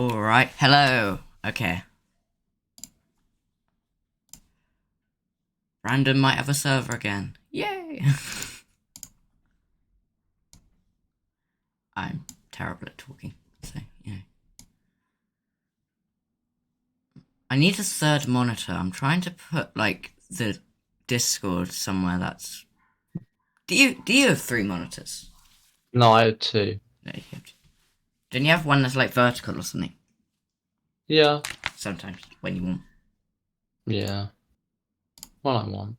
Alright, hello. Okay. Brandon might have a server again. Yay! I'm terrible at talking, so, I need a third monitor. I'm trying to put, like, the Discord somewhere that's... Do you have 3 monitors? No, I had two. No, you have... Don't you have one that's, like, vertical or something? Yeah, Sometimes, when you want. yeah. Well, I want.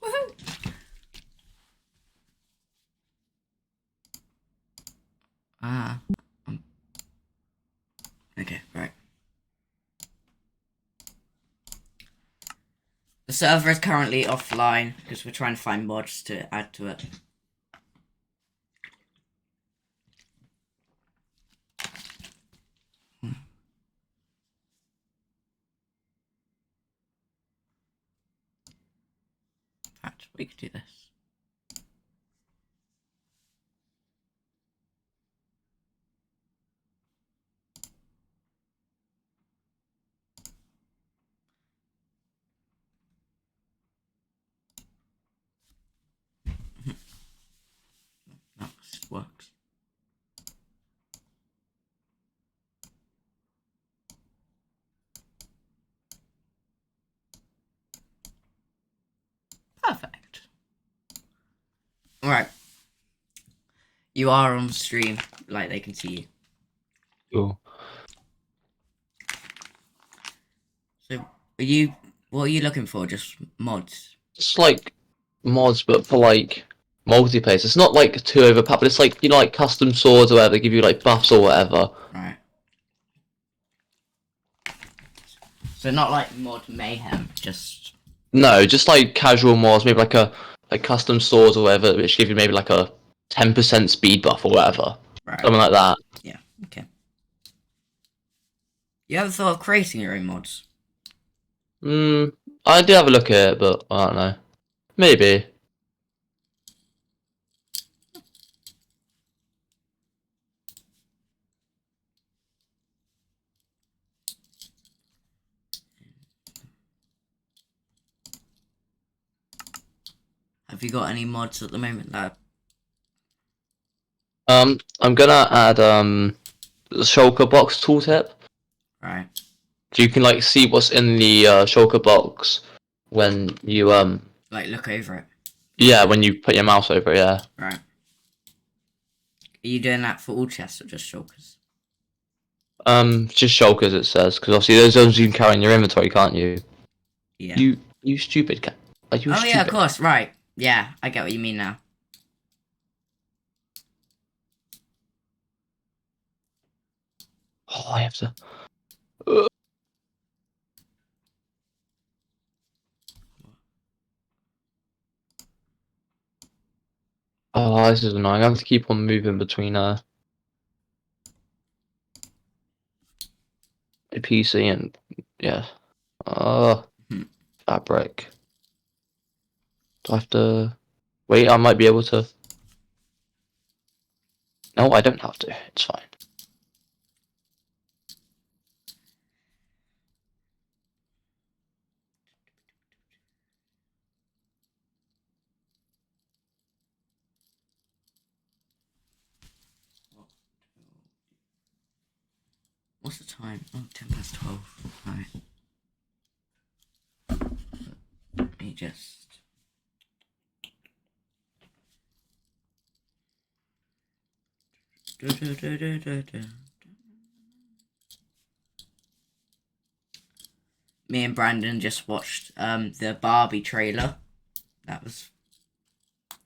Woohoo! Ah. Okay, right. The server is currently offline because we're trying to find mods to add to it. In fact, we could do this. That works. Perfect. Alright. You are on stream, like they can see you. Cool. So, what are you looking for? Just mods? It's like mods, but for like multiplayer. It's not like too overpowered, but it's like, like custom swords or whatever. They give you like buffs or whatever. Right. So not like mod mayhem, just... No, just like casual mods, maybe like custom swords or whatever, which give you maybe like a 10% speed buff or whatever. Right. Something like that. Yeah, okay. You ever thought of creating your own mods? I did have a look at it, but I don't know. Maybe. Have you got any mods at the moment that... I'm gonna add the shulker box tooltip. Right. So you can like see what's in the shulker box when you Like, look over it. yeah, when you put your mouse over it, yeah. Right. Are you doing that for all chests or just shulkers? Just shulkers it says, because obviously those ones you can carry in your inventory, can't you? Yeah. You stupid cat. Are you Oh yeah, of stupid? course, right. Yeah, I get what you mean now. Oh, I have to. Oh, this is annoying. I have to keep on moving between a PC and yeah. Hmm. Fabric. Do I have to wait? I might be able to. No, I don't have to. It's fine. What's the time? Oh, 10 past 12. Alright. Let me just... Me and Brandon just watched the Barbie trailer. That was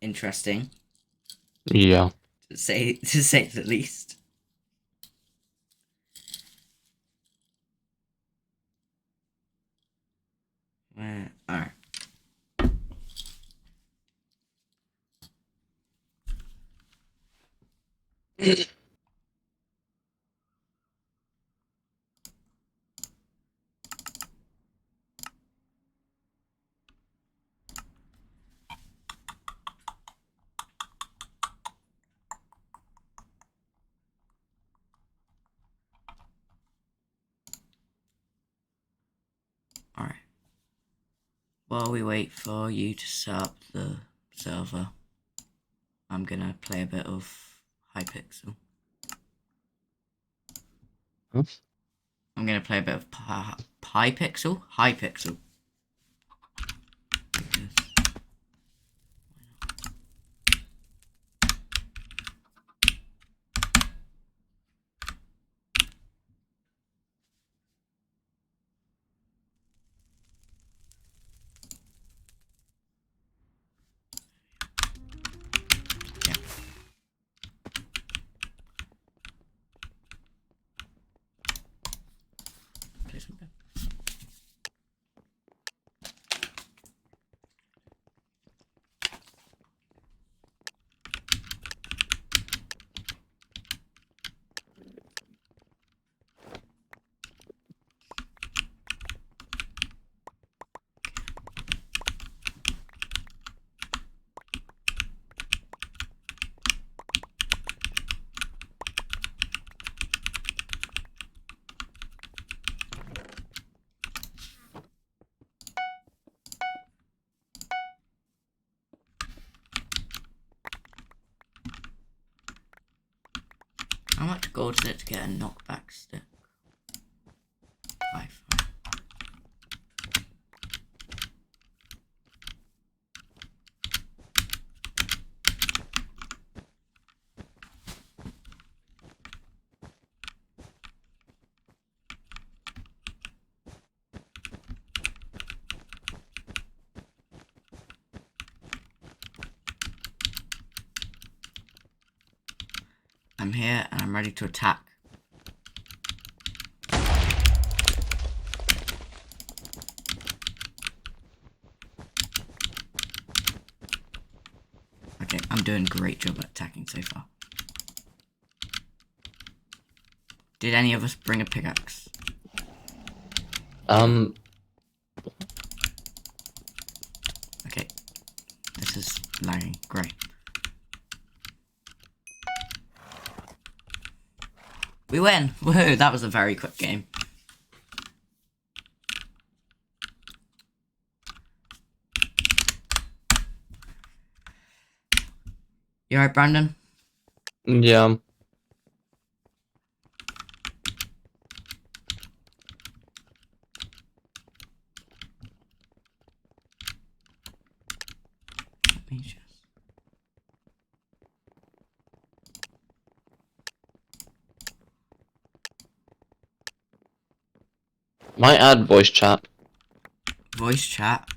interesting, Yeah. to say the least. Alright. While we wait for you to set up the server, I'm gonna play a bit of Hypixel. Huh? I'm gonna play a bit of Hypixel? Hypixel. Play some bit. How much gold is it to get a knockback stick? 5. I'm here and I'm ready to attack. Okay, I'm doing a great job at attacking so far. Did any of us bring a pickaxe? Okay, this is lagging. Great. We win! Woohoo! That was a very quick game. You alright, Brandon? Yeah. Let me just... Might add voice chat. Voice chat?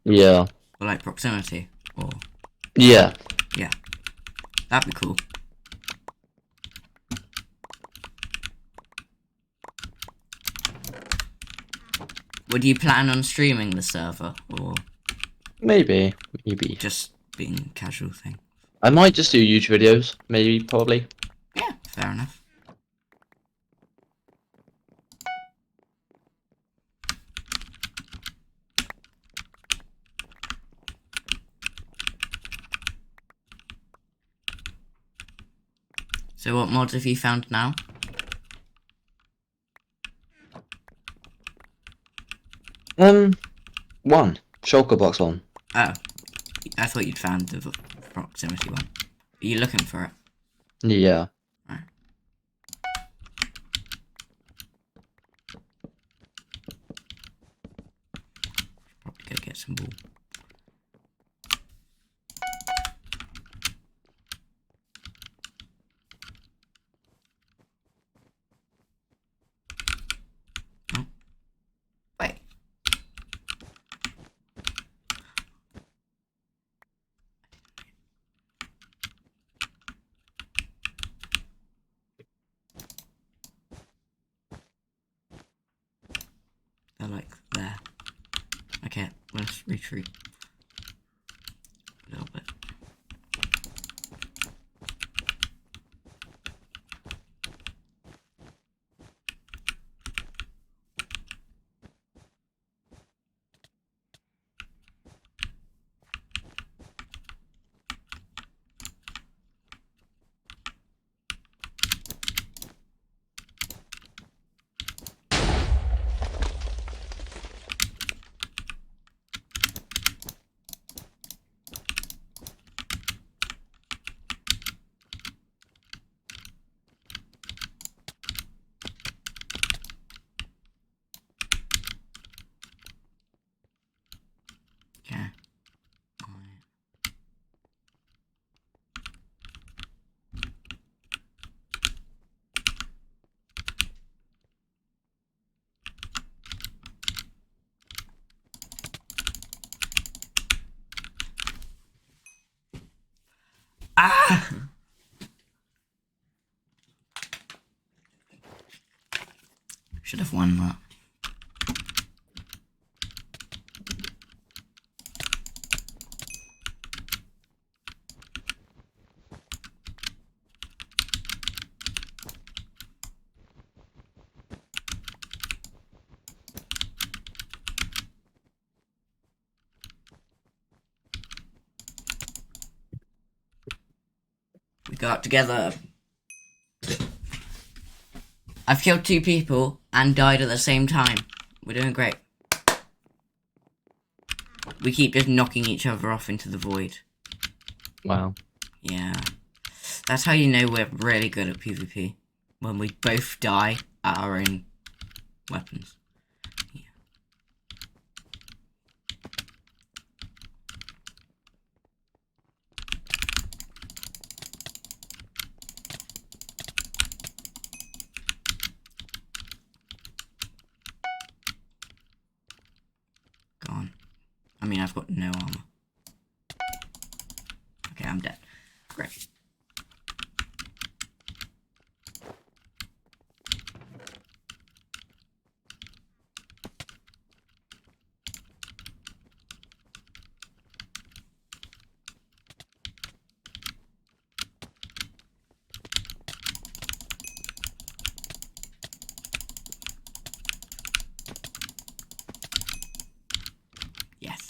Yeah. Or like proximity? Or... Yeah. Yeah. That'd be cool. Would you plan on streaming the server? Or Maybe. just being a casual thing? I might just do YouTube videos. Maybe, probably. Yeah, fair enough. So what mods have you found now? One. Shulker box one. Oh, I thought you'd found the proximity one. Are you looking for it? Yeah. Right. Probably go get some wool. Oh. Wait. They're like there. Okay, let's retreat a little bit. Ah! Should have won that. We got together. I've killed 2 people and died at the same time. We're doing great. We keep just knocking each other off into the void. Wow. Yeah. That's how you know we're really good at PvP. When we both die at our own weapons. Yeah. Gone. I mean, I've got no armor. Okay, I'm dead. Great. Yes.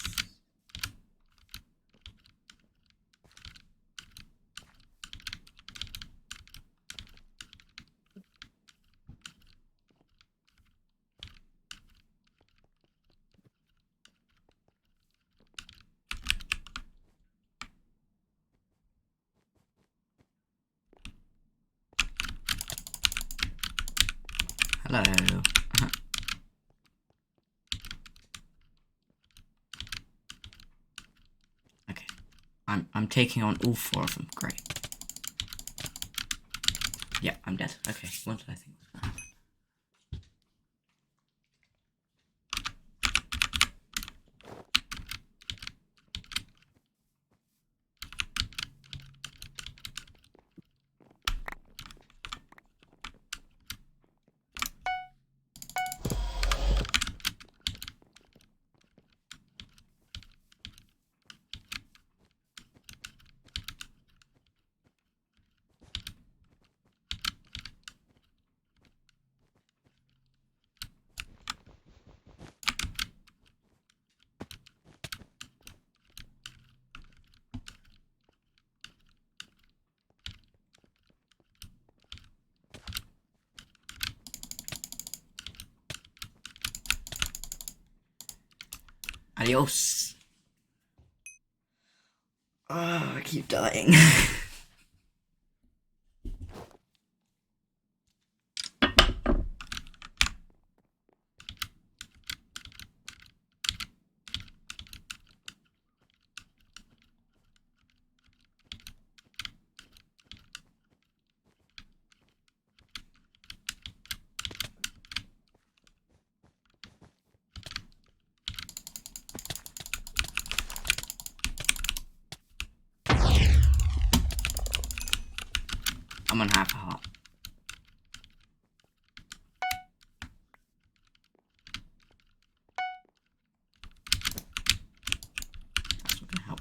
Hello. Okay. I'm taking on all 4 of them. Great. Yeah, I'm dead. Okay, what did I think was gonna happen? Adios. Oh, I keep dying. I'm on half a heart. That's not gonna help.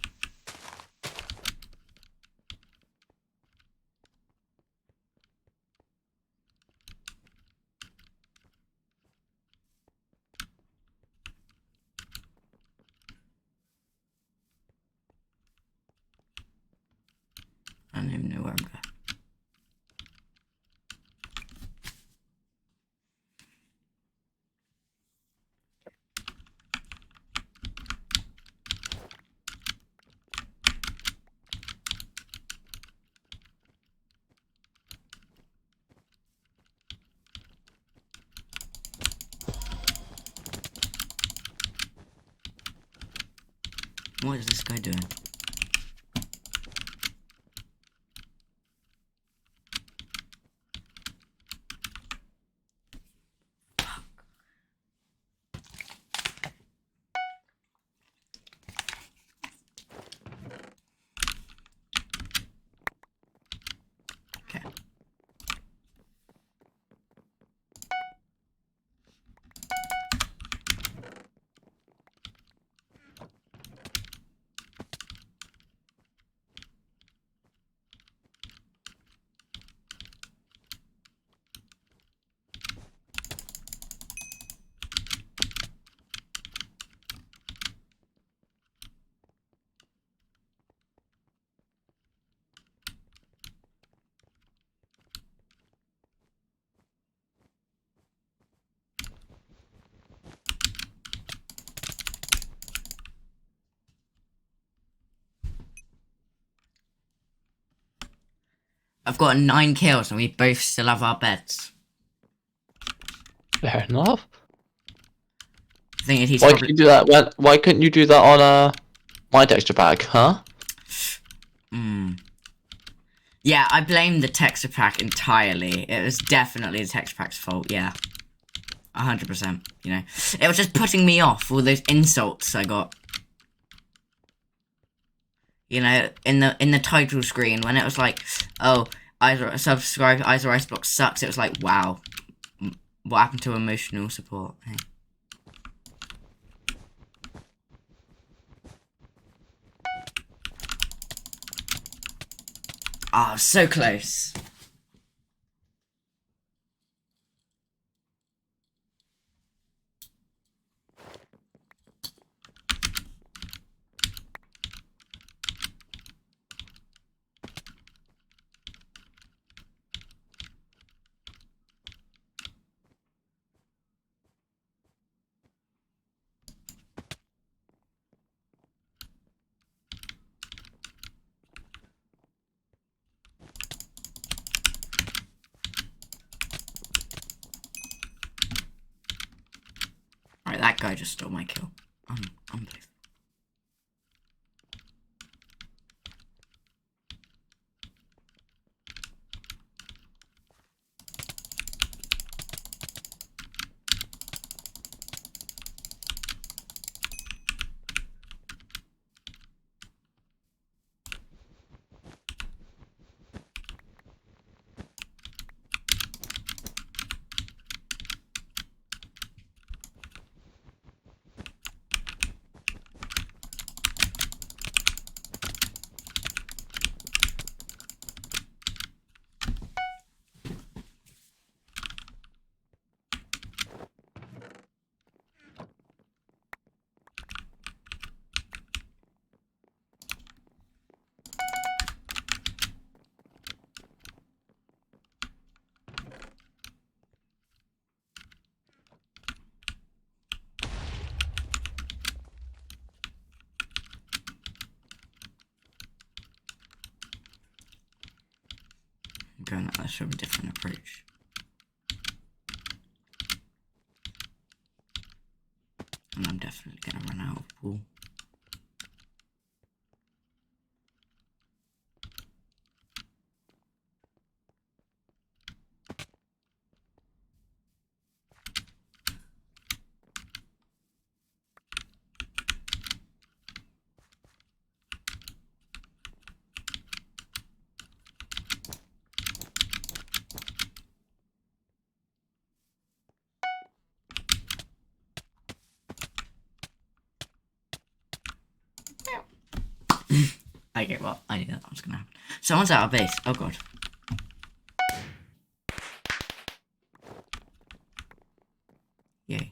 I don't even know where I'm going. What is this guy doing? I've got 9 kills and we both still have our beds. Fair enough. I think he's Why probably... couldn't you do that? Why couldn't you do that on my texture pack, huh? Yeah, I blame the texture pack entirely. It was definitely the texture pack's fault, yeah. 100%, you know. It was just putting me off, all those insults I got. You know, in the title screen, when it was like, oh, subscribe, Eyes or Iceblock sucks, it was like, wow. What happened to emotional support? Hey. Oh, so close. Alright, that guy just stole my kill. Unbelievable. I'm going at this from a different approach. And I'm definitely gonna run out of pool. Okay, well, I knew that was gonna happen. Someone's out of base. Oh god. Yay.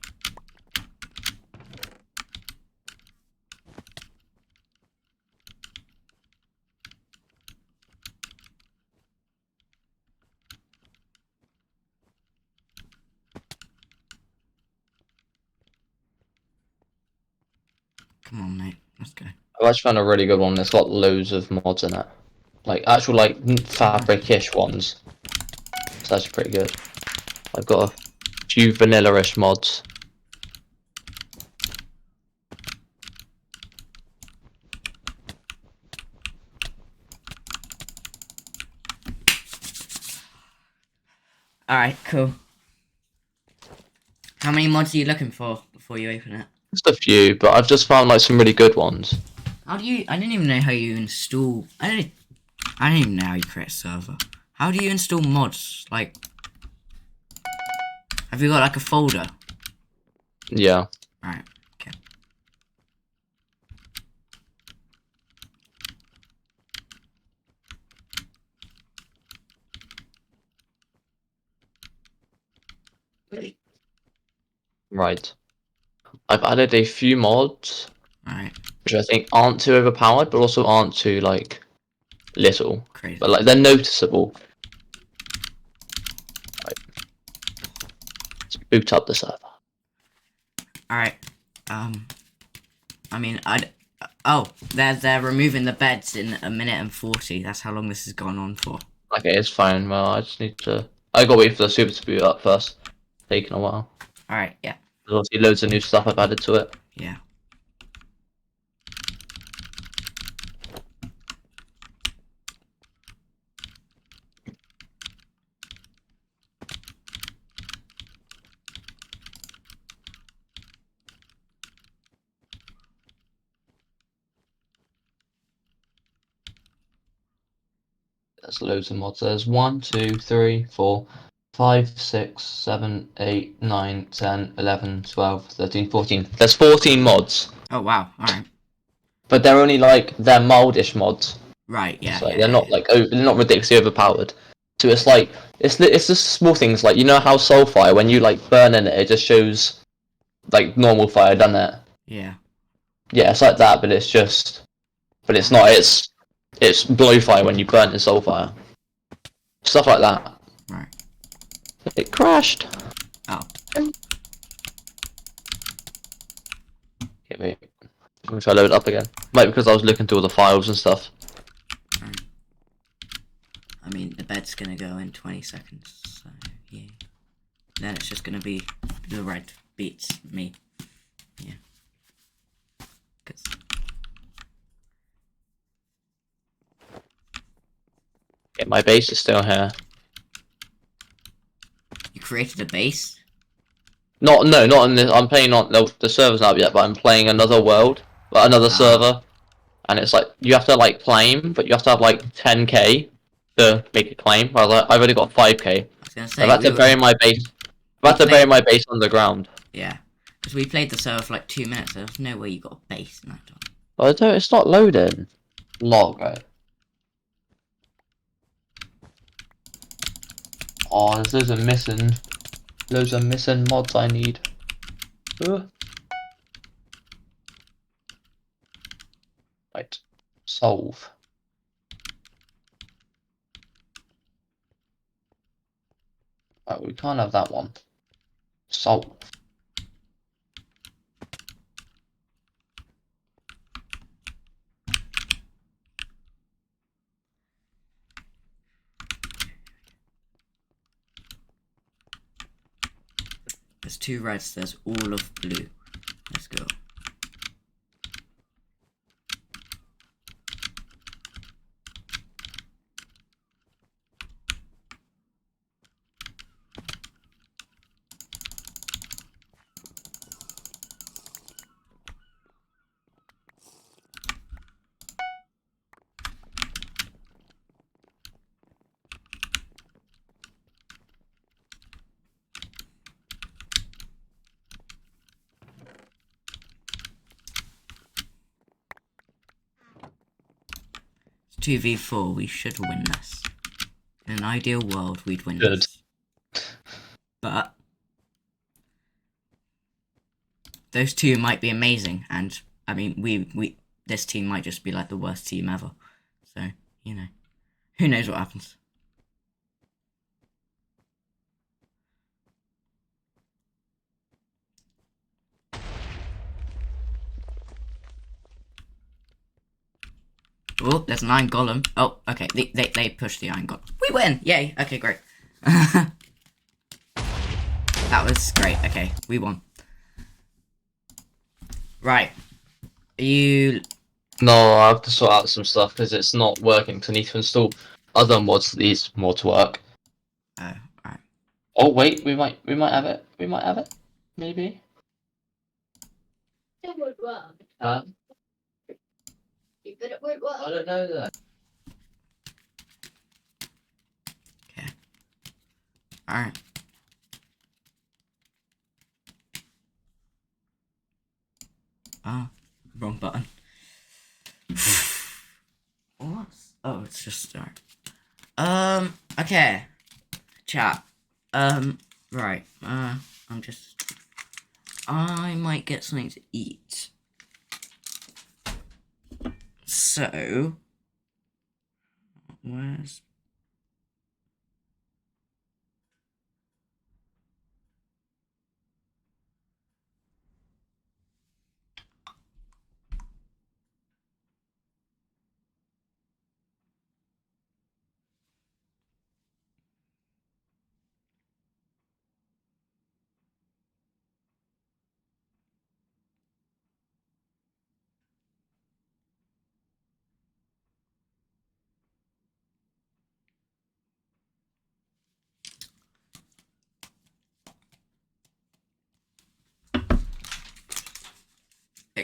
Come on, mate. Let's go. I've actually found a really good one that's got loads of mods in it. Like, actual, like, fabric-ish ones. It's actually pretty good. I've got a few vanilla-ish mods. Alright, cool. How many mods are you looking for before you open it? Just a few, but I've just found, like, some really good ones. How do you... I didn't even know how you install... I didn't even know how you create a server. How do you install mods? Like... Have you got, like, a folder? Yeah. Alright, okay. Right. I've added a few mods, Alright, which I think aren't too overpowered, but also aren't too, like, little. crazy. But, like, they're noticeable. Right. Let's boot up the server. Alright, I mean, oh, they're removing the beds in 1 minute and 40. That's how long this has gone on for. Okay, it's fine. Well, I just need to. I gotta wait for the super to boot up first. Taking a while. Alright, yeah. There's obviously loads of new stuff I've added to it. Yeah. There's loads of mods. There's 1, 2, 3, 4, 5, 6, 7, 8, 9, 10, 11, 12, 13, 14. There's 14 mods. Oh, wow. Alright. But they're only like, they're mildish mods. Right, yeah, So yeah, they're yeah, not yeah. like, they're not ridiculously overpowered. So it's like, it's just small things. Like, you know how Soulfire, when you like burn in it, it just shows like normal fire, doesn't it? Yeah. Yeah, it's like that, but it's just, but it's not. It's Blowfire when you burn in Soulfire. Stuff like that. Right. It crashed. Oh. Okay, wait. Let me try to load it up again. Might because I was looking through all the files and stuff. Right. I mean, the bed's gonna go in 20 seconds, so yeah. Then it's just gonna be the red beats me. Yeah. 'Cause Okay, my base is still here. you created a base? Not in this. I'm playing on the server's not up yet, but I'm playing another world, another server, and it's like you have to like claim, but you have to have like 10k to make a claim. I've already got 5k. I was gonna say, I've had to bury my base. I've had to bury my base underground. Yeah. Because we played the server for like 2 minutes, there was no way you got a base in that time. Oh, I don't. It's not loading. Log, right? Oh, there's loads of missing mods I need. Right, solve. Right, we can't have that one. Solve. There's 2 reds, there's all of blue. Let's go. It's 2v4, we should win this. In an ideal world, we'd win Good. this. But those 2 might be amazing, and I mean, this team might just be like the worst team ever. So, you know, who knows what happens. Oh, there's an iron golem. Oh, okay, they pushed the iron golem. We win! Yay! Okay, great. That was great. Okay, we won. Right. You... No, I have to sort out some stuff because it's not working. Cause I need to install other mods for these more to work. Oh, right. Oh wait, we might have it. We might have it. Maybe. It would work. You bet it would work. I don't know that. Okay. Alright. Ah, wrong button. What? Oh, it's just start. Okay. Chat. Right. I might get something to eat. So, where's...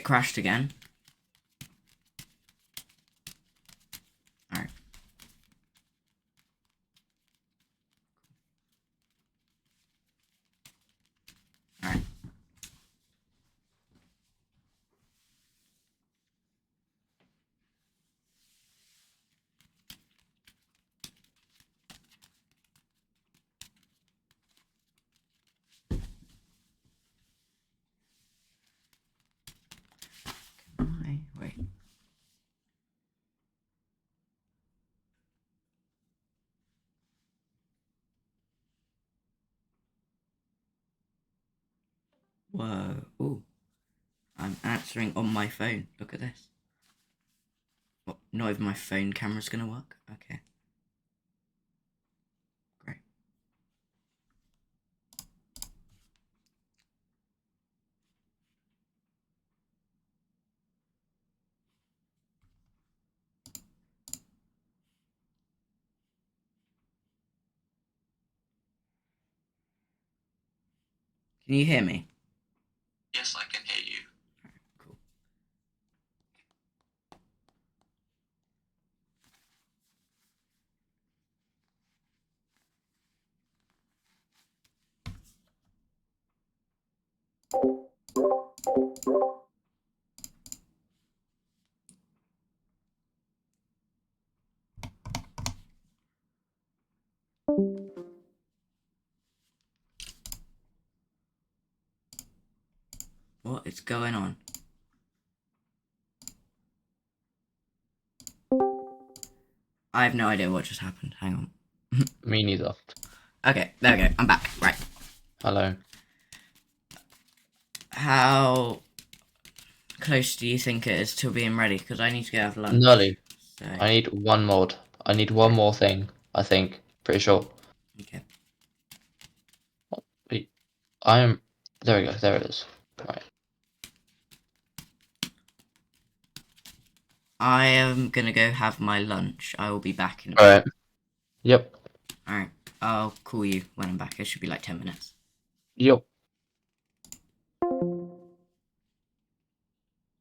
It crashed again. Alright. Alright. Wait. Whoa. Ooh. I'm answering on my phone. Look at this. What? Not even my phone camera's gonna work? Okay. Great. Can you hear me? Yes, I can hear you. Cool. What is going on? I have no idea what just happened. Hang on. Me neither. Okay, there we go. I'm back. Right. Hello. How close do you think it is to being ready? Because I need to go have lunch. Nearly. So, I need one mod. I need one more thing, I think. Pretty sure. okay. Wait. I'm... There we go. There it is. Right. I am gonna go have my lunch. I will be back in a bit. Alright. Yep. Alright. I'll call you when I'm back. It should be like 10 minutes. Yep.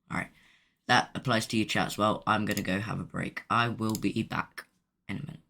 Alright. That applies to you chat as well. I'm gonna go have a break. I will be back in a minute.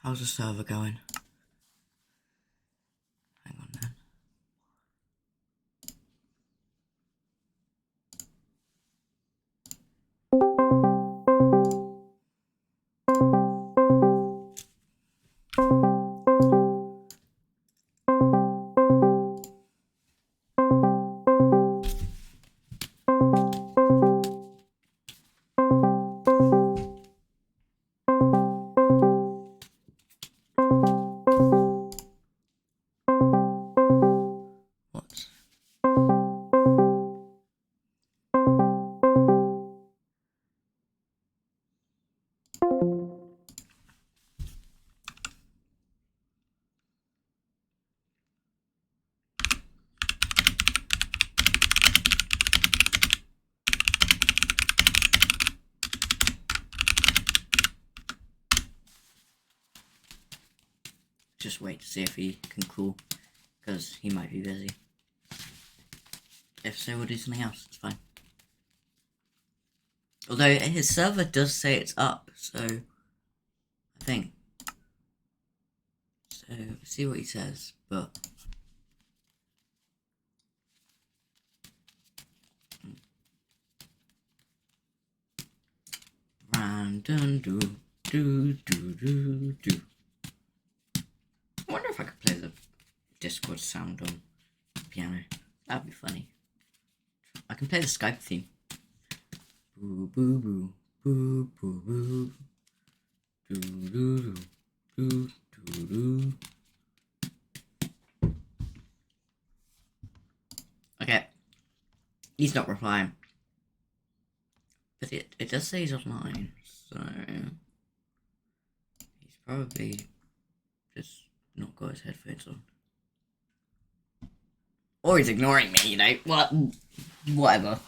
How's the server going? Hang on then. Just wait to see if he can call, because he might be busy. If so, we'll do something else, it's fine. Although his server does say it's up, so I think. So, see what he says, but. Random do do do do do. I wonder if I could play the Discord sound on piano. That'd be funny. I can play the Skype theme. Boo boo boo boo boo boo. Do do do do do. Okay. He's not replying. But it does say he's online, so he's probably just not got his headphones on. Or he's ignoring me, you know, whatever.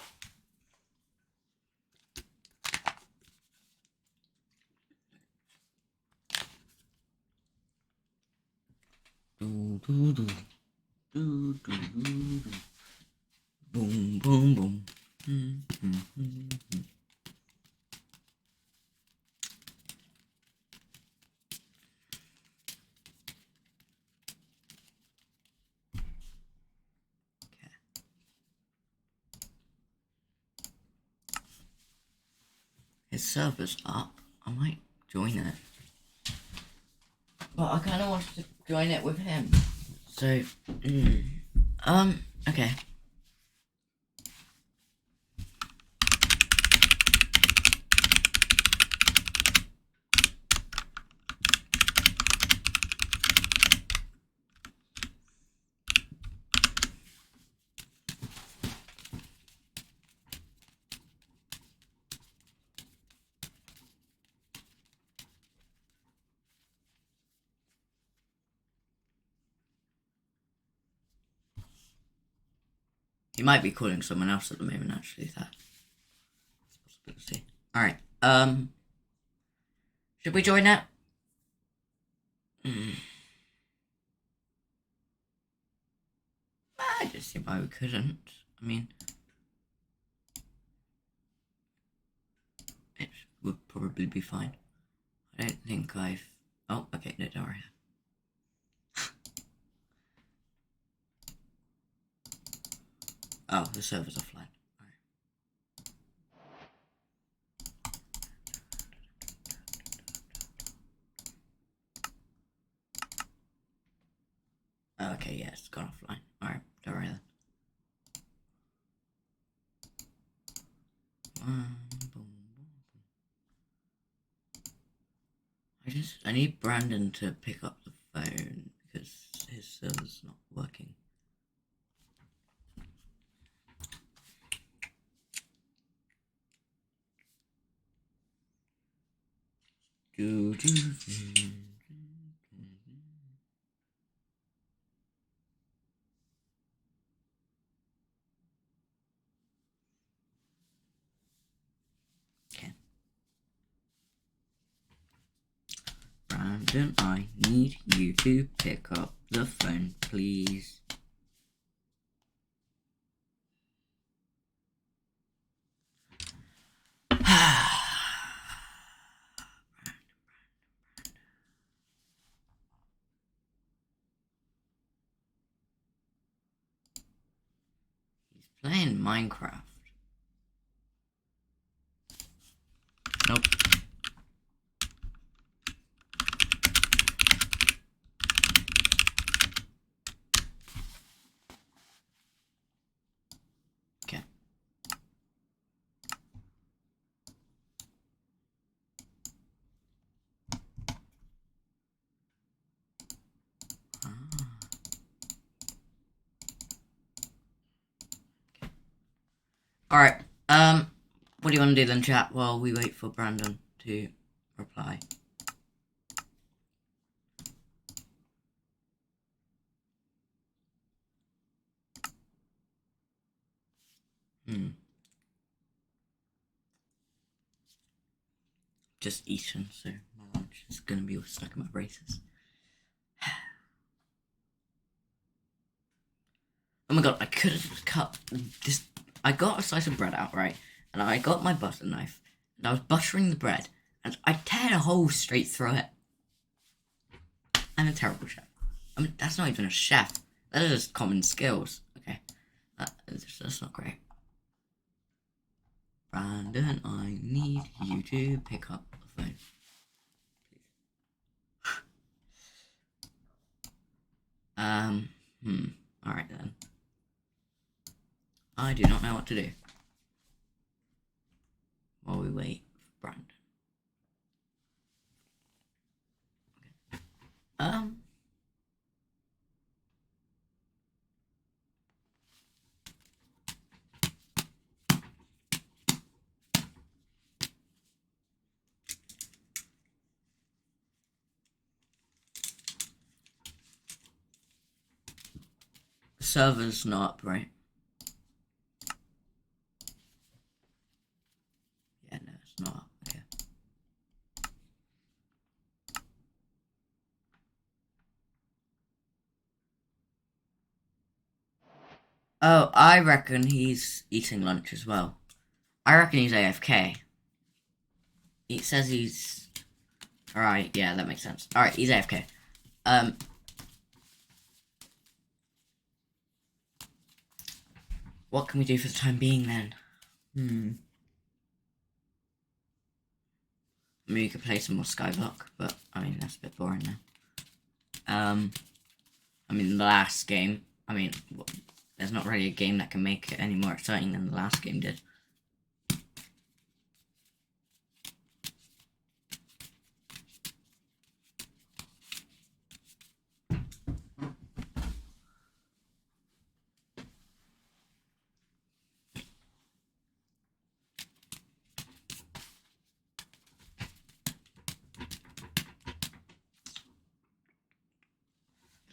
Do, do, do. Do, do, do, do. Boom, boom, boom. His server's up. I might join it. But I kind of wanted to join it with him. So, okay. He might be calling someone else at the moment, actually, that's a possibility. Alright, should we join it? I just see why we couldn't. I mean, it would probably be fine. I don't think I've... Oh, okay, no, don't worry. Oh, the server's offline. Alright. Okay, yeah, it's gone offline. Alright, don't worry then. I need Brandon to pick up the phone because his server's not working. Okay. Brandon, I need you to pick up the phone, please. Playing Minecraft. Nope. Okay. Alright, what do you want to do then, chat, while we wait for Brandon to reply? Just eaten, so my lunch is gonna be all stuck in my braces. Oh my god, I could have cut this. I got a slice of bread out, right? And I got my butter knife, and I was buttering the bread, and I teared a hole straight through it. I'm a terrible chef. I mean, that's not even a chef. That is just common skills. Okay. That's not great. Brandon, I need you to pick up the phone. Alright then. I do not know what to do while we wait for Brandon. Okay. The server's not up, right? Yeah, no, it's not up. Okay. Oh, I reckon he's eating lunch as well. I reckon he's AFK. It says he's... Alright, yeah, that makes sense. Alright, he's AFK. What can we do for the time being then? Maybe we could play some more Skyblock, but I mean that's a bit boring now. I mean the last game. I mean, there's not really a game that can make it any more exciting than the last game did.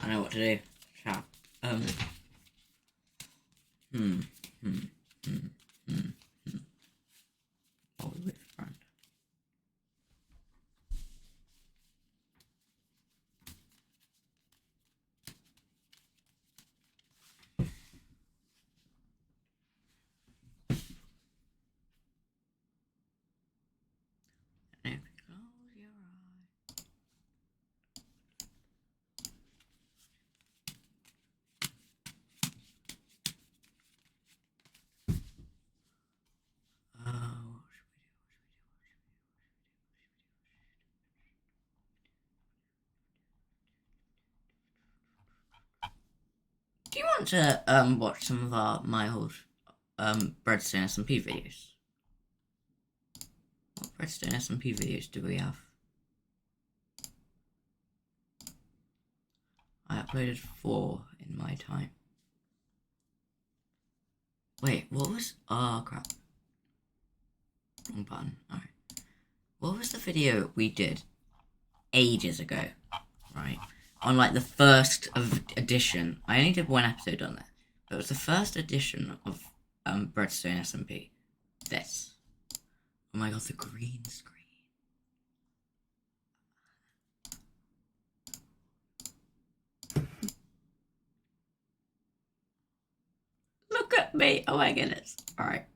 I know what to do. Chat. What we wait for Brand. Do you want to watch some of my old Breadstone SMP videos? What Breadstone SMP videos do we have? I uploaded 4 in my time. Wait, what was... Oh, crap. Wrong button. Alright. What was the video we did ages ago? Right. On, like, the first edition. I only did one episode on that. But it was the first edition of Breadstone SMP. This. Oh my god, the green screen. Look at me! Oh my goodness. Alright.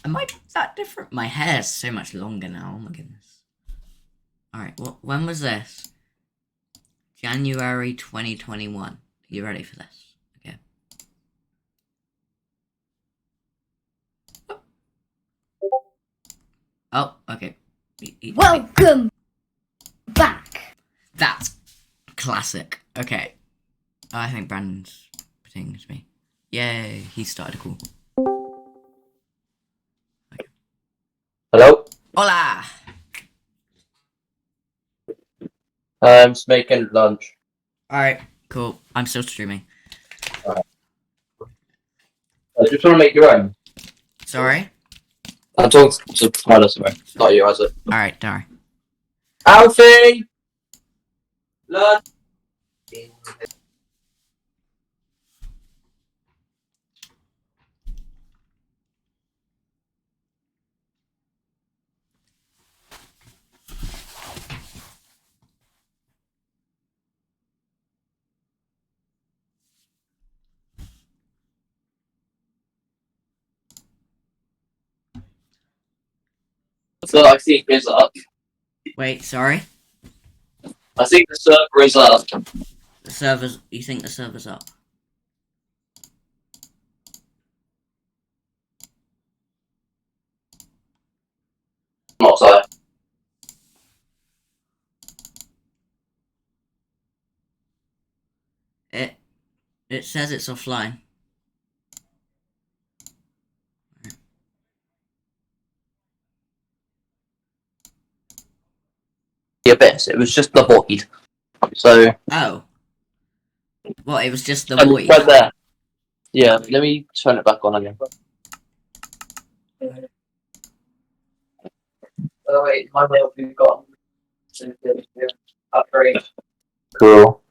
Am I that different? My hair's so much longer now. Oh my goodness. Alright, when was this? January 2021. Are you ready for this? Okay. Oh, okay. Welcome back. That's classic. Okay. I think Brandon's pretending to me. Yay, he started a call. Hello? Hola! I'm just making lunch. Alright, cool. I'm still streaming. I just want to make your own. Sorry? I'm talking to Tyler, sorry. Not you, Isaac. Alright, don't worry. Alfie! Lunch! So I think it's up. Wait, sorry? I think the server is up. The server's... You think the server's up? Not so. It says it's offline. The abyss. It was just the void. So. Oh. Well, it was just the Right void. there. Yeah, let me turn it back on again. Oh wait, my mail be gone. Upgrade. Cool.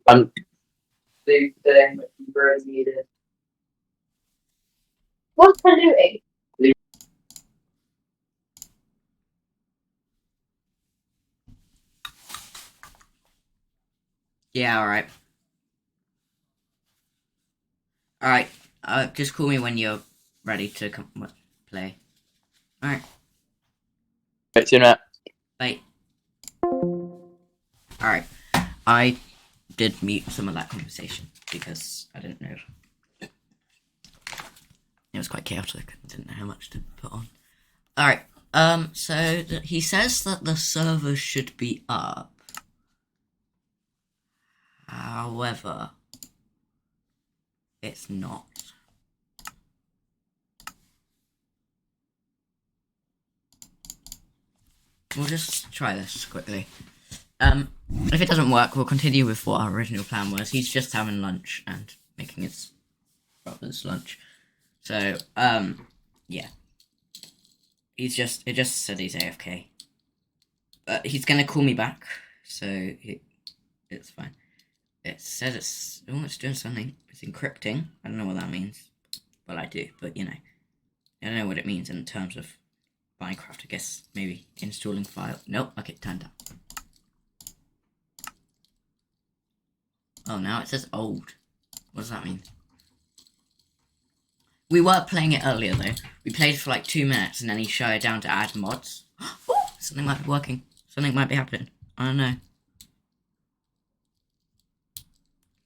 I'm the thing that you really needed. What's I doing? Yeah, alright. Alright, just call me when you're ready to play. Alright, Wait, see you in a minute. bye. Alright, I did mute some of that conversation because I didn't know. It was quite chaotic. I didn't know how much to put on. Alright, so he says that the server should be up. However, it's not. We'll just try this quickly. If it doesn't work, we'll continue with what our original plan was. He's just having lunch and making his brother's lunch. So, yeah. It just said he's AFK. But he's gonna call me back, so it's fine. It says it's doing something. It's encrypting. I don't know what that means. Well, I do, but you know. I don't know what it means in terms of Minecraft, I guess. Maybe installing file. Nope, okay, turned up. Oh, now it says old. What does that mean? We were playing it earlier, though. We played for like 2 minutes, and then he shut it down to add mods. Something might be working. Something might be happening. I don't know.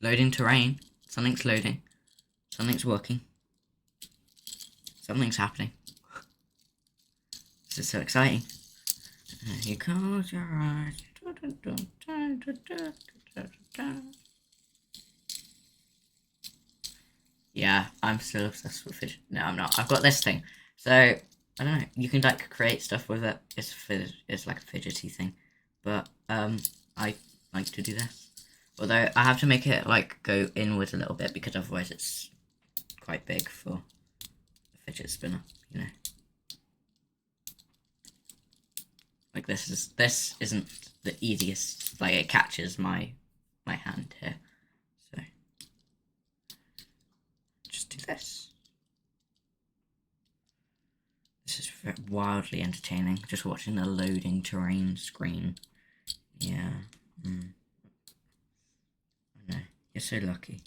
Loading terrain. Something's loading. Something's working. Something's happening. This is so exciting. You close your eyes. Yeah, I'm still obsessed with fidget. No, I'm not. I've got this thing. So, I don't know. You can, like, create stuff with it. It's like a fidgety thing. But, I like to do this. Although, I have to make it, like, go inwards a little bit, because otherwise it's quite big for a fidget spinner, you know. Like, this isn't the easiest. Like, it catches my hand here. So, just do this. This is wildly entertaining, just watching the loading terrain screen. Yeah. I know. You're so lucky.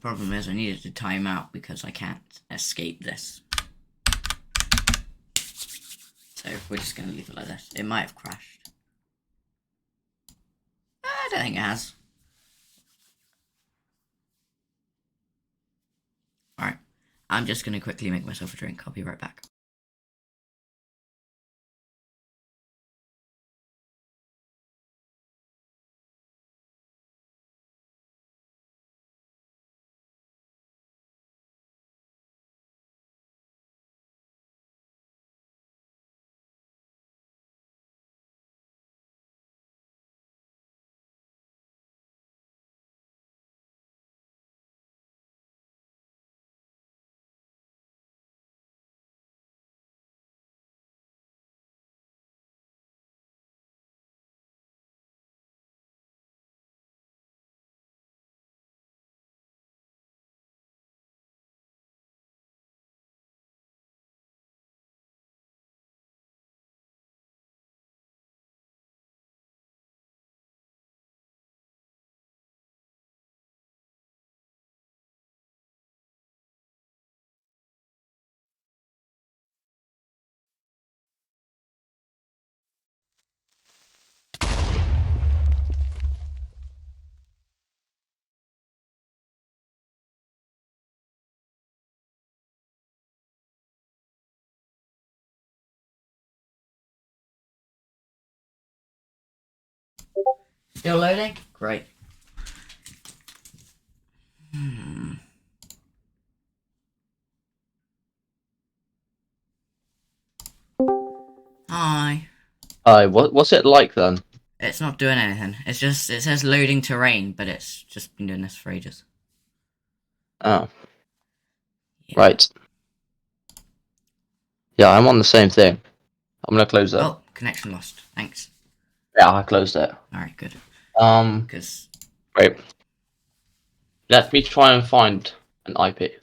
problem is I needed to time out because I can't escape this. So we're just going to leave it like this. It might have crashed. I don't think it has. Alright. I'm just going to quickly make myself a drink. I'll be right back. Still loading? Great. Hi. Hi, what's it like then? It's not doing anything. It's just, it says loading terrain, but it's just been doing this for ages. Oh, Yeah. right. Yeah, I'm on the same thing. I'm gonna close it. Oh, connection lost. Thanks. Yeah, I closed it. Alright, good. Because... Wait. Let me try and find an IP.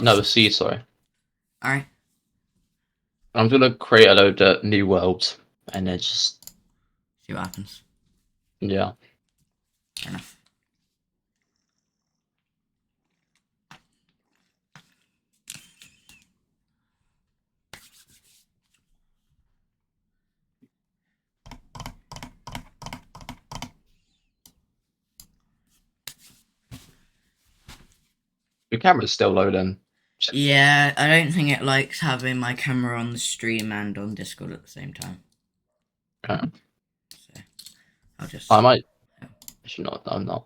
No, a seed, sorry. Alright. I'm gonna create a load of new worlds, and then just... See what happens. Yeah. Fair enough. Your camera's still loading. Yeah, I don't think it likes having my camera on the stream and on Discord at the same time. Okay. So, I'll just... I might... Actually, not. I'm not.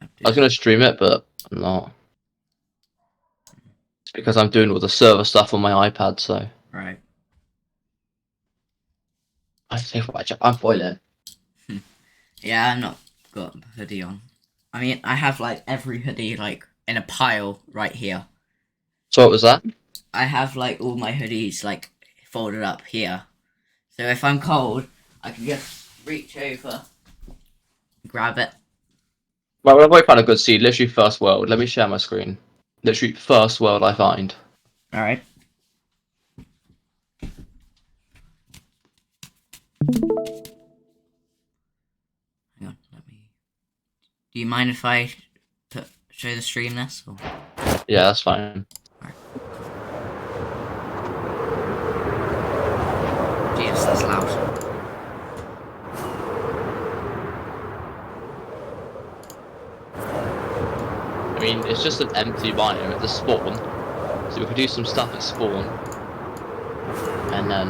I was gonna stream it, but I'm not. It's because I'm doing all the server stuff on my iPad, so... Right. I'm boiling. Yeah, I've not got a hoodie on. I mean, I have, like, every hoodie, like, in a pile right here. So what was that? I have, like, all my hoodies, like, folded up here. So if I'm cold, I can just reach over, grab it. Well, I've already found a good seed. Literally first world. Let me share my screen. Literally first world I find. Alright. Hang on, let me... Do you mind if I show the stream this? Or... Yeah, that's fine. Jesus, that's loud. I mean, it's just an empty biome at the spawn. So we could do some stuff at spawn. And then...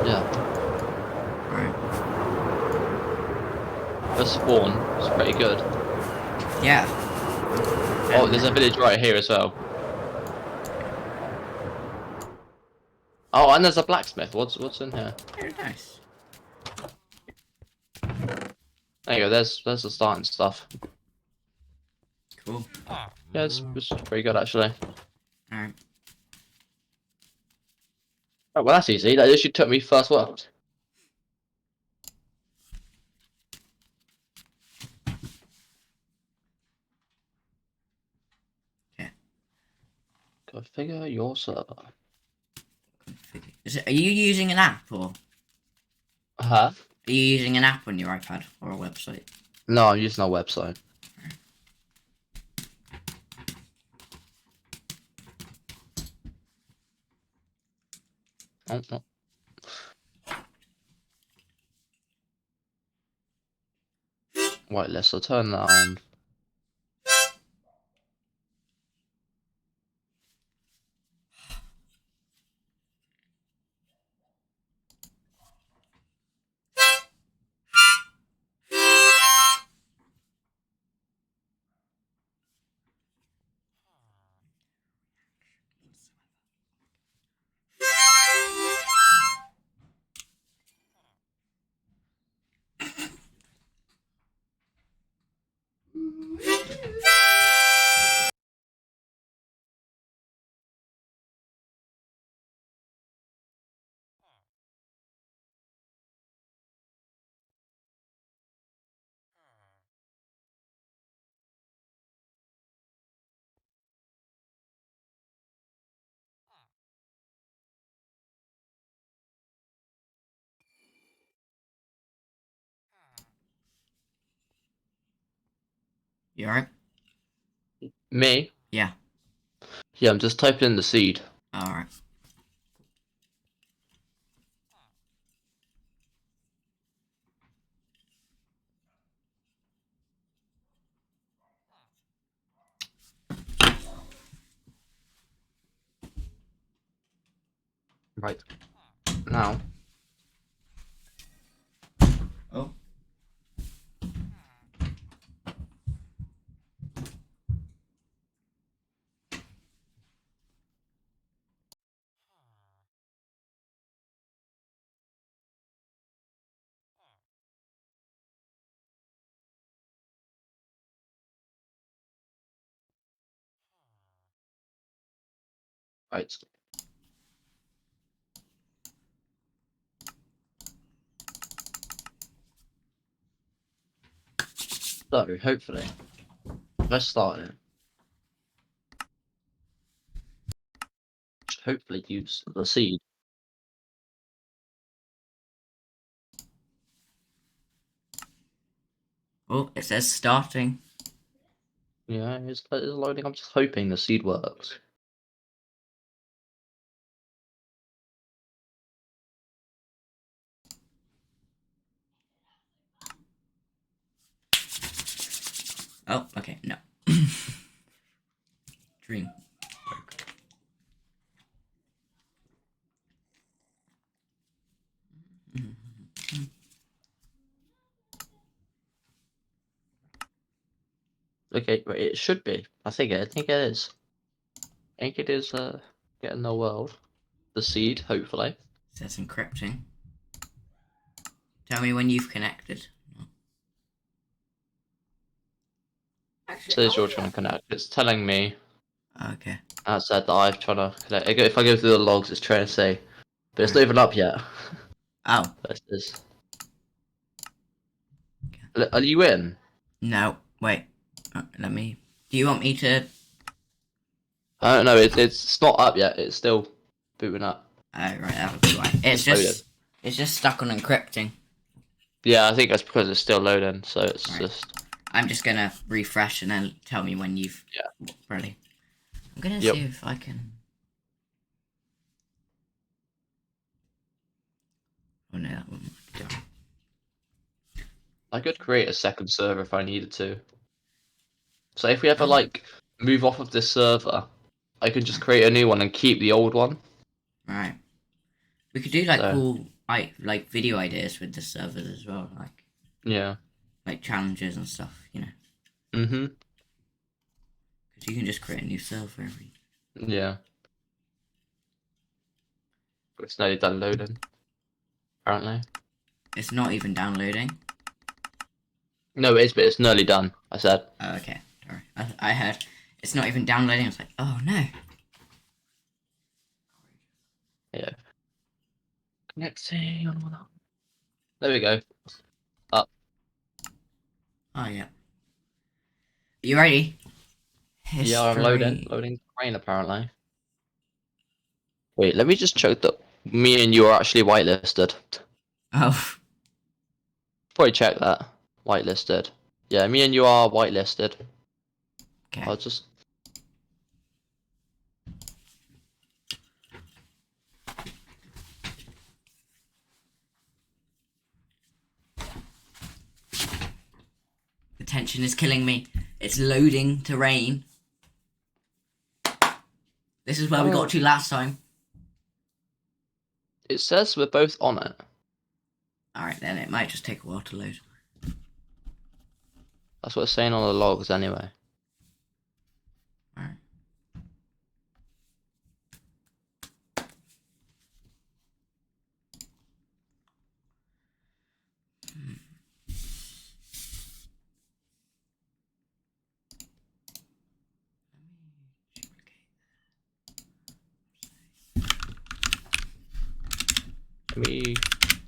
Yeah. Right. The spawn is pretty good. Yeah. Oh, there's a village right here as well. Oh, and there's a blacksmith. What's in here? Very nice. There you go. There's the starting stuff. Cool. Yeah, it's pretty good actually. Alright. Oh, well, that's easy. That literally took me first world. Yeah. Configure your server. Are you using an app, or... Huh? Are you using an app on your iPad, or a website? No, I'm using our website. Oh, oh. Whitelist, so turn that on. You alright? Me? Yeah. Yeah, I'm just typing in the seed. Alright. Right. Now. Oh. Right. So, hopefully, let's start it. Hopefully use the seed. Oh, it says starting. Yeah, it's loading. I'm just hoping the seed works. Oh, okay, no. Dream. Okay, right, it should be. I think it is. I think it is getting the world. The seed, hopefully. It says encrypting. Tell me when you've connected. Actually, Says you're trying to connect. It's telling me Okay. outside that I'm trying to connect. If I go through the logs, it's trying to say, but it's not Right. even up yet. Oh, But it is. Are you in? no. Wait. Let me... Do you want me to... I don't know. It's not up yet. It's still booting up. Oh, right, that'll be why. It's loaded. just... It's just stuck on encrypting. Yeah, I think that's because it's still loading. So it's Right. just. I'm just gonna refresh and then tell me when you've... Yeah. Ready. I'm gonna Yep. see if I can... Oh no, that wouldn't work. I could create a second server if I needed to. So if we ever Oh. like move off of this server, I could just create a new one and keep the old one. Right. We could do like So, cool like video ideas with the servers as well, yeah. like challenges and stuff, you know. Mhm. Because you can just create a new server every... Yeah. It's nearly done loading. Apparently. It's not even downloading. No, it is, but it's nearly done. I said. Oh, okay. Sorry. I heard it's not even downloading. I was like, oh no. Yeah. Connecting on one up. There we go. Up. Oh yeah. Are you ready? Yeah, I'm loading. History. Loading crane apparently. Wait, let me just check that me and you are actually whitelisted. Oh. Probably check that. Whitelisted. Yeah, me and you are whitelisted. Okay. I'll just. engine is killing me. It's loading to rain. This is where we got to last time. It says we're both on it. Alright then, it might just take a while to load. That's what it's saying on the logs anyway. Alright.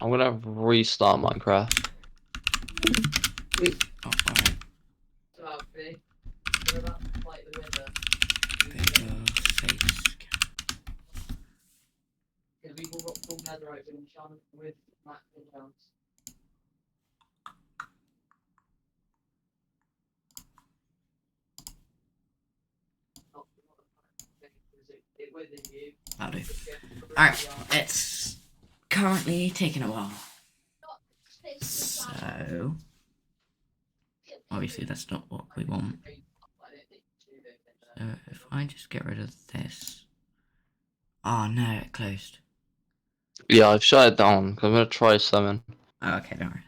I'm gonna restart Minecraft. Oh, alright. That'll do. Alright, it's currently taking a while. So, obviously that's not what we want. So if I just get rid of this. Oh no, it closed. Yeah, I've shut it down because I'm gonna try something. Oh, okay, don't worry.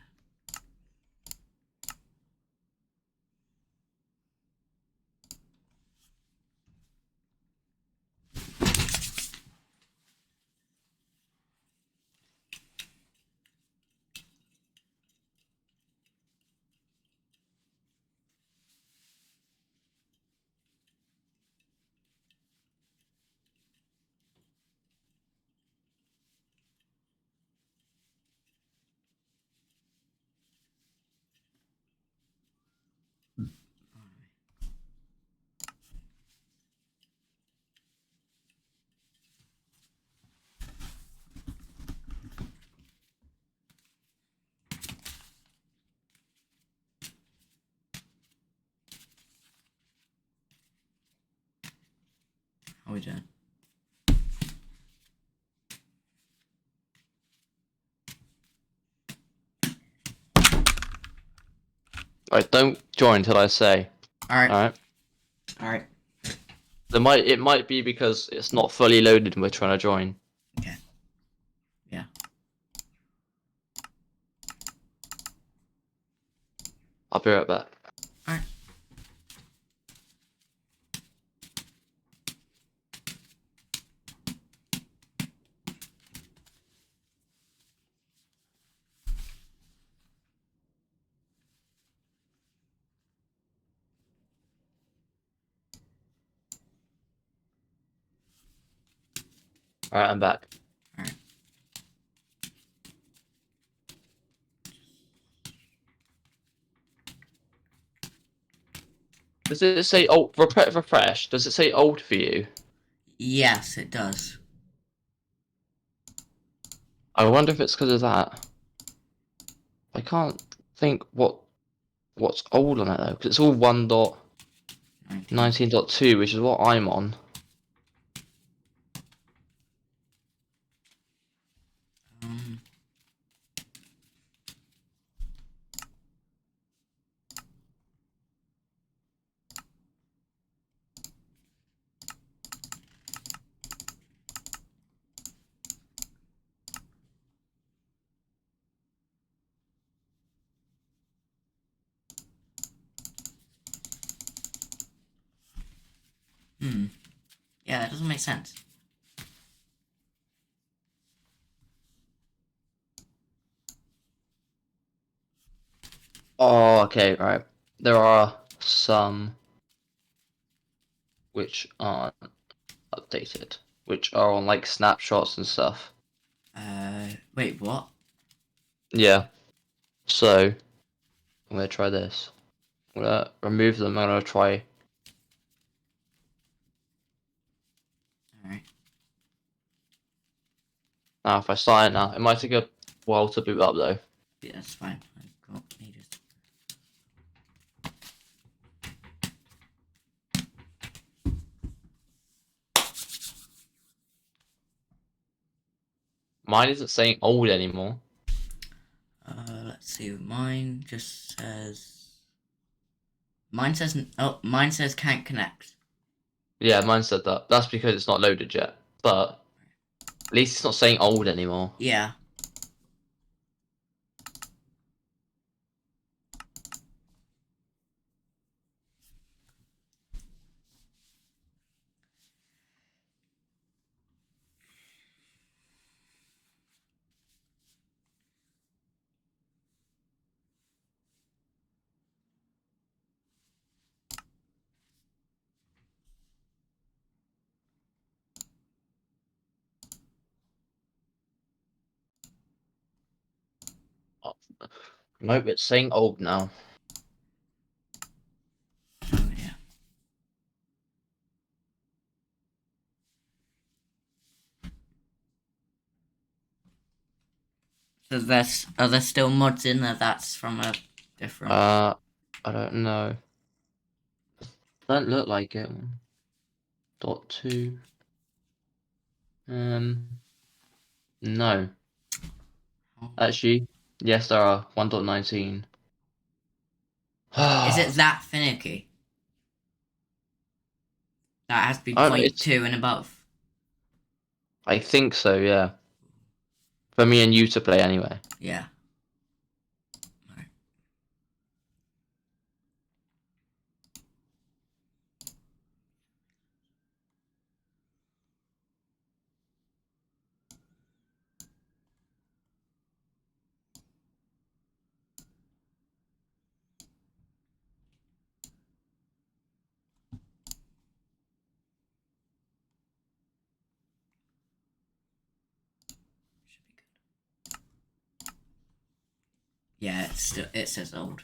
How are we doing? Right, don't join till I say. Alright. Alright. Alright. It might be because it's not fully loaded and we're trying to join. Okay. Yeah. I'll be right back. Alright. Alright, I'm back. Alright. Does it say refresh? Does it say old for you? Yes, it does. I wonder if it's because of that. I can't think what's old on it though, because it's all 1.19.2, which is what I'm on. Um, Yeah, that doesn't make sense. Oh, okay, right. There are some which aren't updated, which are on like snapshots and stuff. Wait, what? Yeah. So I'm gonna try this. I'm gonna remove them. I'm gonna try. Alright. Now, if I start it now, it might take a while to boot up though. Yeah, that's fine. I've got ages. Mine isn't saying old anymore. Let's see. Mine just says Mine says mine says can't connect. Yeah, mine said that. That's because it's not loaded yet. But at least it's not saying old anymore. Yeah. Nope, it's saying old now. Oh yeah. So are there still mods in there that's from a different... I don't know. Don't look like it. .2. No. Oh. Actually, yes, there are 1.19. Is it that finicky? That has to be Oh, 0.2 and above. I think so, yeah. For me and you to play anyway. Yeah. Right. Should be good. Yeah, it says old.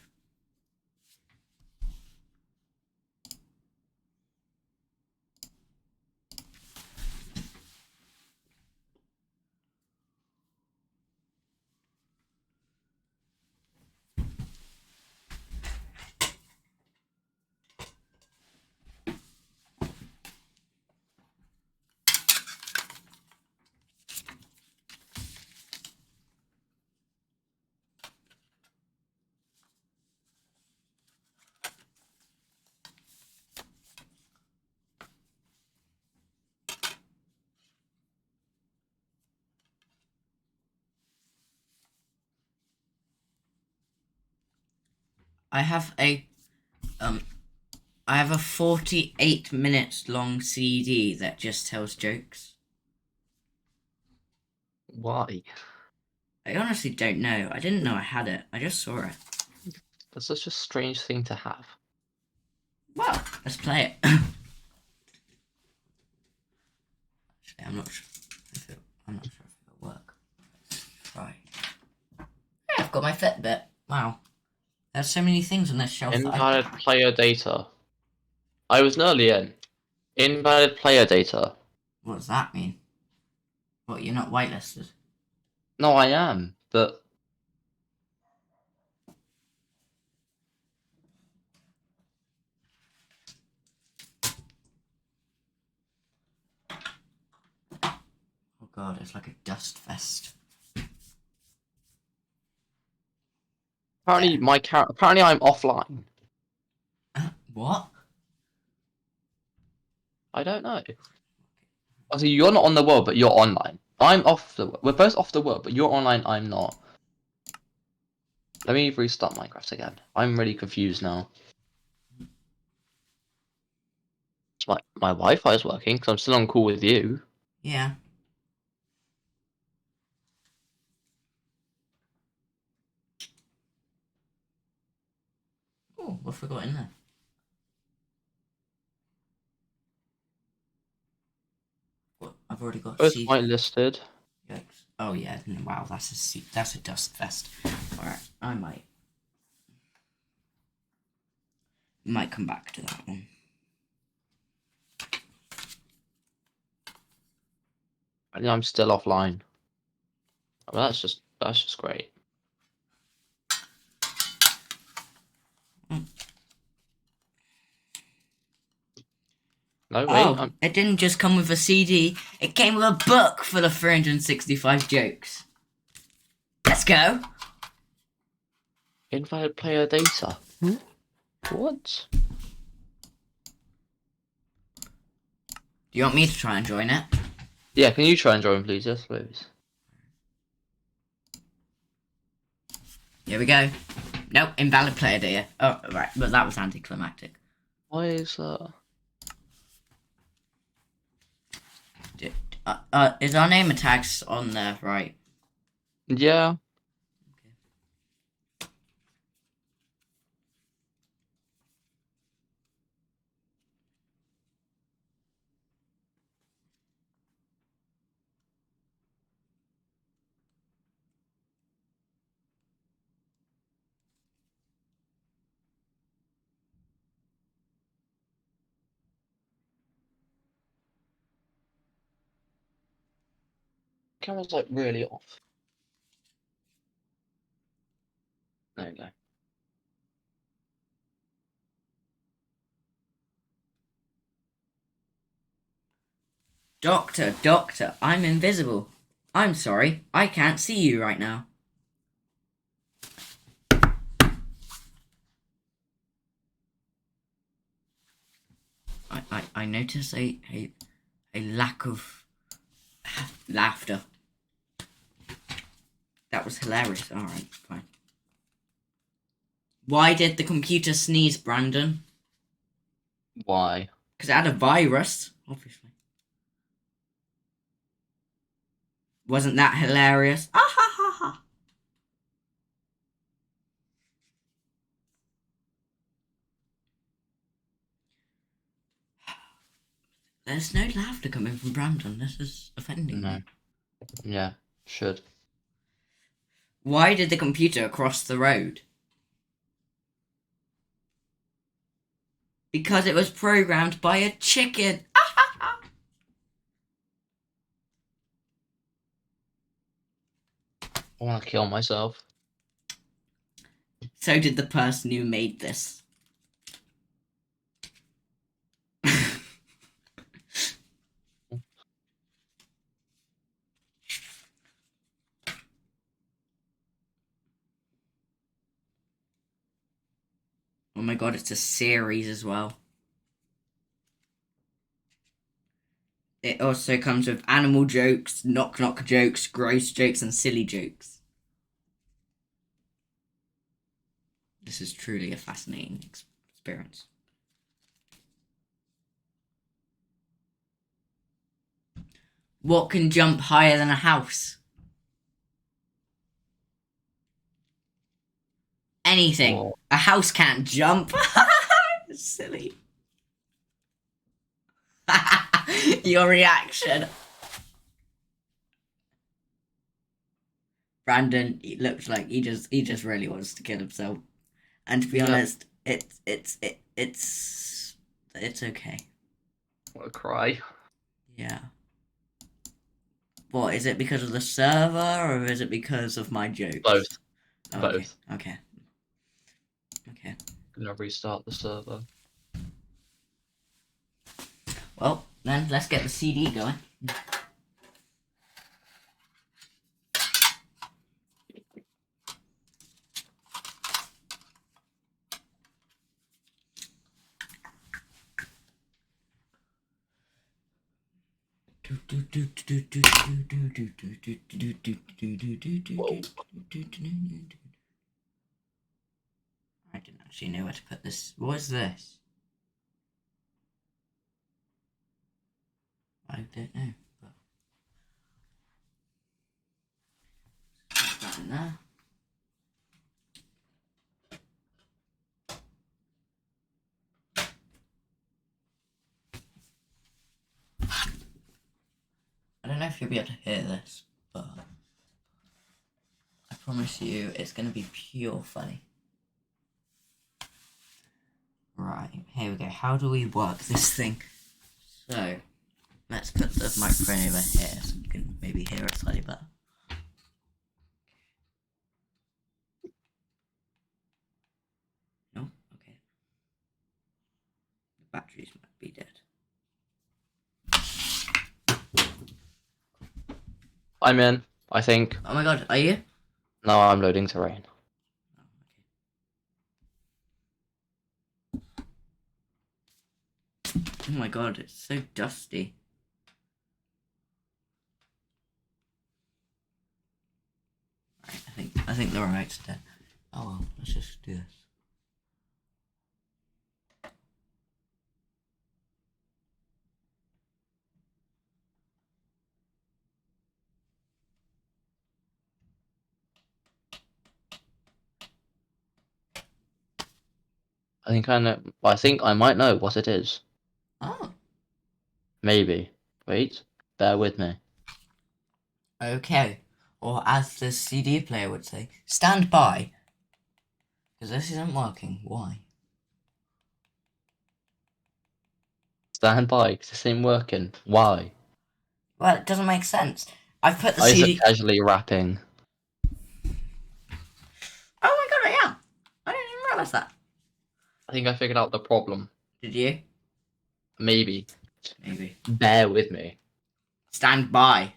I have a um I have a 48 minutes long CD that just tells jokes. Why? I honestly don't know. I didn't know I had it. I just saw it. That's such a strange thing to have. Well, let's play it. Actually, I'm not sure if it'll work. Let's try. Yeah, I've got my Fitbit. Wow. There's so many things on this shelf. Invalid player data. I was nearly in. Invalid player data. What does that mean? What, you're not whitelisted? No, I am, but Oh god, it's like a dust fest. apparently apparently I'm offline. What? I don't know. Also, you're not on the world, but you're online. I'm off the. We're both off the world, but you're online. I'm not. Let me restart Minecraft again. I'm really confused now. My Wi-Fi is working because I'm still on call with you. Yeah. Oh, what have I got in there? What? I've already got Both seed. whitelisted. Yikes. Oh yeah, wow, that's a dust fest. Alright, I might come back to that one. I'm still offline. Well, that's just great. No, wait. Oh, it didn't just come with a CD, it came with a book full of 365 jokes. Let's go! Invalid player data. What? Do you want me to try and join it? Yeah, can you try and join, please? Yes, please. Here we go. Nope, invalid player data. Oh, right, but that was anticlimactic. Why is that? Is our name tags on there, right? Yeah. Camera's like really off. There you go. Doctor, I'm invisible. I'm sorry, I can't see you right now. I notice a lack of laughter. That was hilarious. Alright, fine. Why did the computer sneeze, Brandon? Why? Because it had a virus, obviously. Wasn't that hilarious? Ah ha ha ha. There's no laughter coming from Brandon. This is offending No. me. Yeah, should. Why did the computer cross the road? Because it was programmed by a chicken. I want to kill myself. So did the person who made this. Oh my god, it's a series as well. It also comes with animal jokes, knock-knock jokes, gross jokes, and silly jokes. This is truly a fascinating experience. What can jump higher than a house? Anything. Whoa. A house can't jump. Silly. Your reaction. Brandon, it looks like he just really wants to kill himself. And to be honest, it's okay. I want to cry. Yeah. What, is it because of the server or is it because of my jokes? Both. Oh, Both. Okay. I'm gonna restart the server. Well, then let's get the CD going. I didn't actually know where to put this. What is this? I don't know. But put that in there. I don't know if you'll be able to hear this, but I promise you it's going to be pure funny. Right, here we go. How do we work this thing? So, let's put the microphone over here so you can maybe hear it slightly better. No? Okay. The batteries might be dead. I'm in, I think. Oh my god, are you? Oh, No, I'm loading terrain. okay. my god, it's so dusty. Right, I think the remote's dead. Oh well, let's just do this. I think I know. I think I might know what it is. Oh. Maybe. Wait. Bear with me. Okay. Or as the CD player would say, stand by. Because this isn't working. Why? Stand by, 'cause this ain't working. Why? Well, it doesn't make sense. I've put the Isaac CD. casually rapping. Oh my god, I am. I didn't even realise that. I think I figured out the problem. Did you? Maybe. Maybe. Bear with me. Stand by.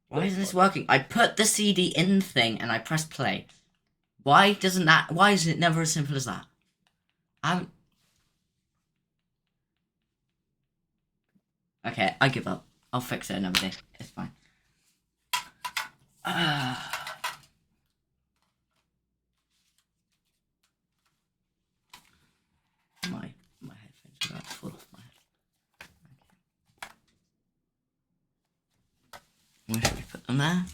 Why isn't this working? I put the CD in thing and I press play. Why doesn't that? Why is it never as simple as that? Okay, I give up. I'll fix it another day. It's fine. My headphones are about to fall off my head. Where should we put them there?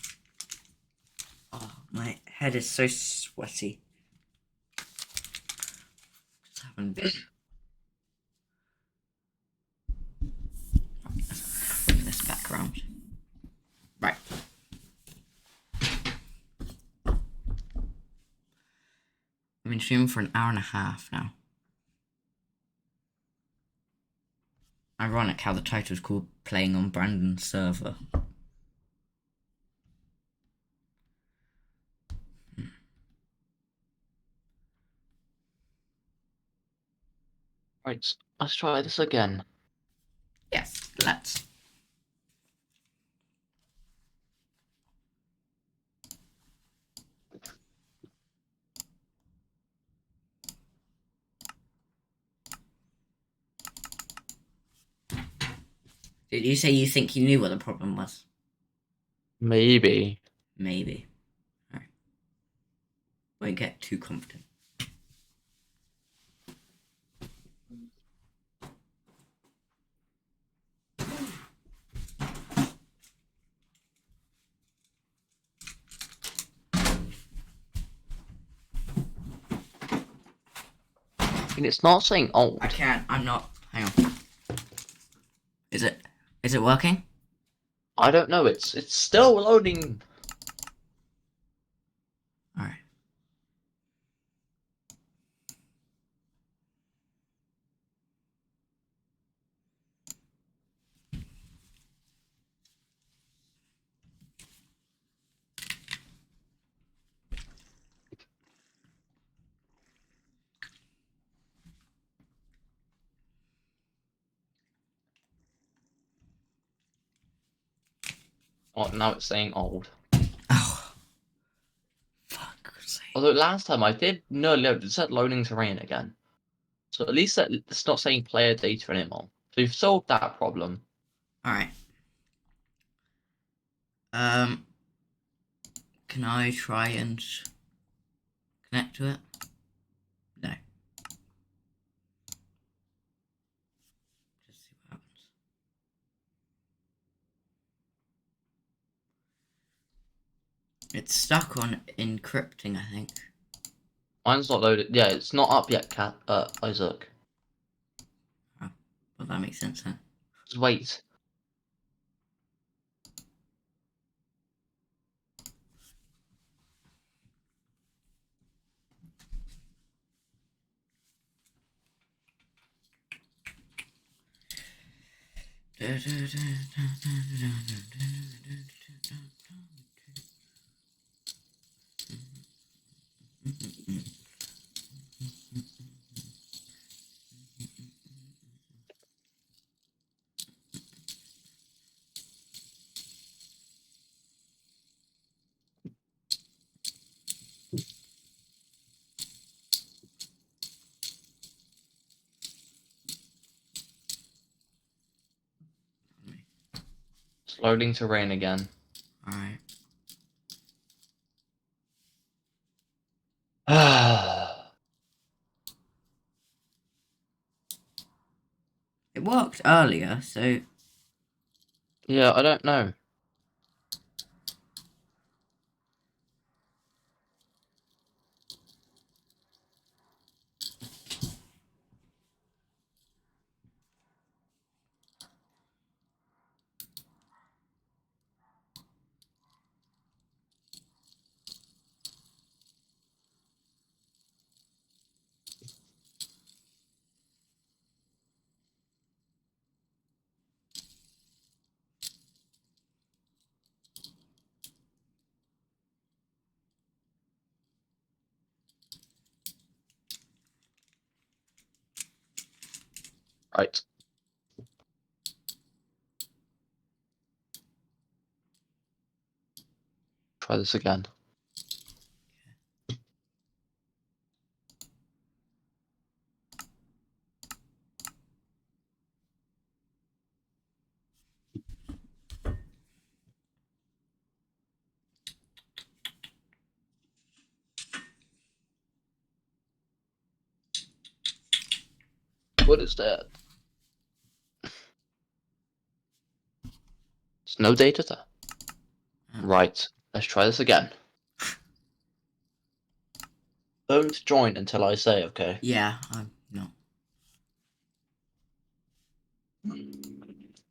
Oh, my head is so sweaty. Just haven't been. Bring this back around. Right. I've been streaming for an hour and a half now. Ironic how the title is called Playing on Brandon's Server. Right, let's try this again. Yes, let's. Did you say you think you knew what the problem was? Maybe. Maybe. Alright. Won't get too confident. And it's not saying old. I can't. I'm not. Hang on. Is it working? I don't know. It's still loading. All right. Oh, now it's saying old. Oh. Fuck. Although last time I did load, it said loading terrain again. So at least it's not saying player data anymore. So you've solved that problem. All right. Can I try and connect to it? No. Just see what happens. It's stuck on encrypting, I think. Mine's not loaded. Yeah, it's not up yet, Isaac. Oh, well, that makes sense then. Just wait. It's loading to rain again. Alright. It worked earlier, so Yeah, I don't know. Right. Try this again. What is that? There's no data there. Right. Let's try this again. Don't join until I say, okay? yeah, I'm not.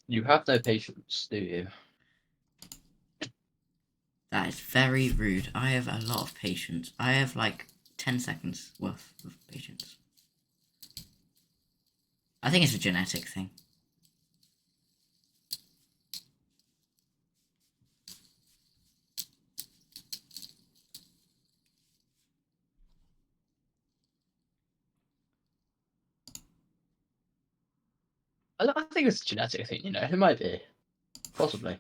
You have no patience, do you? That is very rude. I have a lot of patience. I have like 10 seconds worth of patience. I think it's a genetic thing. I think it's a genetic thing, you know. It might be. Possibly.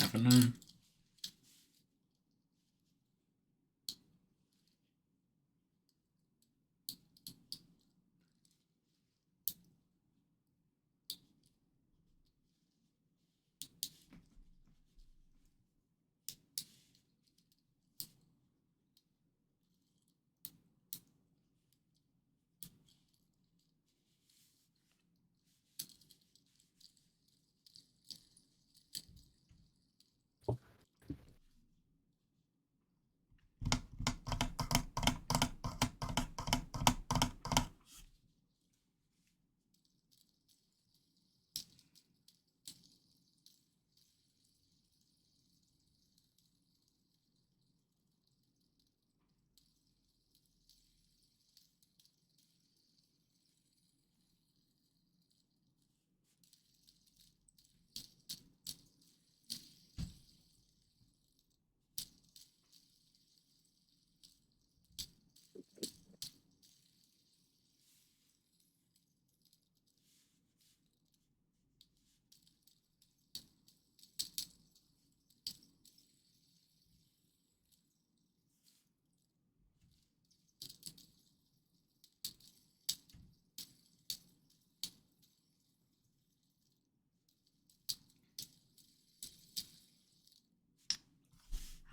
Never know.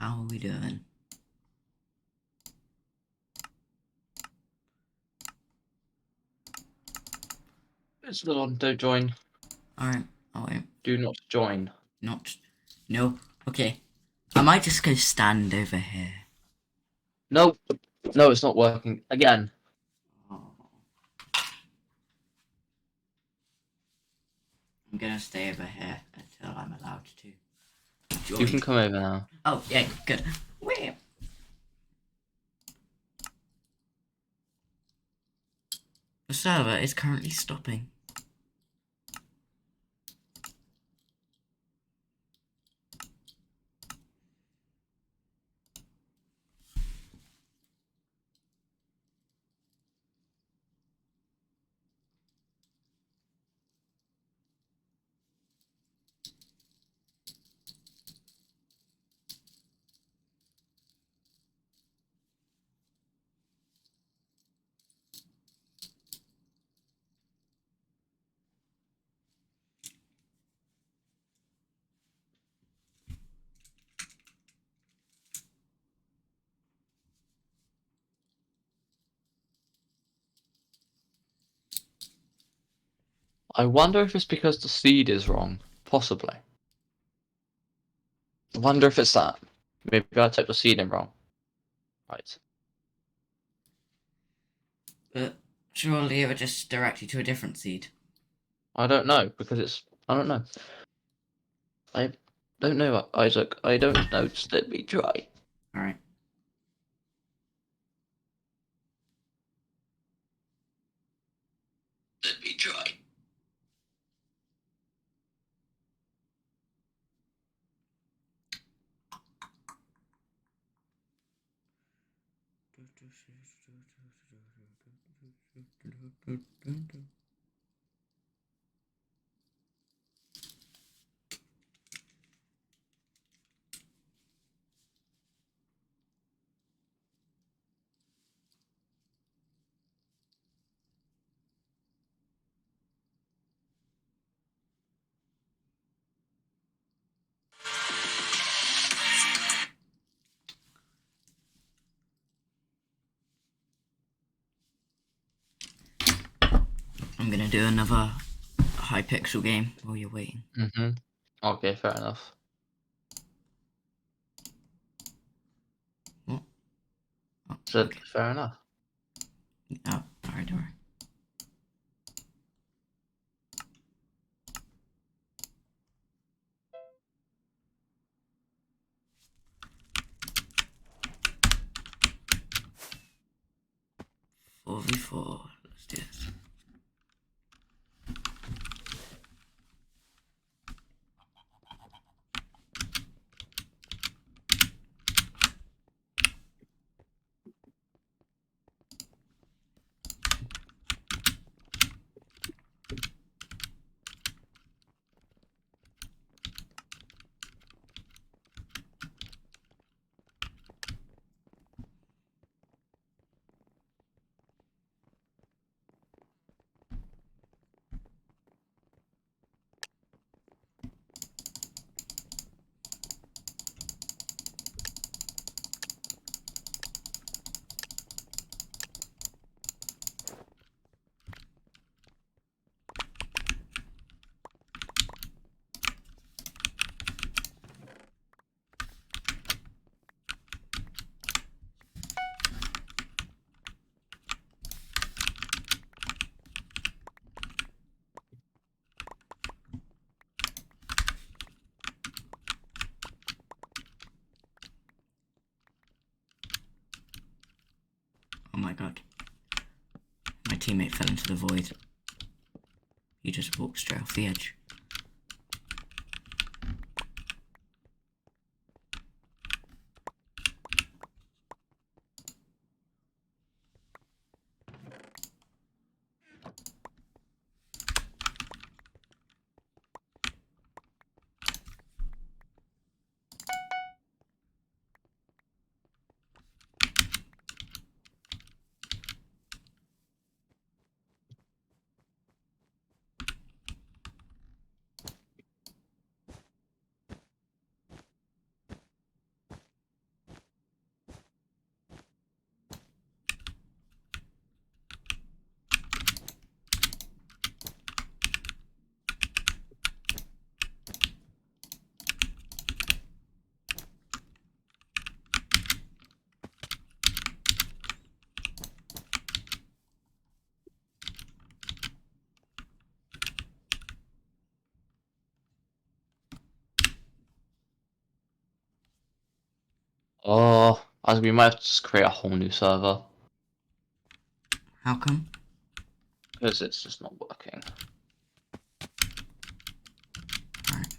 How are we doing? It's still on. Don't join. Alright, I'll wait. Do not join. Not. No. Okay. I might just go stand over here. No. No, it's not working. Again. I'm gonna stay over here until I'm allowed to join. You can come over now. Oh, yeah, good. Wait. The server is currently stopping. I wonder if it's because the seed is wrong. Possibly. I wonder if it's that. Maybe I typed the seed in wrong. Right. But surely it would just direct you to a different seed. I don't know, because it's... I don't know. I don't know, Isaac. I don't know. Just let me try. Alright. Let me try. I'm gonna do another Hypixel game while you're waiting. Mm-hmm. Okay, fair enough. What? Oh, Said okay. fair enough. Oh, alright, alright. Four v four. Let's do this. Oh my god. My teammate fell into the void. He just walked straight off the edge. Oh, as we might have to just create a whole new server. How come? Because it's just not working. Alright.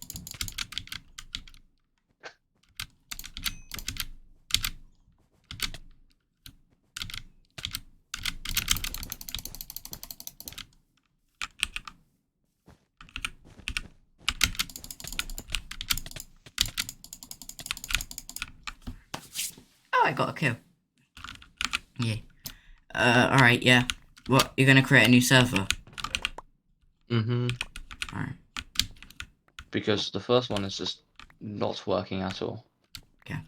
Oh, I got a kill. Yeah. Alright, yeah. What, you're gonna create a new server? Mm-hmm. Alright, Because the first one is just not working at all. okay.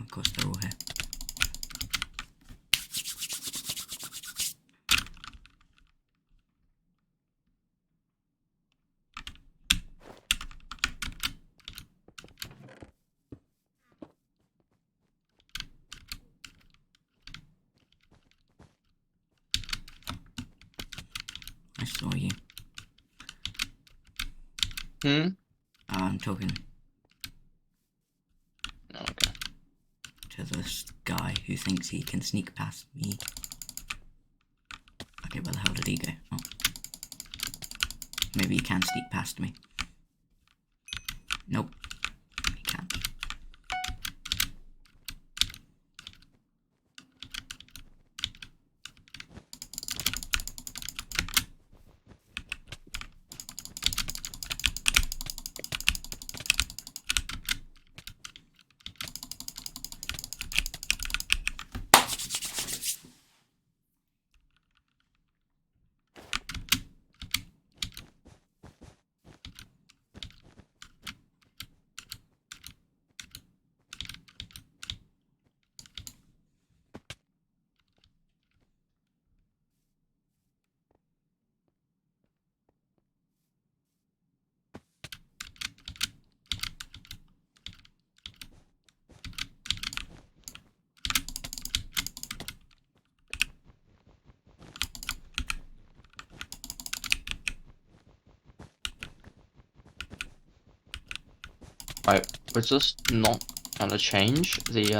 of course they're all here. I saw you. Hmm? I'm talking Okay. to this guy who thinks he can sneak past me. Okay, where the hell did he go? Oh. Maybe he can sneak past me. Nope. He can't. Right, we're just not gonna change the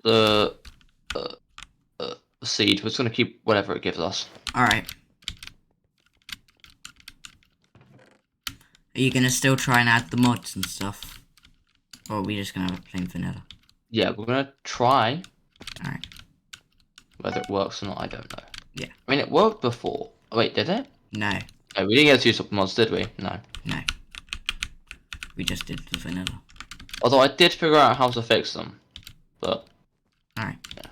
uh, seed. We're just gonna keep whatever it gives us. Alright. Are you gonna still try and add the mods and stuff? Or are we just gonna have a plain vanilla? Yeah, we're gonna try. Alright. Whether it works or not, I don't know. Yeah. I mean, it worked before. Oh, wait, did it? No. No, we didn't get to use up mods, did we? No. No. We just did the vanilla. Although I did figure out how to fix them. But Alright. yeah.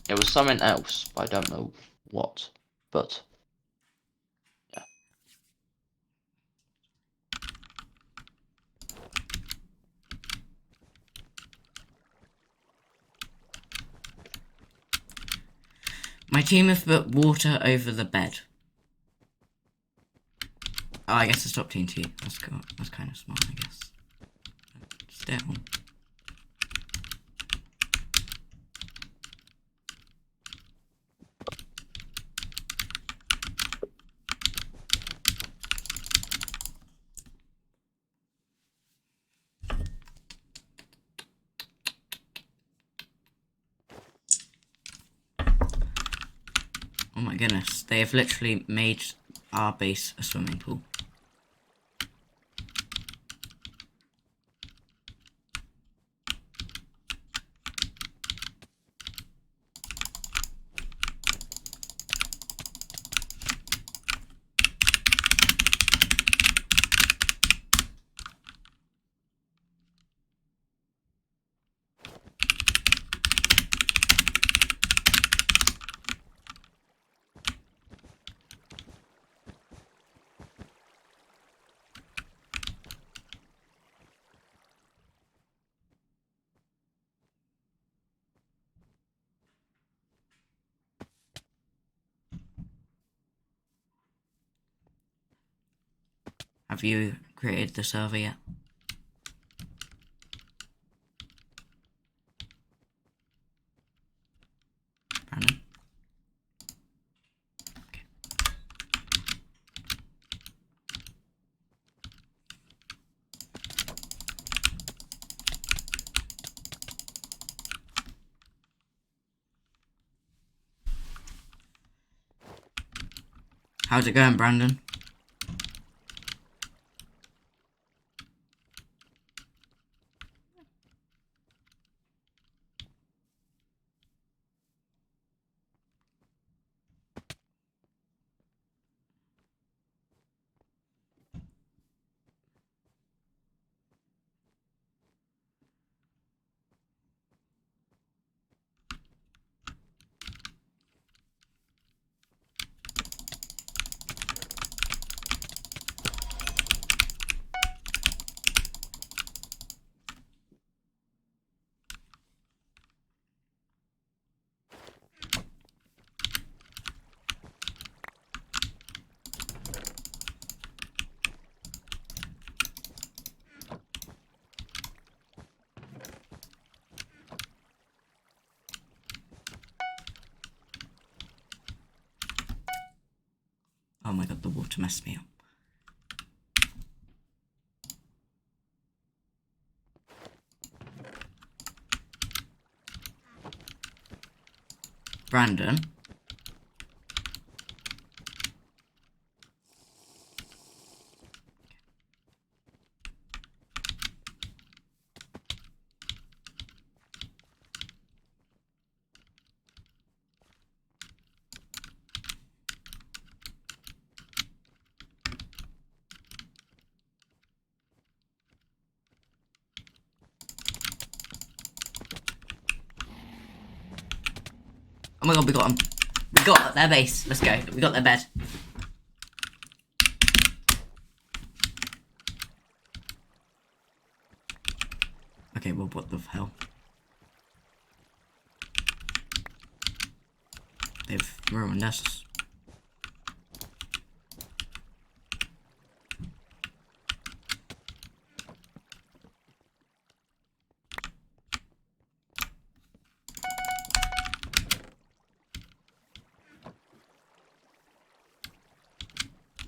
It was something else, but I don't know what. But yeah. My team have put water over the bed. Oh, I guess it's top TNT. That's cool. That's kind of smart, I guess. Still. Oh my goodness, they have literally made our base a swimming pool. Have you created the server yet? Brandon? Okay. How's it going, Brandon? the water messed me up. Brandon? Oh my god, we got them. We got their base. Let's go. We got their bed. Okay, well, what the hell? They've ruined us.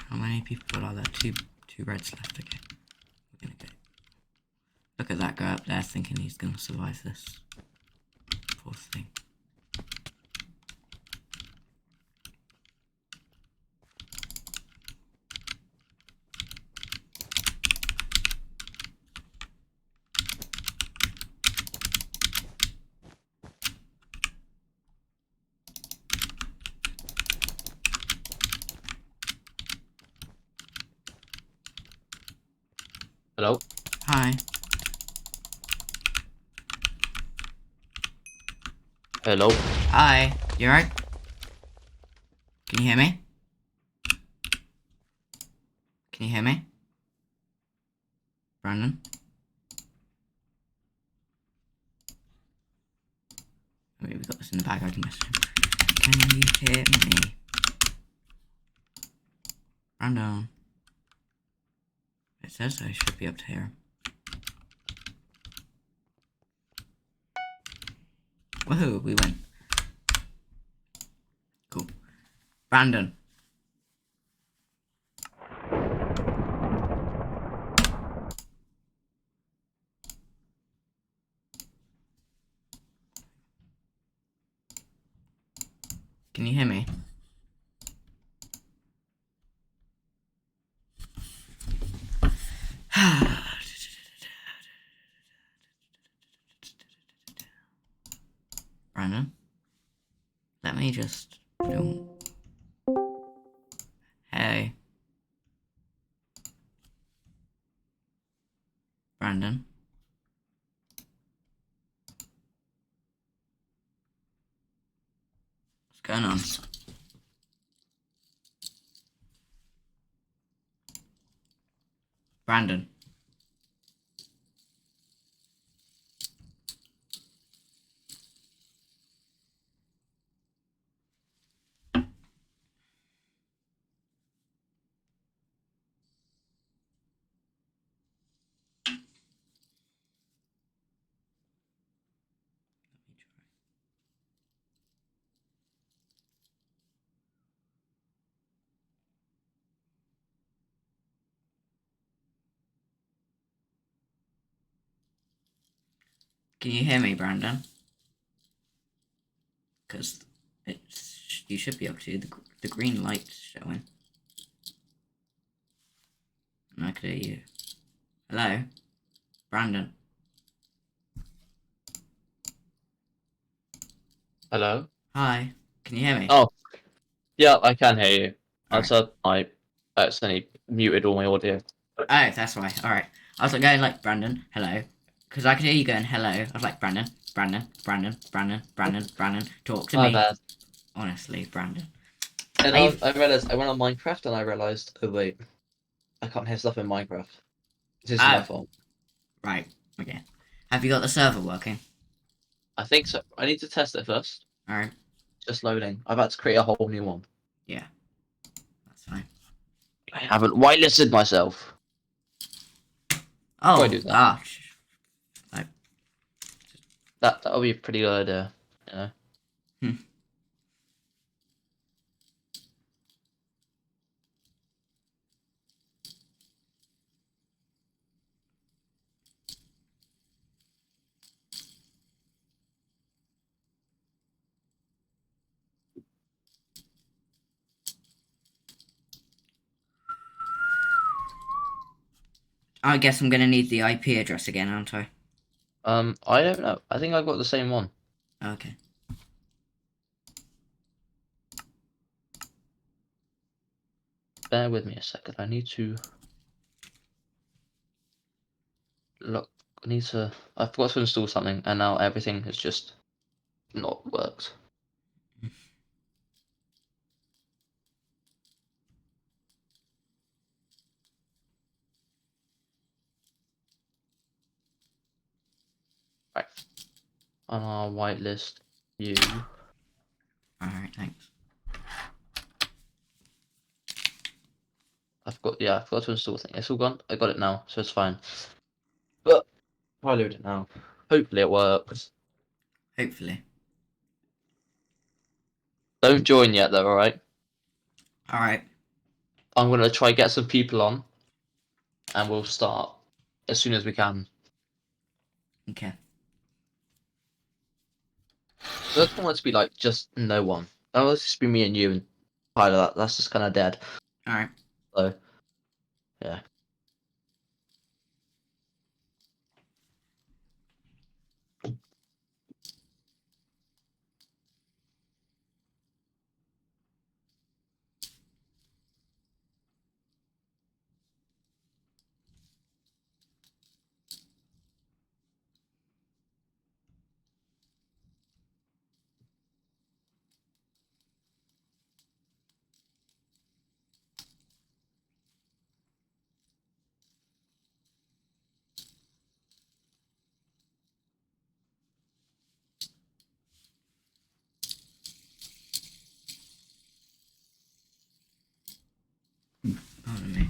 How many people are there? Two reds left. Okay, we're gonna go. Look at that guy up there thinking he's gonna survive this. Poor thing. Hello? Hi. Hello? Hi. You alright? Can you hear me? Can you hear me? Brandon? Wait, we've got this in the bag. I can message him. Can you hear me? Brandon. It says I should be able to hear him. Woohoo, we win. Cool. Brandon. Can you hear me? Brandon? Let me just do. Hey. Brandon? What's going on? Brandon? Can you hear me, Brandon? Because it's you should be able to. The green light's showing. And I could hear you. Hello? Brandon? Hello? Hi. Can you hear me? Oh, yeah, I can hear you. I Alright. said I accidentally muted all my audio. Oh, that's why. Alright. I was like going like, Brandon, hello. Because I could hear you going, hello. I was like, Brandon, Brandon, Brandon, Brandon, Brandon, Brandon, talk to My me. bad. Honestly, Brandon. And I've- I realized I went on Minecraft and I realized, oh wait, I can't hear stuff in Minecraft. This is my fault. Right. Okay. Have you got the server working? I think so. I need to test it first. Alright. Just loading. I'm about to create a whole new one. Yeah. That's fine. I haven't whitelisted myself. Oh, I do that. gosh. That'll be a pretty good idea, you know. I guess I'm gonna need the IP address again, aren't I? I don't know. I think I've got the same one. Okay. Bear with me a second. I need to look. I forgot to install something, and now everything has just not worked. Right. On our whitelist, you. Alright, thanks. I forgot to install something. It's all gone. I got it now, so it's fine. But if I load it now, hopefully it works. Hopefully. Don't join yet, though. All right. Alright. I'm gonna try get some people on, and we'll start as soon as we can. Okay. I don't want it to be like just no one. That will just be me and you and Tyler. That's just kind of dead. Alright. So yeah. Pardon me.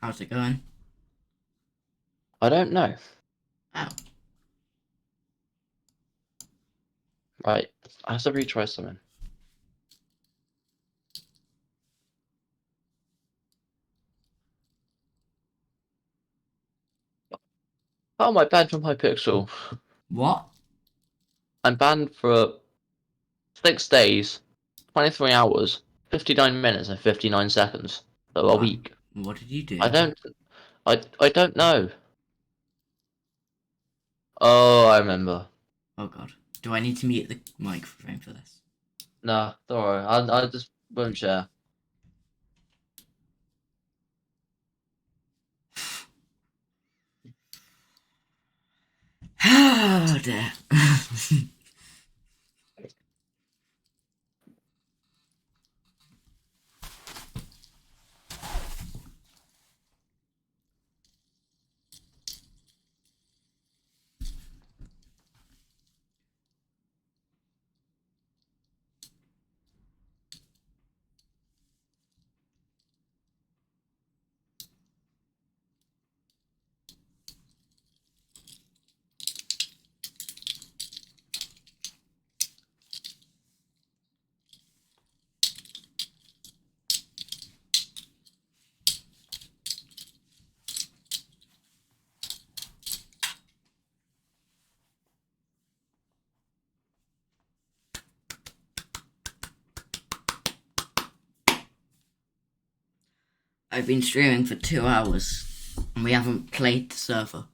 How's it going? I don't know. Oh. Right. I have to retry something. Oh, my banned from Hypixel. What? I'm banned for 6 days, 23 hours, 59 minutes, and 59 seconds. So a What? week. What did you do? I don't know. Oh, I remember. Oh god. Do I need to mute the microphone for this? Nah, don't worry. I just won't share. Oh dear. I've been streaming for 2 hours and we haven't played the server.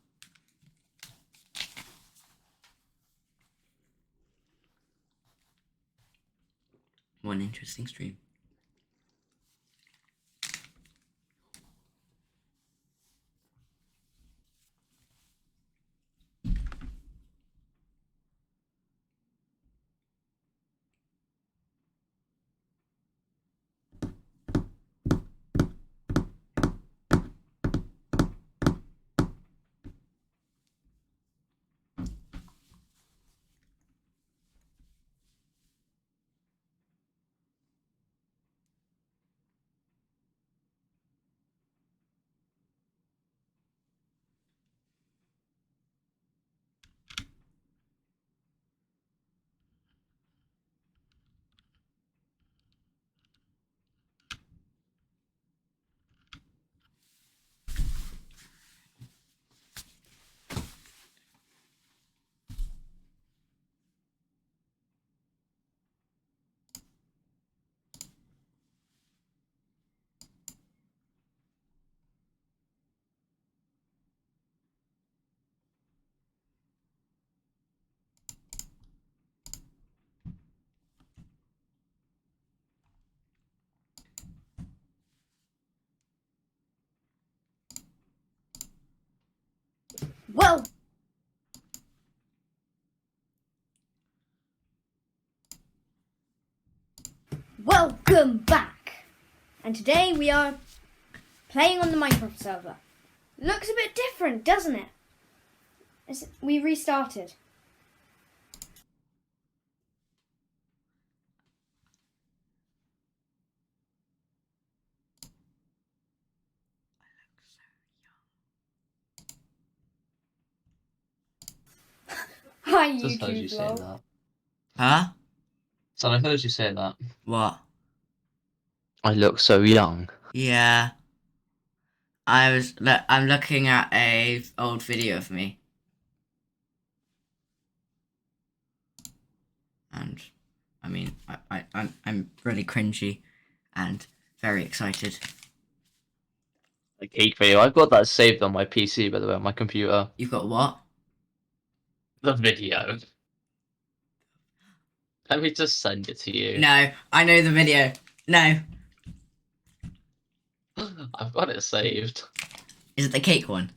One interesting stream. Well, welcome back. And today we are playing on the Minecraft server. Looks a bit different, doesn't it? We restarted. Hi, Just heard you YouTube say lol. that. Huh? So I heard you say that. What? I look so young. Yeah. I'm looking at a old video of me. And I mean, I'm really cringy and very excited. A cake video. I've got that saved on my PC, by the way, on my computer. You've got what? The video. Let me just send it to you. No, I know the video. No. I've got it saved. Is it the cake one?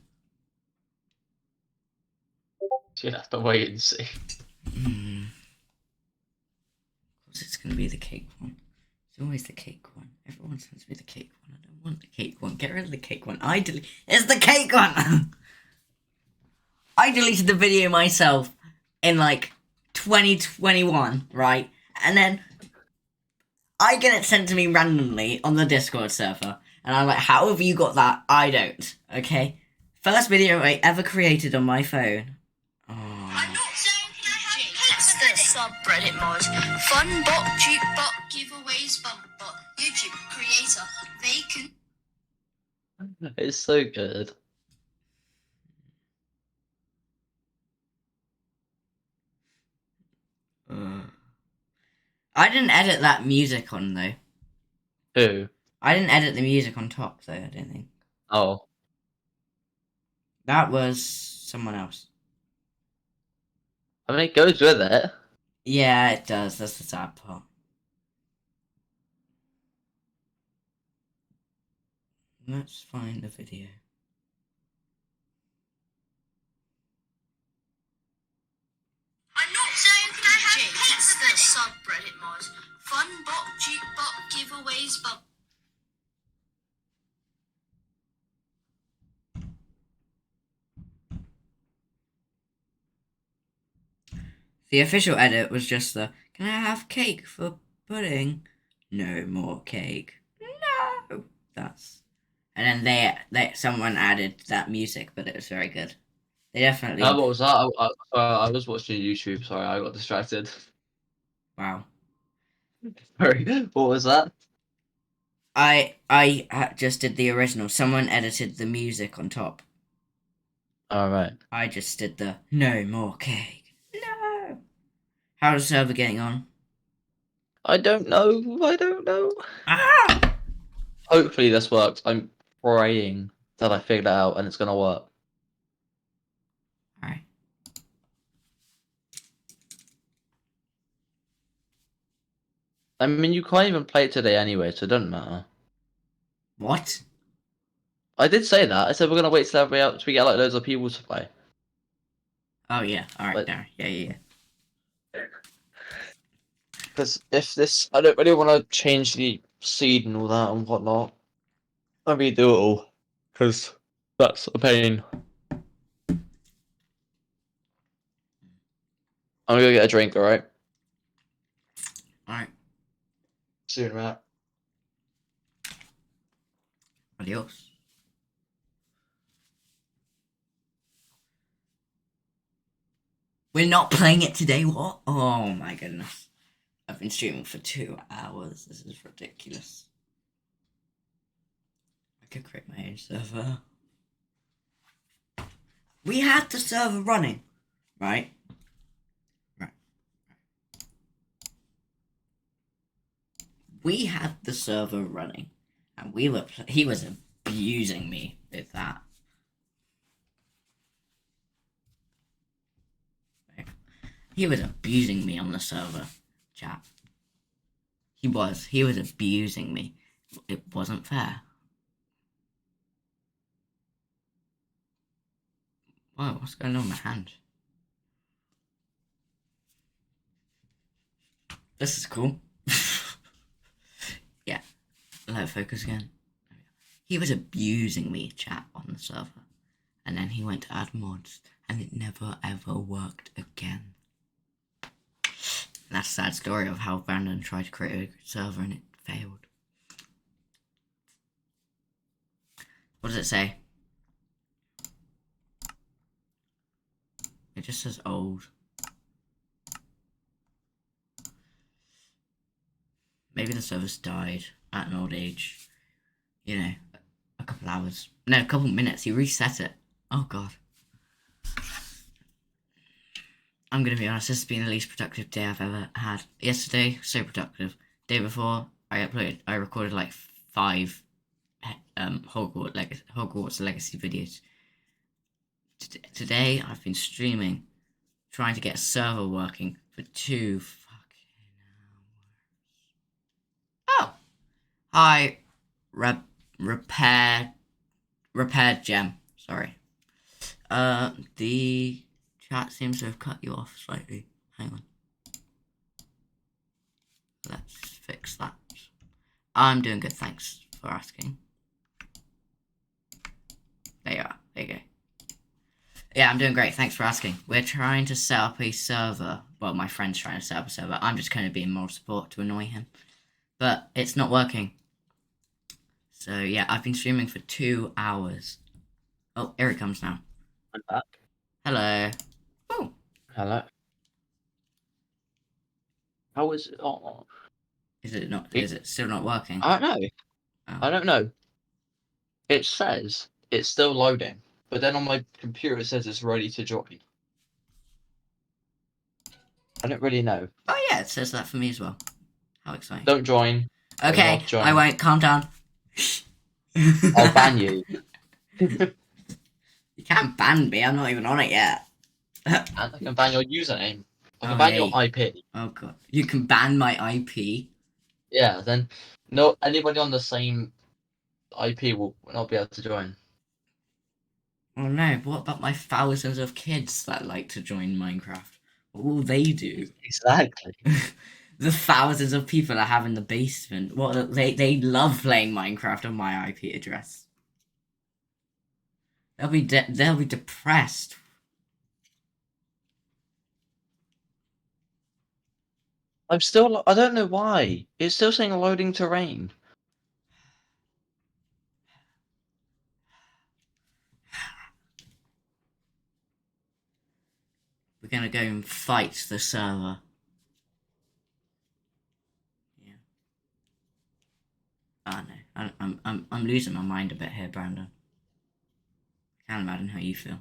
You'd have to wait and see. Of course it's gonna be the cake one. It's always the cake one. Everyone sends me the cake one. I don't want the cake one. Get rid of the cake one. It's the cake one! I deleted the video myself in like 2021, right? And then I get it sent to me randomly on the Discord server. And I'm like, how have you got that? I don't. Okay? First video I ever created on my phone. Oh. It's the subreddit mod. Fun bot, jukebot, giveaways, bump bot, YouTube creator, vacant. It's so good. I didn't edit that music on though. Who? I didn't edit the music on top though, I don't think. Oh. That was someone else. I mean, it goes with it. Yeah, it does. That's the sad part. Let's find the video. ways bump. The official edit was just the, can I have cake for pudding? No more cake. No! That's... And then someone added that music, but it was very good. They definitely... What was that? I was watching YouTube. Sorry, I got distracted. Wow. Sorry, what was that? I just did the original. Someone edited the music on top. All right. I just did the no more cake. No. How's the server getting on? I don't know. I don't know. Ah! Hopefully this works. I'm praying that I figured it out and it's gonna work. Alright. I mean, you can't even play it today anyway, so it doesn't matter. What? I did say that. I said we're gonna wait till we get like loads of people to play. Oh yeah. Alright, But- there. Yeah. Because if this, I don't really want to change the seed and all that and whatnot. Let me do it all. Because that's a pain. I'm gonna go get a drink, alright? Alright. Soon, Matt. Adios. We're not playing it today, what? Oh my goodness. I've been streaming for 2 hours. This is ridiculous. I could create my own server. We had the server running, right? Right. We had the server running, and he was abusing me with that. He was abusing me on the server, chat. He was abusing me. It wasn't fair. Whoa, what's going on with my hand? This is cool. Yeah, let it focus again. He was abusing me, chat, on the server. And then he went to add mods, and it never ever worked again. And that's a sad story of how Brandon tried to create a good server and it failed. What does it say? It just says old. Maybe the server's died at an old age. You know, a couple hours. No, a couple minutes. He reset it. Oh god. I'm gonna be honest, this has been the least productive day I've ever had. Yesterday, so productive. Day before, I recorded like 5 Hogwarts Legacy videos. Today, I've been streaming, trying to get a server working for 2 fucking hours. Oh! Hi, repaired gem. Sorry. The chat seems to have cut you off slightly. Hang on. Let's fix that. I'm doing good, thanks for asking. There you are. There you go. Yeah, I'm doing great, thanks for asking. We're trying to set up a server. Well, my friend's trying to set up a server. I'm just kind of being moral support to annoy him. But it's not working. So, yeah, I've been streaming for 2 hours. Oh, here it comes now. I'm back. Hello. Oh. Hello. How is it? Oh, Is it still not working? I don't know. Oh. I don't know. It says it's still loading, but then on my computer it says it's ready to join. I don't really know. Oh yeah, it says that for me as well. How exciting. Don't join. Okay, not join. I won't. Calm down. I'll ban you. You can't ban me, I'm not even on it yet. And I can ban your username. I can Oh, ban hey. your IP. Oh god. You can ban my IP? Yeah, then no anybody on the same IP will not be able to join. Oh no, what about my thousands of kids that like to join Minecraft? What will they do? Exactly. the thousands of people I have in the basement. What they love playing Minecraft on my IP address. They'll be depressed. I'm still. I don't know why. It's still saying loading terrain. We're gonna go and fight the server. Yeah. Oh no, I'm losing my mind a bit here, Brandon. I can't imagine how you feel.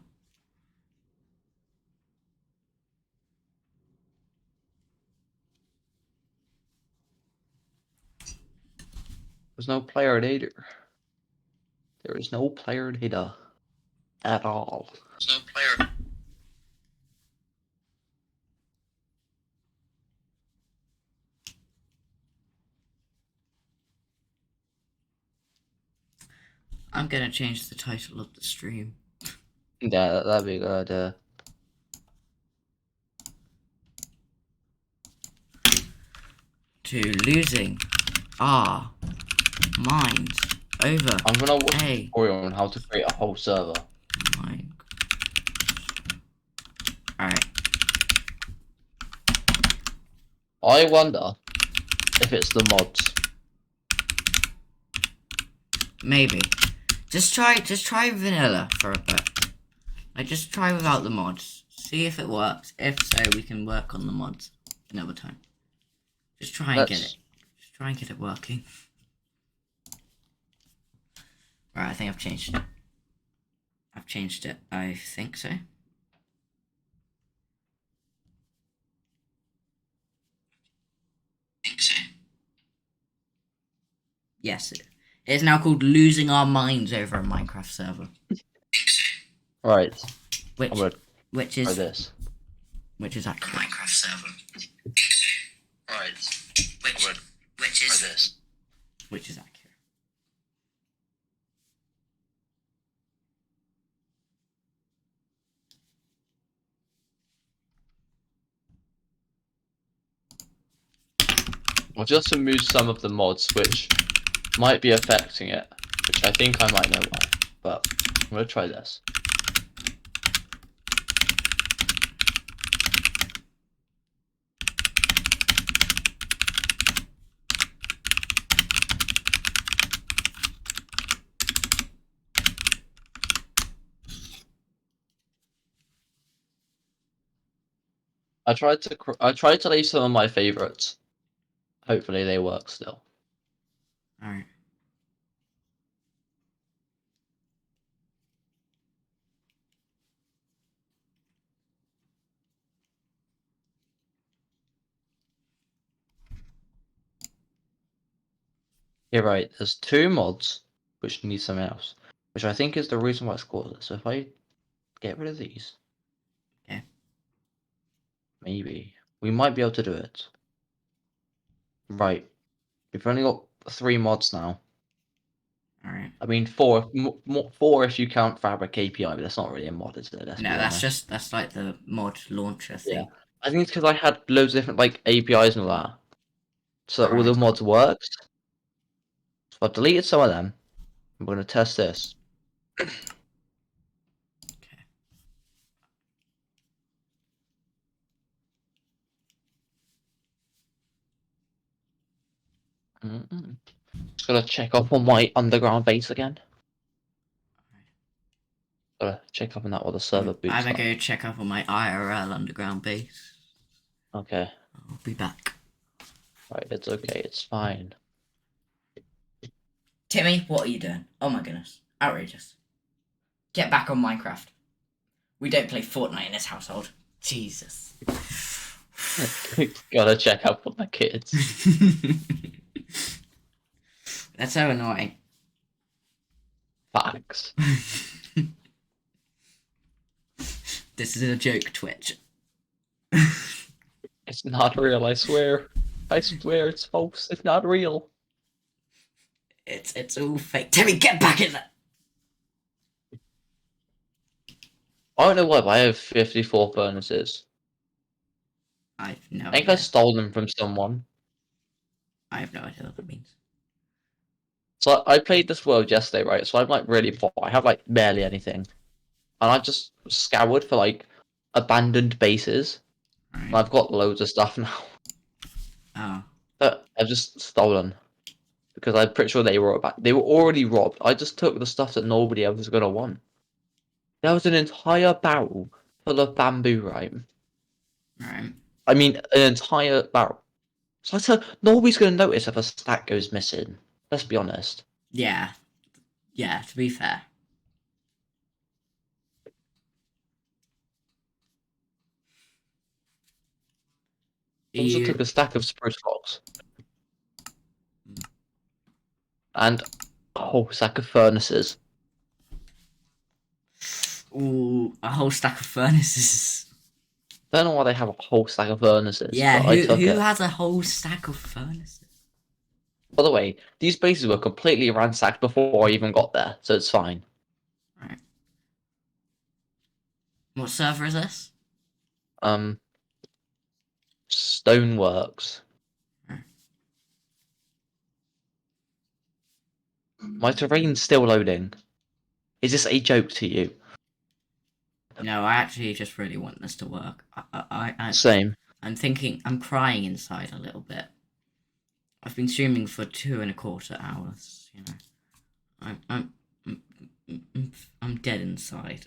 There's no player data. There is no player data at all. There's no player. I'm gonna change the title of the stream. Yeah, that'd be a good idea. To losing our minds over I'm gonna watch a a tutorial on how to create a whole server. Minecraft. Alright. I wonder if it's the mods. Maybe. Just try vanilla for a bit. Like, just try without the mods. See if it works. If so, we can work on the mods another time. Just try and get it. Just try and get it working. Right, I think I've changed it. I've changed it. I think so. Yes, it is now called Losing Our Minds over a Minecraft server. Right. Which I'm gonna which try is this. which is accurate. Minecraft server. Right. Which is Try this. Which is accurate. I've just removed some of the mods which might be affecting it, which I think I might know why. But I'm gonna try this. I tried to leave some of my favorites. Hopefully they work still. Alright. Yeah, right. There's two mods which need something else, which I think is the reason why it's caused it. So if I get rid of these, Okay. maybe we might be able to do it. Right. We've only got 3 mods now. Alright. I mean, 4 if you count Fabric API, but that's not really a mod, is it? Let's No, be that's honest. just that's like the mod launcher thing. Yeah. I think it's because I had loads of different like APIs and all that, so all the Right. mods worked. So I've deleted some of them. I'm going to test this. Okay. Just gotta check up on my underground base again. Gotta check up on that while the server boots I'm gonna up. go check up on my IRL underground base. Okay. I'll be back. Right, it's okay, it's fine. Timmy, what are you doing? Oh my goodness. Outrageous. Get back on Minecraft. We don't play Fortnite in this household. Jesus. Gotta check up on the kids. That's so annoying. Facts. This is a joke, Twitch. It's not real, I swear. I swear it's false. It's not real. It's all fake. Timmy, get back in there! I don't know why, but I have 54 furnaces. I've no I think I idea. stole them from someone. I have no idea what that means. So I played this world yesterday, right? So I'm like really poor. I have like barely anything, and I just scoured for like abandoned bases. And Right. I've got loads of stuff now Oh. that I've just stolen because I'm pretty sure they were already robbed. I just took the stuff that nobody else was gonna want. There was an entire barrel full of bamboo, right? Right. I mean, an entire barrel. So I said, nobody's gonna notice if a stack goes missing. Let's be honest. Yeah. Yeah, to be fair. I also You... took a stack of spruce logs and a whole stack of furnaces. Ooh, a whole stack of furnaces. Don't know why they have a whole stack of furnaces, Yeah, but I took who it. has a whole stack of furnaces? By the way, these bases were completely ransacked before I even got there, so it's fine. Right. What server is this? Stoneworks. My terrain's still loading. Is this a joke to you? No, I actually just really want this to work. Same. I'm thinking, I'm crying inside a little bit. I've been streaming for 2.25 hours, you know. I'm dead inside.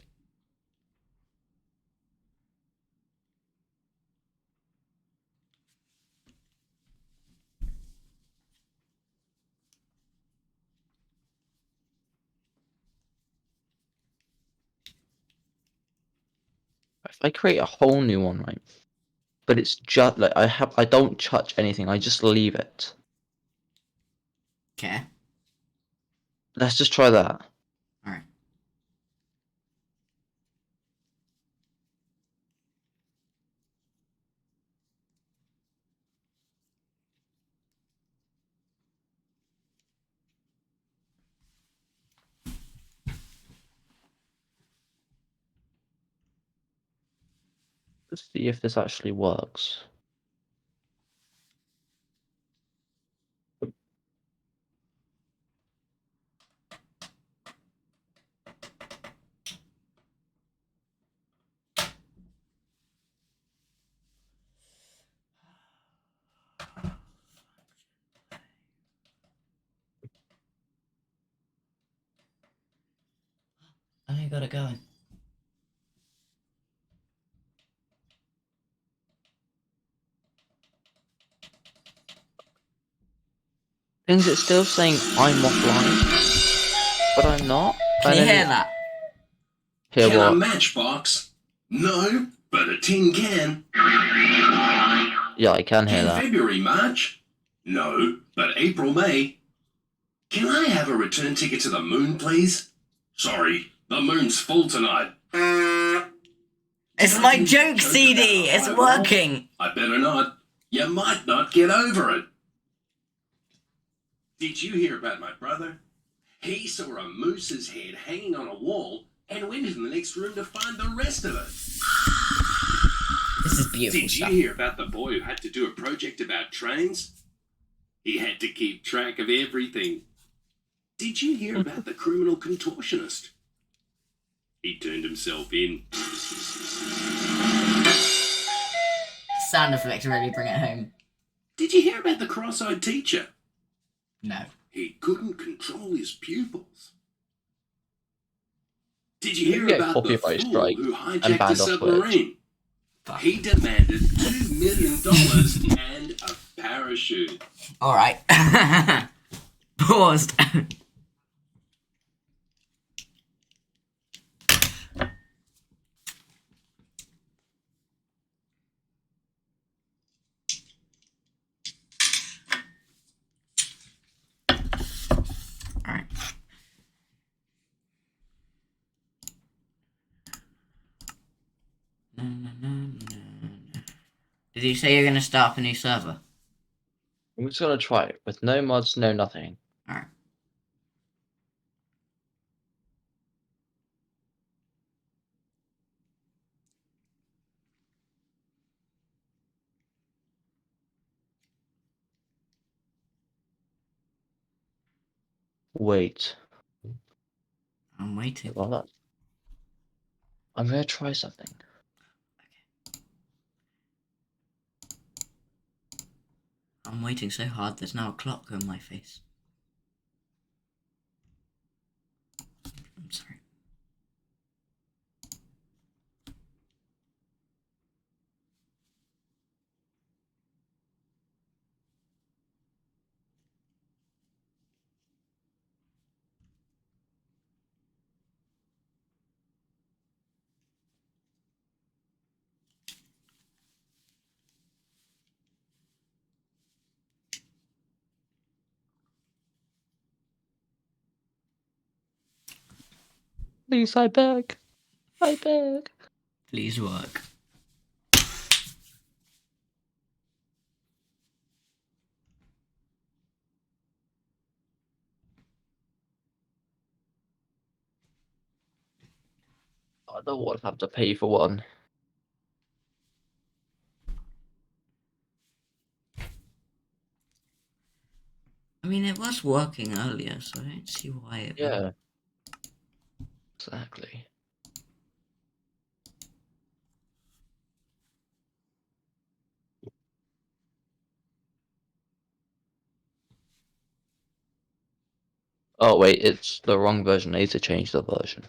If I create a whole new one, right? But it's just like I don't touch anything. I just leave it. Okay. Let's just try that. Alright. Let's see if this actually works. I gotta go. Things it's still saying I'm offline, but I'm not. Can And you then hear that? hear Can a what? matchbox? No, but a tin can. Yeah, I can hear Can that. February March? No, but April May. Can I have a return ticket to the moon, please? Sorry, the moon's full tonight. It's my joke CD! It's working! I better not. You might not get over it. Did you hear about my brother? He saw a moose's head hanging on a wall and went in the next room to find the rest of it. This is beautiful Did you stuff. hear about the boy who had to do a project about trains? He had to keep track of everything. Did you hear about the criminal contortionist? He turned himself in. Sound effects really bring it home. Did you hear about the cross-eyed teacher? No. He couldn't control his pupils. Did you You hear get about the copyright fool strike who and hijacked a banned off submarine? Fuck. He demanded $2 million and a parachute. Alright. Paused. Alright. Did you say you're gonna start up a new server? I'm just gonna try it with no mods, no nothing. Alright. Wait. I'm waiting. Well, that... I'm gonna try something. I'm waiting so hard there's now a clock on my face. I'm sorry. Please, I beg. I beg. Please work. I don't want to have to pay for one. I mean, it was working earlier, so I don't see why it would. Yeah. Exactly. Oh wait, it's the wrong version. I need to change the version.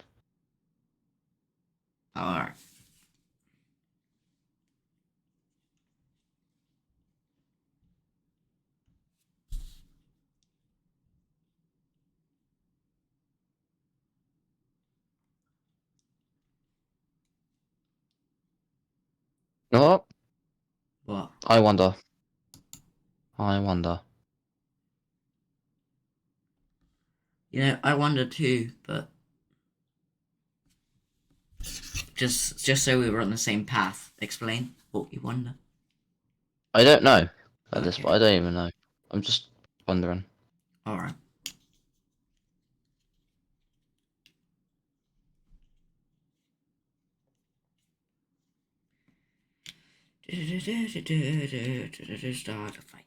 Alright. No, What? I wonder. I wonder. You know, I wonder too, but just so we were on the same path. Explain what you wonder. I don't know at this Okay. point. I don't even know. I'm just wondering. Alright. Start a fight.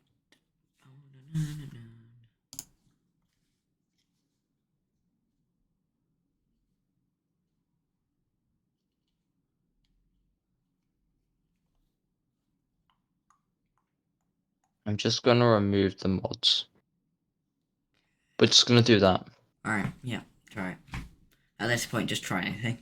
I'm just gonna remove the mods. We're just gonna do that. Alright, yeah, try it. At this point, just try anything.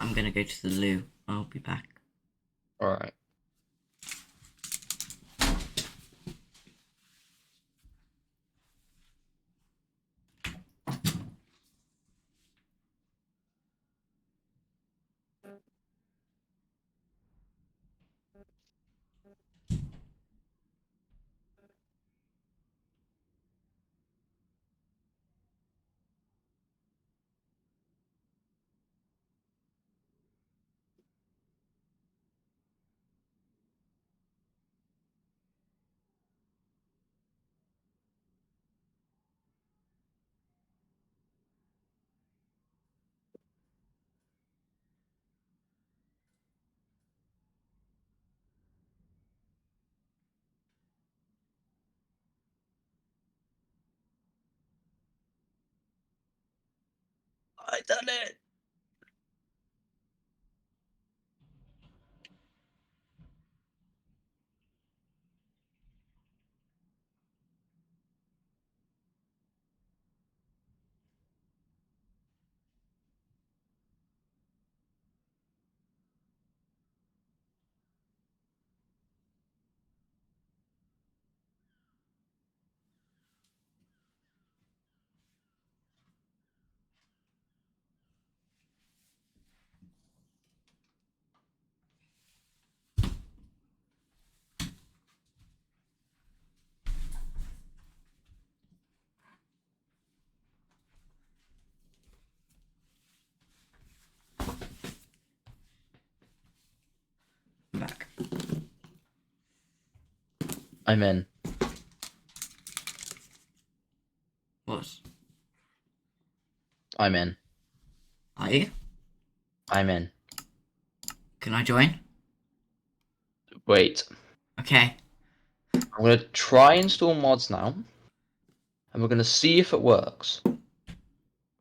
I'm gonna go to the loo. I'll be back. Alright. I done it. I'm back. I'm in. What? I'm in. Are you? I'm in. Can I join? Wait. Okay. I'm gonna try install mods now, and we're gonna see if it works.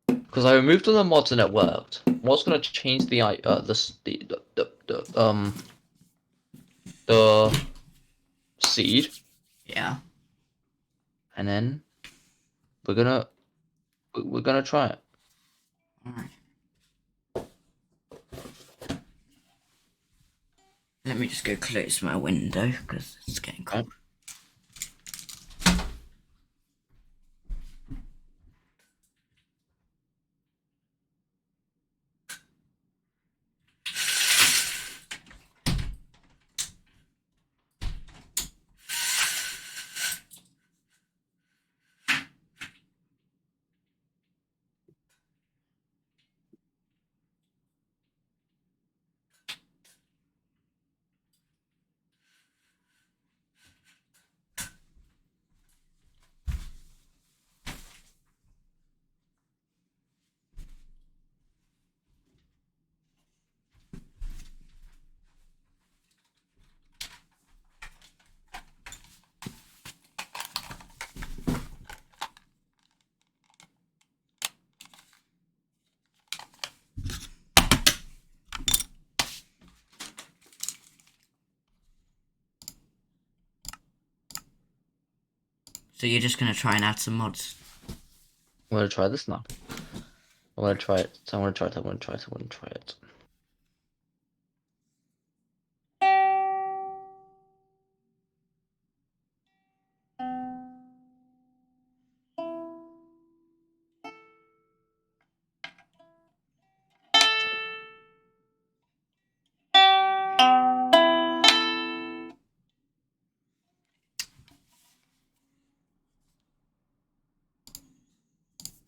Because I removed all the mods and it worked. What's gonna change the the seed, Yeah. and then we're gonna try it. Alright. Let me just go close my window because it's getting cold. So you're just gonna try and add some mods? I'm gonna try this now. I wanna try it. I wanna try it. I wanna try it. I wanna try it.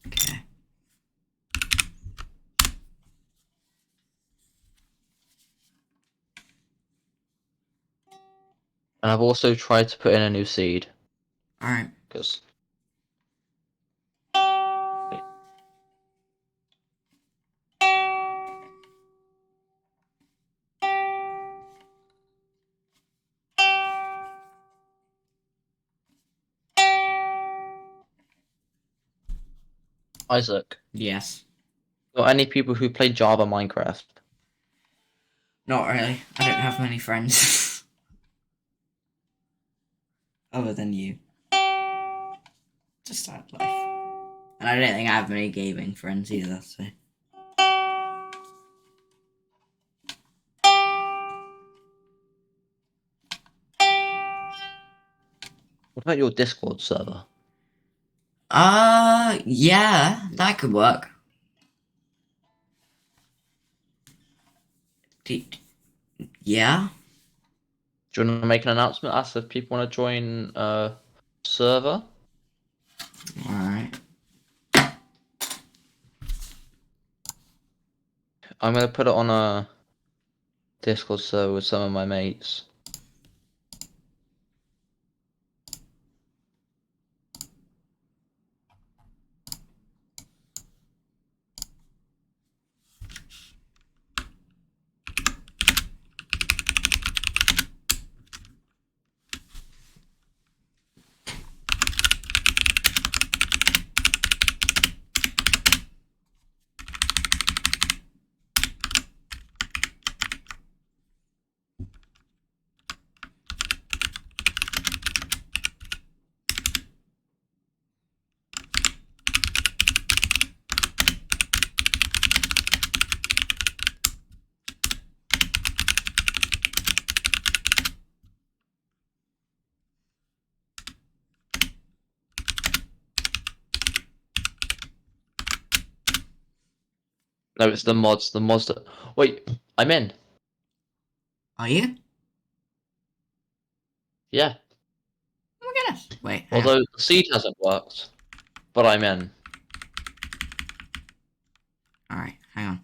Okay. And I've also tried to put in a new seed Alright. because. Isaac, Yes. got any people who play Java Minecraft? Not really. I don't have many friends. Other than you. Just sad life. And I don't think I have many gaming friends either, so. What about your Discord server? Yeah, that could work. Yeah? Do you want to make an announcement? Ask if people want to join server. Alright. I'm gonna put it on a Discord server with some of my mates. No, it's the mods. The mods that. Wait, I'm in. Are you? Yeah. Oh my goodness. Wait, hang on. Although the seed hasn't worked, but I'm in. Alright, hang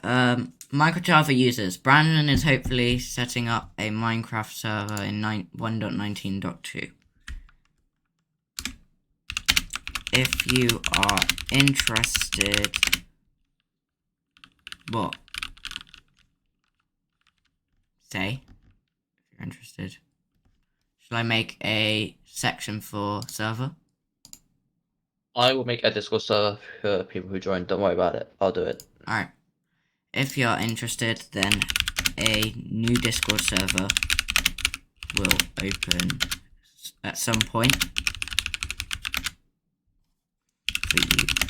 on. Minecraft Java users. Brandon is hopefully setting up a Minecraft server in 1.19.2. If you are interested... What? Say. If you're interested. Shall I make a section for server? I will make a Discord server for people who join. Don't worry about it. I'll do it. Alright. If you're interested, then a new Discord server will open at some point for you to join.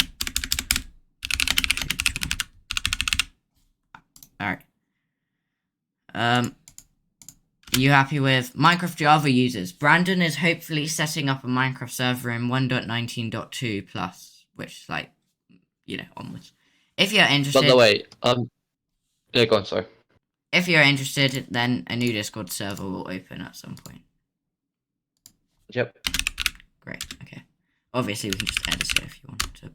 Alright. Are you happy with Minecraft Java users? Brandon is hopefully setting up a Minecraft server in 1.19.2 plus, which is like, you know, onwards. If you're interested... By the way, yeah, go on, sorry. If you're interested, then a new Discord server will open at some point. Yep. Great, okay. Obviously, we can just edit it if you want to.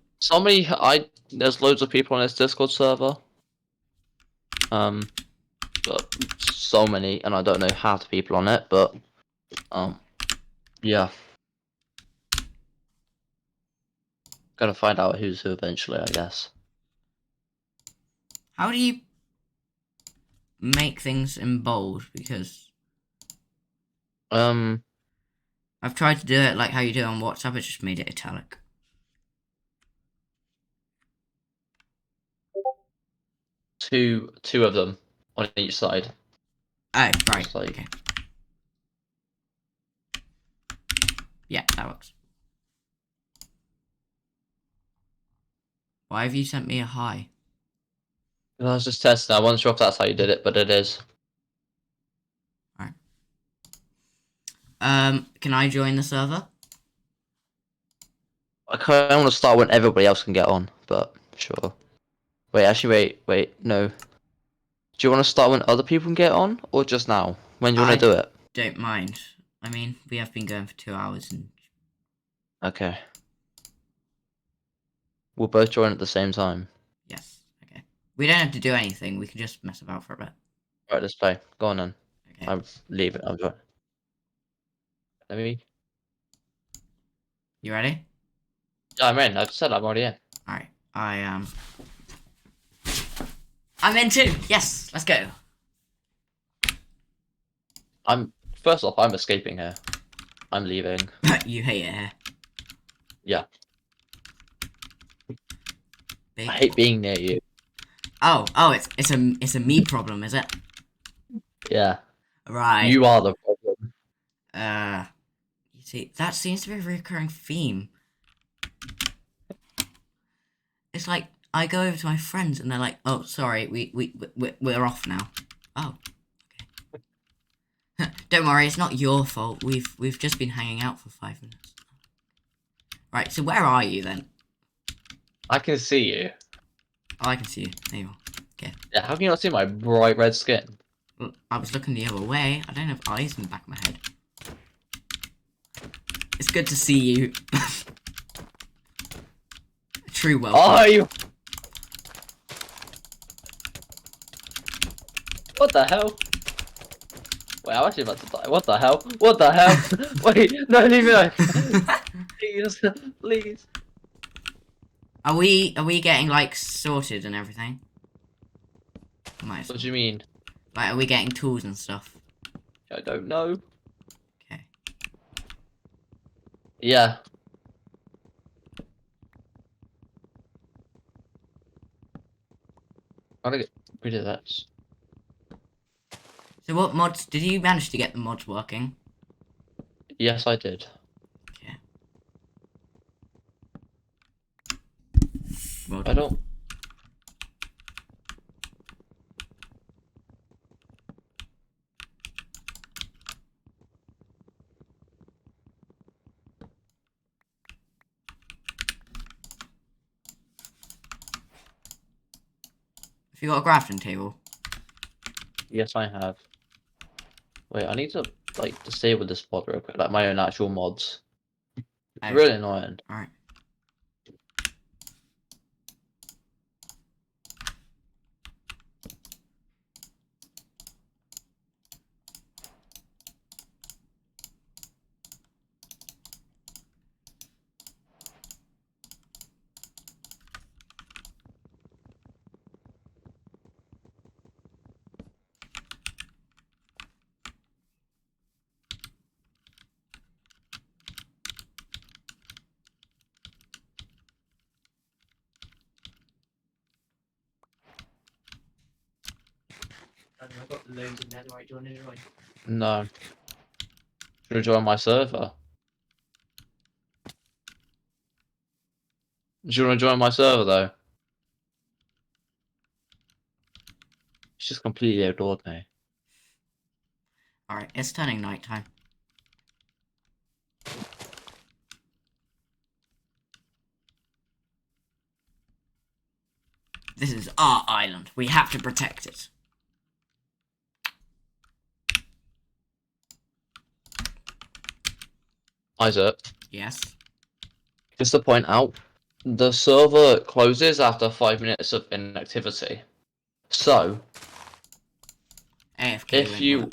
There's loads of people on this Discord server. But so many, and I don't know half the people on it, but, yeah. Gotta find out who's who eventually, I guess. How do you make things in bold? Because I've tried to do it like how you do it on WhatsApp, it just made it italic. Two of them on each side. Oh, right, Just like- okay. Yeah, that works. Why have you sent me a hi? I was just testing. I wasn't sure if that's how you did it, but it is. Alright. Can I join the server? I kind of want to start when everybody else can get on, but sure. Wait, actually, wait, no. Do you want to start when other people can get on, or just now? When do you want to do it? Don't mind. I mean, we have been going for 2 hours and... Okay. We'll both join at the same time. Yes, okay. We don't have to do anything, we can just mess about for a bit. Right, let's play. Go on then. Okay. I'm leaving. I'm joining. Let me. You ready? Yeah, I'm in. I've said I'm already in. Alright, I am... I'm in too! Yes! Let's go! First off, I'm escaping here. I'm leaving. You hate it here. Yeah. Big... I hate being near you. Oh, it's a me problem, is it? Yeah. Right. You are the problem. You see, that seems to be a recurring theme. It's like, I go over to my friends and they're like, oh, sorry, we're off now. Oh, okay. Don't worry, it's not your fault. We've just been hanging out for 5 minutes. Right, so where are you then? I can see you. Oh, I can see you. There you are. Okay. Yeah, how can you not see my bright red skin? Well, I was looking the other way. I don't have eyes in the back of my head. It's good to see you. True welcome. Oh, you. What the hell? Wait, I'm actually about to die. What the hell? What the hell? Wait, no, leave me alone. Please, please. Are we getting like sorted and everything? Might as What well. do you mean? Like, are we getting tools and stuff? I don't know. Okay. Yeah. How to get rid of that? So what mods, did you manage to get the mods working? Yes, I did. Okay. Well I done. don't. Have you got a crafting table? Yes, I have. Wait, I need to like disable this mod real quick, like my own actual mods. Oh, Really annoying. alright. I've got loads of netherite. Do you want netherite? No. Should you join my server? Do you want to join my server though? She's just completely ignored me. Alright, it's turning nighttime. This is our island. We have to protect it. Isaac, Yes. just to point out, the server closes after 5 minutes of inactivity. So, AFK if won't you... work.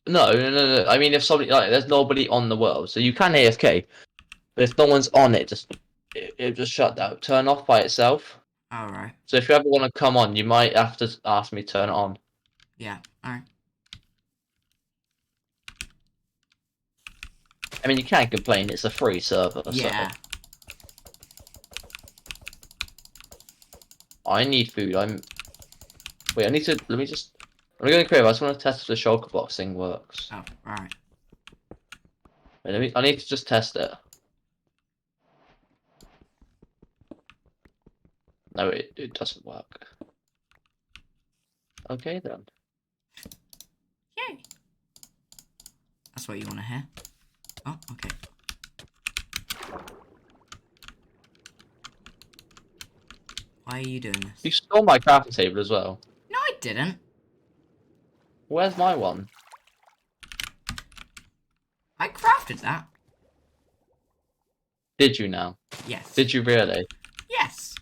No. I mean, if somebody, like, there's nobody on the world, so you can AFK. But if no one's on it, it just shut down, turn off by itself. Alright. So if you ever want to come on, you might have to ask me to turn it on. Yeah, alright. I mean, you can't complain, it's a free server, Yeah. so... I need food, Wait, I need to... Let me just... I'm going to crave, I just want to test if the shulker box thing works. Oh, alright. Wait, I need to just test it. No, it doesn't work. Okay, then. Yay! That's what you want to hear. Oh, okay. Why are you doing this? You stole my crafting table as well. No, I didn't. Where's my one? I crafted that. Did you now? Yes. Did you really? Yes.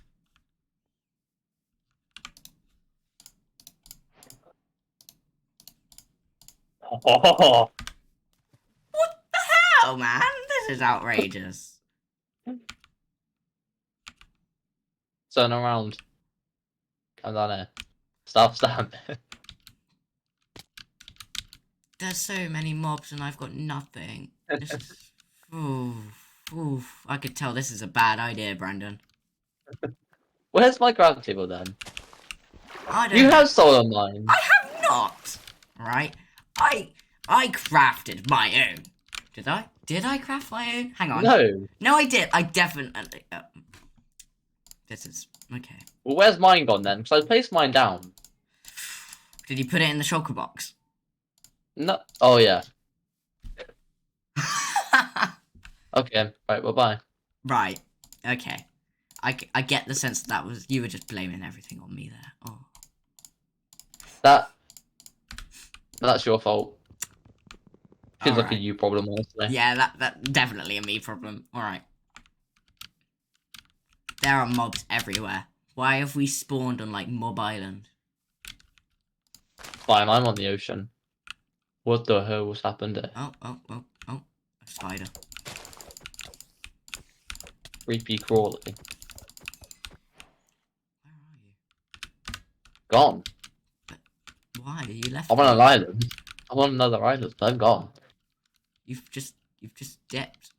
Oh, What the hell, man? This is outrageous. turn around. Come down here. Stop standing. There's so many mobs and I've got nothing. This is... Oof. I could tell this is a bad idea, Brandon. Where's my crafting table then? I don't... You have stolen mine. I have not! Right? I crafted my own. Did I? Did I craft my own? Hang on. No. No, I did. I definitely... this is... Okay. Well, where's mine gone then? Because I placed mine down. Did you put it in the shulker box? No. Oh, yeah. Okay. Right, well, bye. Right. Okay. I get the sense that was... You were just blaming everything on me there. Oh. That's your fault. Feels like a Alright. you problem, honestly. Yeah, that definitely a me problem. Alright. There are mobs everywhere. Why have we spawned on, like, Mob Island? Fine, I'm on the ocean. What the hell was happened there? Oh. A spider. Creepy crawly. Where are you? Gone. Why? You left I'm on me. an island. I'm on another island. I'm gone. You've just dipped.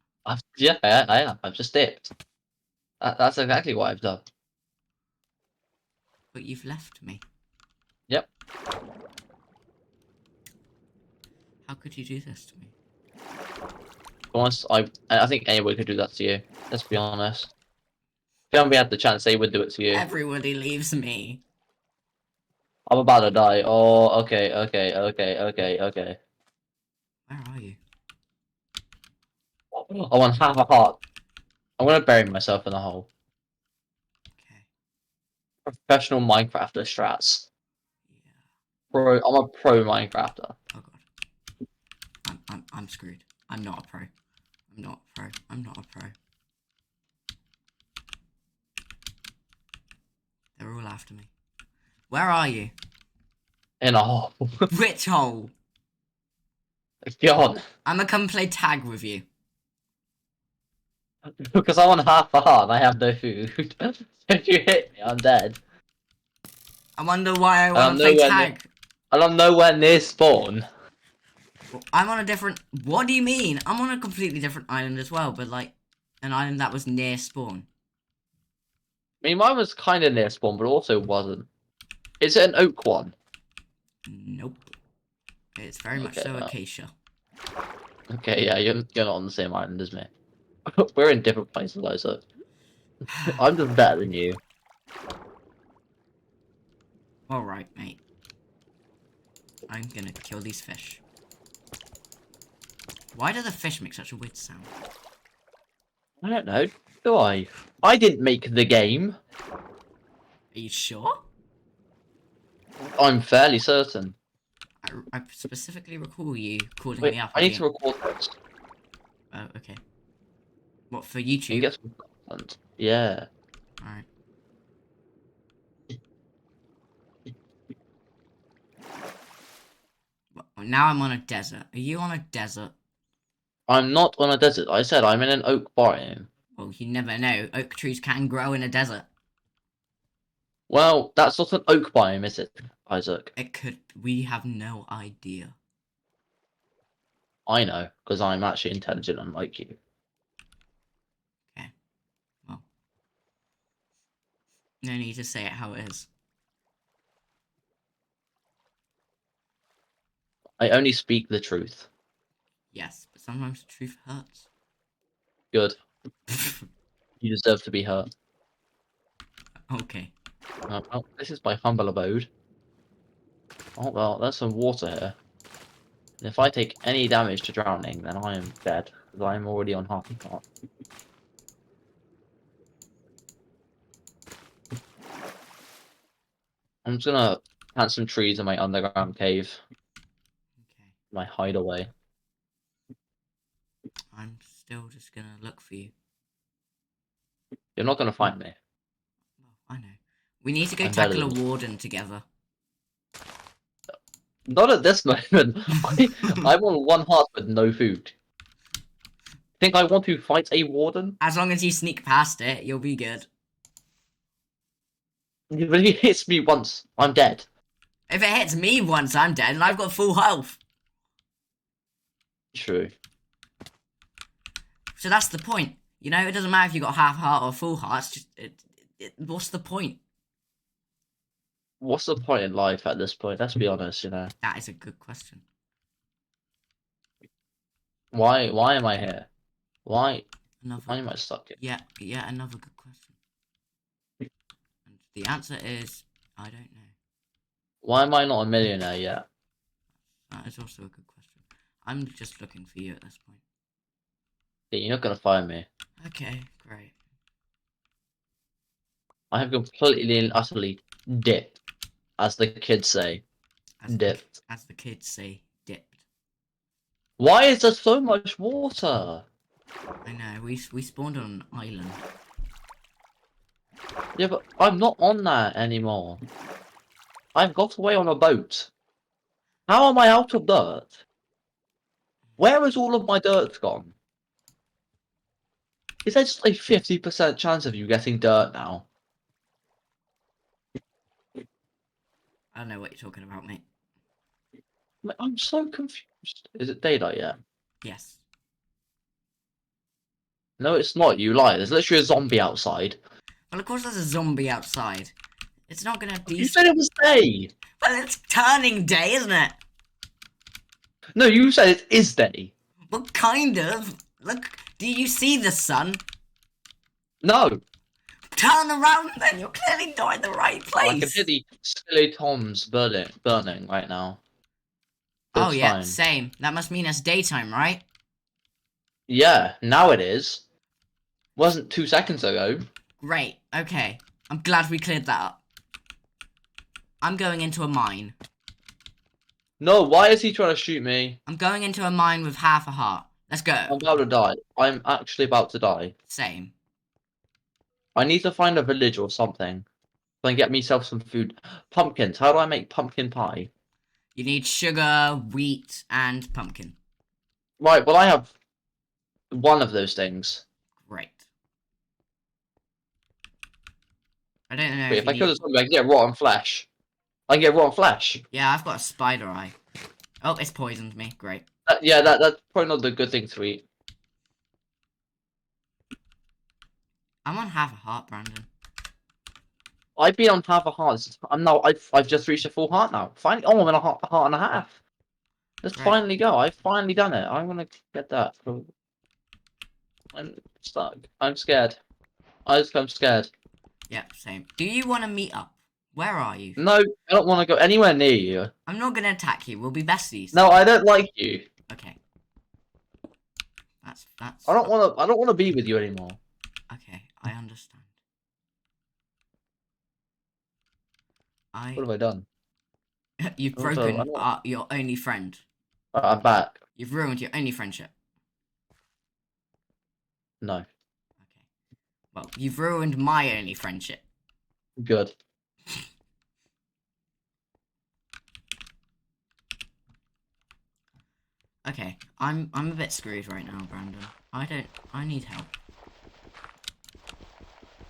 Yeah, I am. I've just dipped. That's exactly what I've done. But you've left me. Yep. How could you do this to me? Honest, I think anyone could do that to you. Let's be honest. If anyone had the chance, they would do it to you. Everybody leaves me. I'm about to die. Oh, okay. Where are you? I want half a heart. I'm gonna bury myself in a hole. Okay. Professional Minecrafter strats. Yeah. I'm a pro Minecrafter. Oh god. I'm screwed. I'm not a pro. I'm not a pro. I'm not a pro. They're all after me. Where are you? In a hole. Which hole? God. I'm gonna come play tag with you. Because I'm on half a heart and I have no food. If you hit me, I'm dead. I wonder why I And want I'm to play nowhere tag. And I'm nowhere near spawn. Well, I'm on a different... What do you mean? I'm on a completely different island as well, but like... An island that was near spawn. I mean, mine was kind of near spawn, but also wasn't. Is it an oak one? Nope. It's very much Okay, so well. acacia. Okay, yeah, you're not on the same island as me. We're in different places, though, so... I'm just better than you. Alright, mate. I'm gonna kill these fish. Why do the fish make such a weird sound? I don't know. Do I? I didn't make the game. Are you sure? I'm fairly certain. I specifically recall you calling Wait, me up I and need to record this. Oh, okay. What, for You YouTube? get some content. Yeah. Alright. Now I'm on a desert. Are you on a desert? I'm not on a desert. I said I'm in an oak biome. Well, you never know. Oak trees can grow in a desert. Well, that's not an oak biome, is it, Isaac? It could. We have no idea. I know, because I'm actually intelligent unlike you. Okay. Well. No need to say it how it is. I only speak the truth. Yes, but sometimes the truth hurts. Good. You deserve to be hurt. Okay. Well, this is my humble abode. Oh, well, there's some water here. And if I take any damage to drowning, then I am dead. Because I am already on half a heart. I'm just gonna plant some trees in my underground cave. Okay. My hideaway. I'm still just gonna look for you. You're not gonna find me. Well, I know. We need to go I'm better tackle a than you. warden together. Not at this moment. I'm on one heart with no food. Think I want to fight a warden? As long as you sneak past it, you'll be good. But if he hits me once, I'm dead. If it hits me once, I'm dead, and I've got full health. True. So that's the point. You know, it doesn't matter if you got half heart or full heart. It's just, what's the point? What's the point in life at this point? Let's be honest, you know. That is a good question. Why am I here? Why am I Another, stuck here? yeah, another good question. And the answer is, I don't know. Why am I not a millionaire yet? That is also a good question. I'm just looking for you at this point. Yeah, you're not gonna find me. Okay, great. I have completely and utterly dipped, as the kids say. Dipped. As the kids say, dipped. Why is there so much water? I know, we spawned on an island. Yeah, but I'm not on that anymore. I've got away on a boat. How am I out of dirt? Where has all of my dirt gone? Is there just a 50% chance of you getting dirt now? I don't know what you're talking about, mate. I'm so confused. Is it daylight yet? Yes. No, it's not. You lie. There's literally a zombie outside. Well, of course there's a zombie outside. It's not gonna be... You said it was day. Well, it's turning day, isn't it? No, you said it is day. Well, kind of. Look, do you see the sun? No. Turn around then, you're clearly not in the right place. I can hear the skeletons burning right now. Oh It's yeah, fine. same. That must mean it's daytime, right? Yeah, now it is. Wasn't 2 seconds ago. Great, okay. I'm glad we cleared that up. I'm going into a mine. No, why is he trying to shoot me? I'm going into a mine with half a heart. Let's go. I'm about to die. I'm actually about to die. Same. I need to find a village or something. So I can get myself some food. Pumpkins. How do I make pumpkin pie? You need sugar, wheat, and pumpkin. Right, well I have one of those things. Great. I don't know Wait, if if I you kill need... something, I can get rotten flesh. I can get rotten flesh. Yeah, I've got a spider eye. Oh, it's poisoned me. Great. That's probably not the good thing to eat. I'm on half a heart, Brandon. I've been on half a heart. I've just reached a full heart now. Finally, oh, I'm in a heart and a half. Let's Right. finally go. I've finally done it. I'm gonna get that. I'm stuck. I'm scared. I'm scared. Yep, same. Do you want to meet up? Where are you? No, I don't want to go anywhere near you. I'm not gonna attack you. We'll be besties. No, I don't like you. Okay. That's. I don't want to be with you anymore. Okay, I understand. What have I done? You've Also, broken I don't- your only friend. I'm back. You've ruined your only friendship. No. Okay. Well, you've ruined my only friendship. Good. Okay, I'm a bit screwed right now, Brandon. I need help.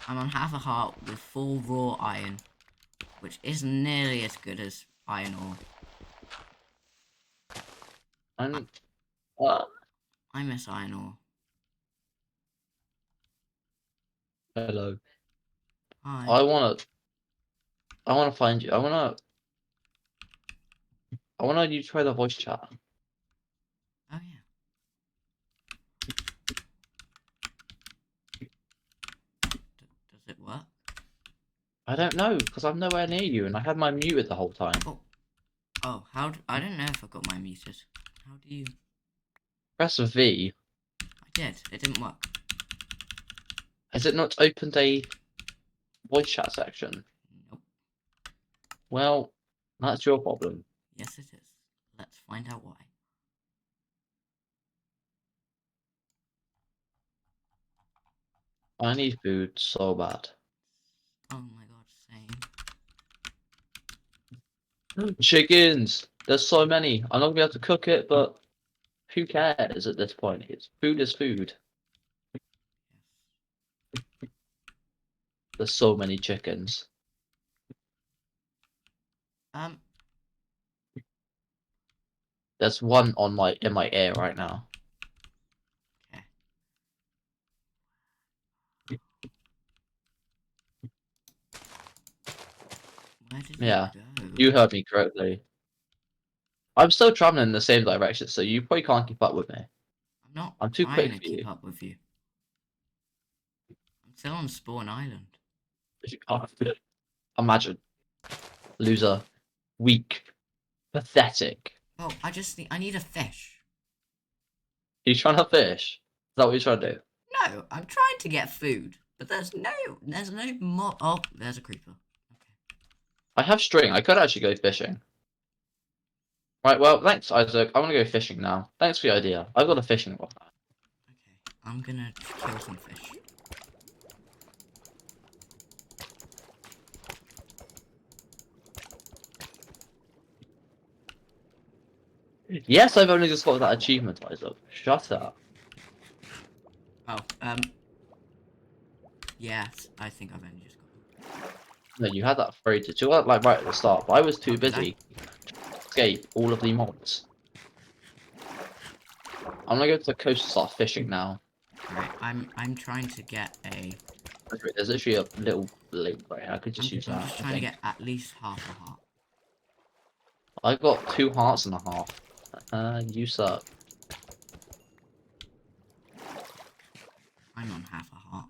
I'm on half a heart with full raw iron, which isn't nearly as good as iron ore. I'm. I miss iron ore. Hello. Hi. I wanna find you. I wanna you try the voice chat. Oh yeah. Does it work? I don't know because I'm nowhere near you and I had mine muted the whole time. Oh, I don't know if I got mine muted. How do you? Press V. I did. It didn't work. Has it not opened a voice chat section? Nope. Well, that's your problem. Yes, it is. Let's find out why. I need food so bad. Oh my god, same. Chickens! There's so many. I'm not gonna be able to cook it, but who cares at this point? Food is food. There's so many chickens. There's one on in my ear right now. Okay. Where did Yeah, it go? you heard me correctly. I'm still traveling in the same direction, so you probably can't keep up with me. I'm not I'm too trying quick to for keep you. up with you. I'm still on Spawn Island. You can't. Imagine. Loser. Weak. Pathetic. Oh, I need a fish. You trying to fish? Is that what you're trying to do? No, I'm trying to get food, but there's no more. Oh, there's a creeper. Okay. I have string. I could actually go fishing. Right, well, thanks, Isaac. I want to go fishing now. Thanks for the idea. I've got a fishing rod. Okay, I'm gonna kill some fish. Yes, I've only just got that achievement, Isaac. Shut up. Oh, yes, I think I've only just got it. No, you had that phrase too, like right at the start, but I was too busy to escape all of the mobs. I'm gonna go to the coast and start fishing now. Alright, I'm trying to get a... There's literally a little lake right here. I could just use I'm that. just trying to get at least half a heart. I've got 2 hearts and a half. You suck. I'm on half a heart.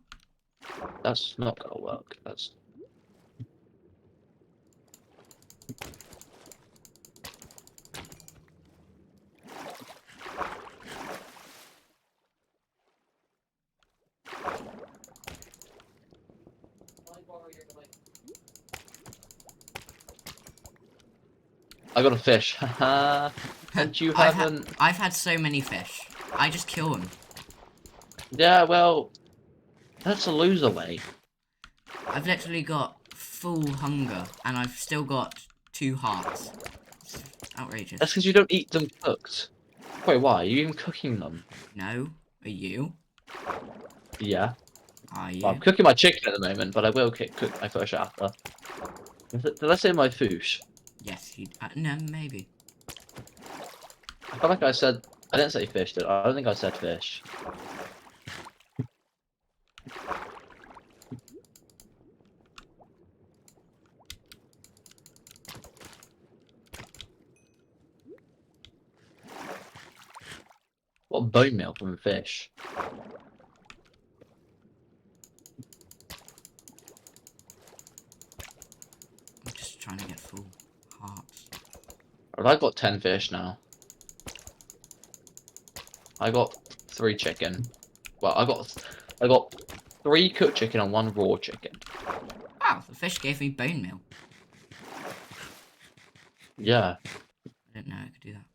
That's not gonna work. That's... I got a fish. Haha. And you haven't. I've had so many fish. I just kill them. Yeah, well, that's a loser way. I've literally got full hunger, and I've still got 2 hearts. It's outrageous. That's because you don't eat them cooked. Wait, why? Are you even cooking them? No, are you? Yeah. Are you? Well, I'm cooking my chicken at the moment, but I will cook my fish after. Did I say my fish? Yes, you. No, maybe. I feel like I said. I didn't say fish, did I? I don't think I said fish. What bone meal from fish? I'm just trying to get full hearts. Well, I've got 10 fish now. I got 3 chicken. Well, I got 3 cooked chicken and 1 raw chicken. Wow, the fish gave me bone meal. Yeah, I didn't know I could do that.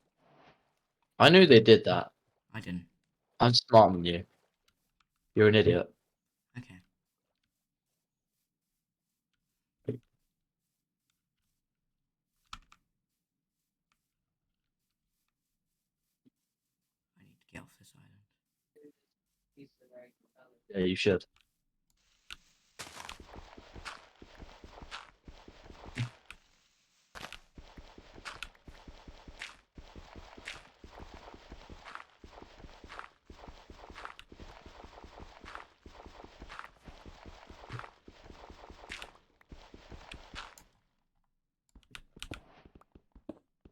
I knew they did that. I didn't. I'm smarter than you. You're an idiot. Okay. I need to get off this island. Yeah, you should.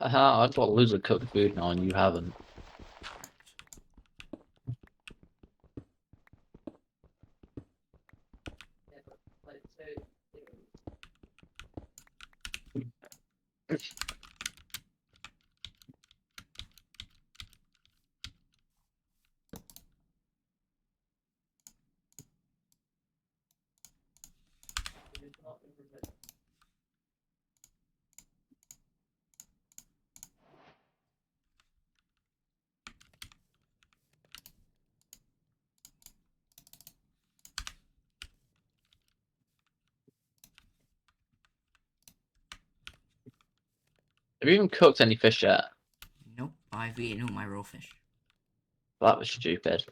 Haha, I've got loads of cooked food now and you haven't. Have you even cooked any fish yet? Nope, I've eaten all my raw fish. That was stupid.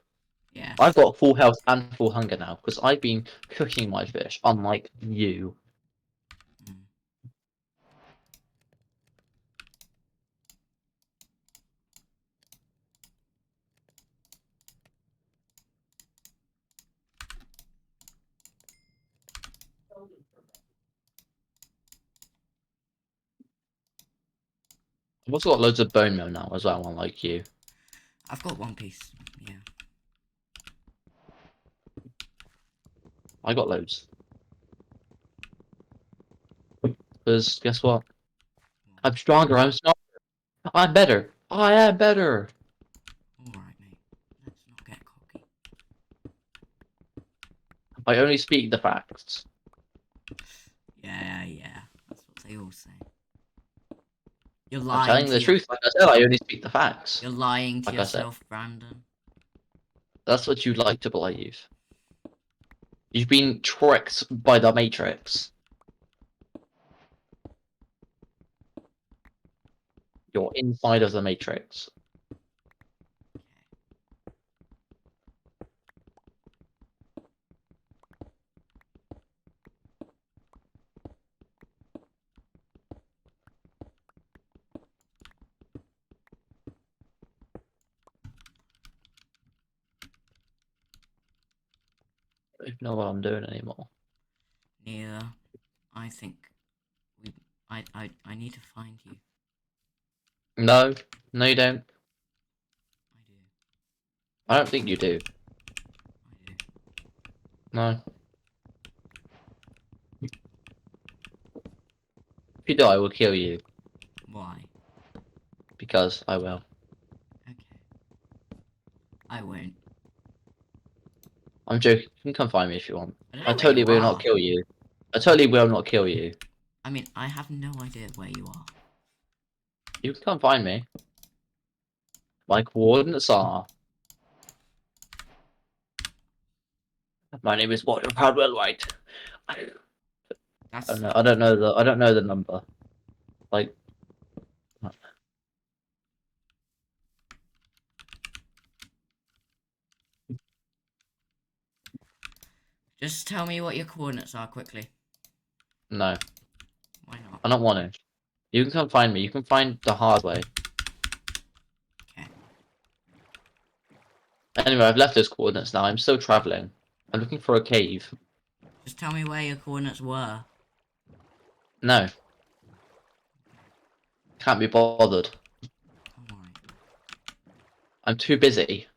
Yeah. I've got full health and full hunger now because I've been cooking my fish, unlike you. Mm. I've also got loads of bone meal now as well, unlike you. I've got 1 piece. Yeah. I got loads. Because guess what? I'm stronger, I'm smarter. I'm better. I am better. Alright, mate. Let's not get cocky. I only speak the facts. Yeah. That's what they all say. You're I'm lying telling to the your- truth. Like I said, I only speak the facts. You're lying to Like I said. yourself, Brandon. That's what you'd like to believe. You've been tricked by the Matrix. You're inside of the Matrix. I don't know what I'm doing anymore. Neither. I think I need to find you. No, no, you don't. I do. I don't think you do. I do. No. If you do, I will kill you. Why? Because I will. Okay. I won't. I'm joking. You can come find me if you want. I don't know I where totally you will are. not kill you. I totally will not kill you. I mean, I have no idea where you are. You can come find me. My coordinates are. My name is Walter Proudwell White. I That's don't know. I don't know the. I don't know the number. Like. Just tell me what your coordinates are quickly. No, Why not? I don't want to. You can come find me. You can find the hard way. Okay. Anyway, I've left those coordinates now. I'm still traveling. I'm looking for a cave. Just tell me where your coordinates were. No. Can't be bothered. Alright. I'm too busy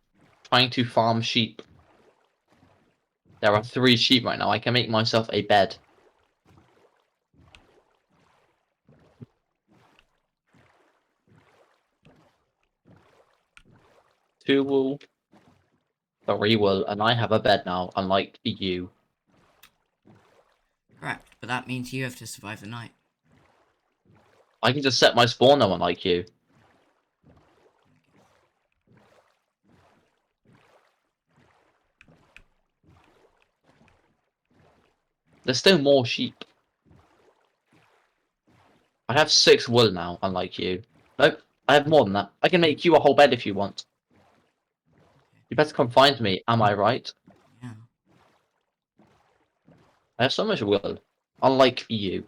trying to farm sheep. There are 3 sheep right now. I can make myself a bed. Two wool, 3 wool, and I have a bed now, unlike you. Correct, but that means you have to survive the night. I can just set my spawner unlike you. There's still more sheep. I have 6 wool now, unlike you. Nope, I have more than that. I can make you a whole bed if you want. You better come find me, am I right? Yeah. I have so much wool, unlike you.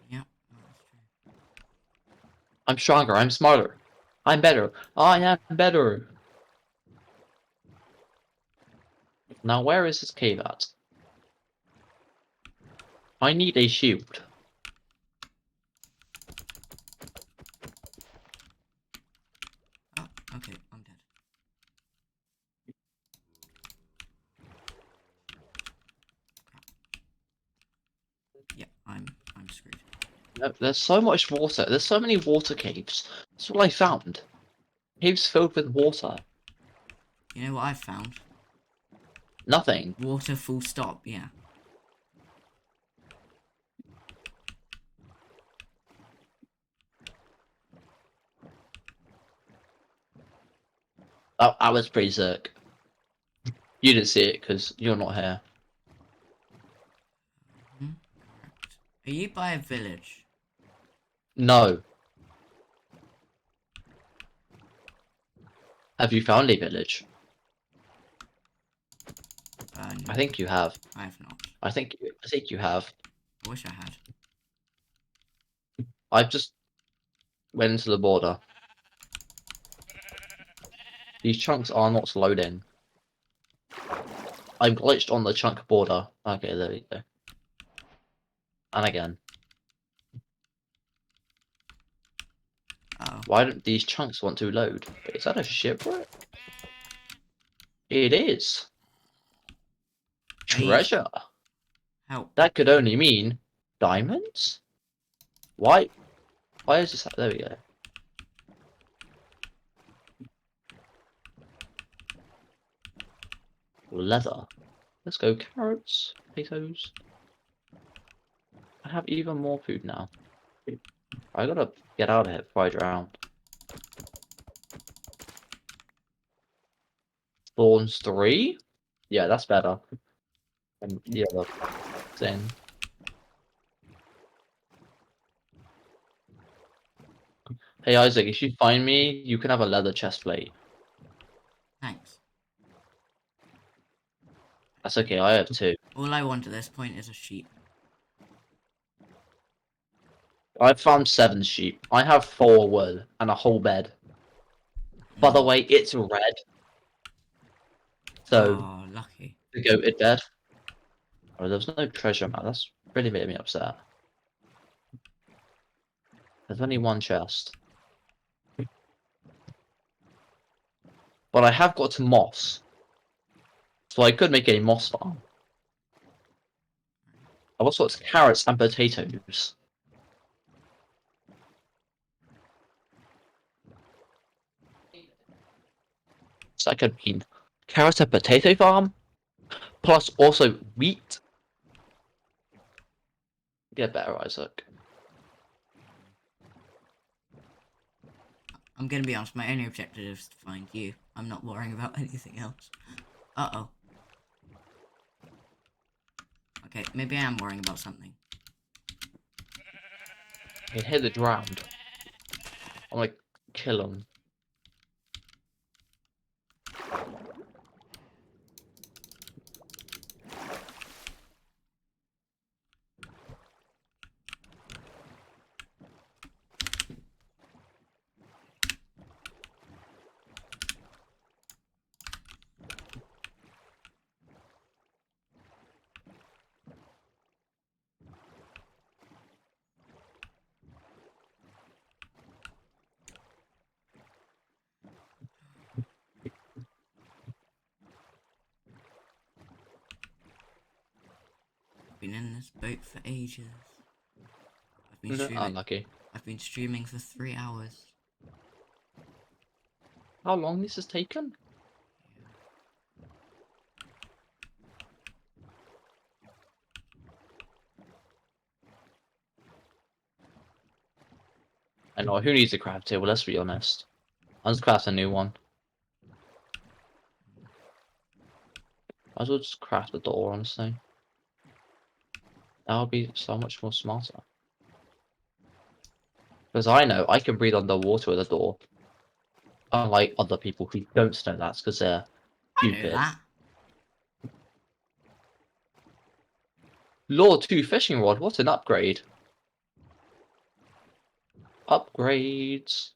Yeah, that's true. I'm stronger, I'm smarter. I'm better. I am better. Now where is this cave at? I need a shield. Oh, okay, I'm dead. Yeah, I'm screwed. There's so much water. There's so many water caves. That's what I found. Caves filled with water. You know what I've found? Nothing. Water full stop, yeah. That was pretty sick. You didn't see it because you're not here. Hmm? Correct. Are you by a village? No. Have you found a village? No, I think you have. I have not. I think you have. I wish I had. I just went into the border. These chunks are not loading. I'm glitched on the chunk border. Okay, there we go. And again. Uh-oh. Why don't these chunks want to load? Is that a shipwreck? It is. Treasure. Help. That could only mean diamonds? Why? Why is this? There we go. Leather. Let's go carrots, potatoes. I have even more food now. I gotta get out of here before I drown. Thorns 3? Yeah, that's better. And the other thing. Hey Isaac, if you find me, you can have a leather chest plate. Thanks. That's okay, I have 2. All I want at this point is a sheep. I've found 7 sheep. I have 4 wool and a whole bed. By the way, it's red. So, Oh, lucky. the goated bed. Oh, there's no treasure map. That's really made me upset. There's only 1 chest. But I have got moss. So I could make a moss farm. I've also got carrots and potatoes. So I could mean carrot and potato farm. Plus also wheat. Get better, Isaac. I'm gonna be honest, my only objective is to find you. I'm not worrying about anything else. Uh-oh. Okay, maybe I am worrying about something. He hit the ground. I'm like, kill him. I've been in this boat for ages. I've been streaming. Unlucky. I've been streaming for 3 hours. How long this has taken? I know, who needs a crab table, let's be honest. I'll just craft a new one. Might as well just craft the door, honestly. That would be so much more smarter. Because I know I can breathe underwater with a door. Unlike other people who don't know that because they're I know stupid. that. Lore 2 fishing rod, what an upgrade. Upgrades.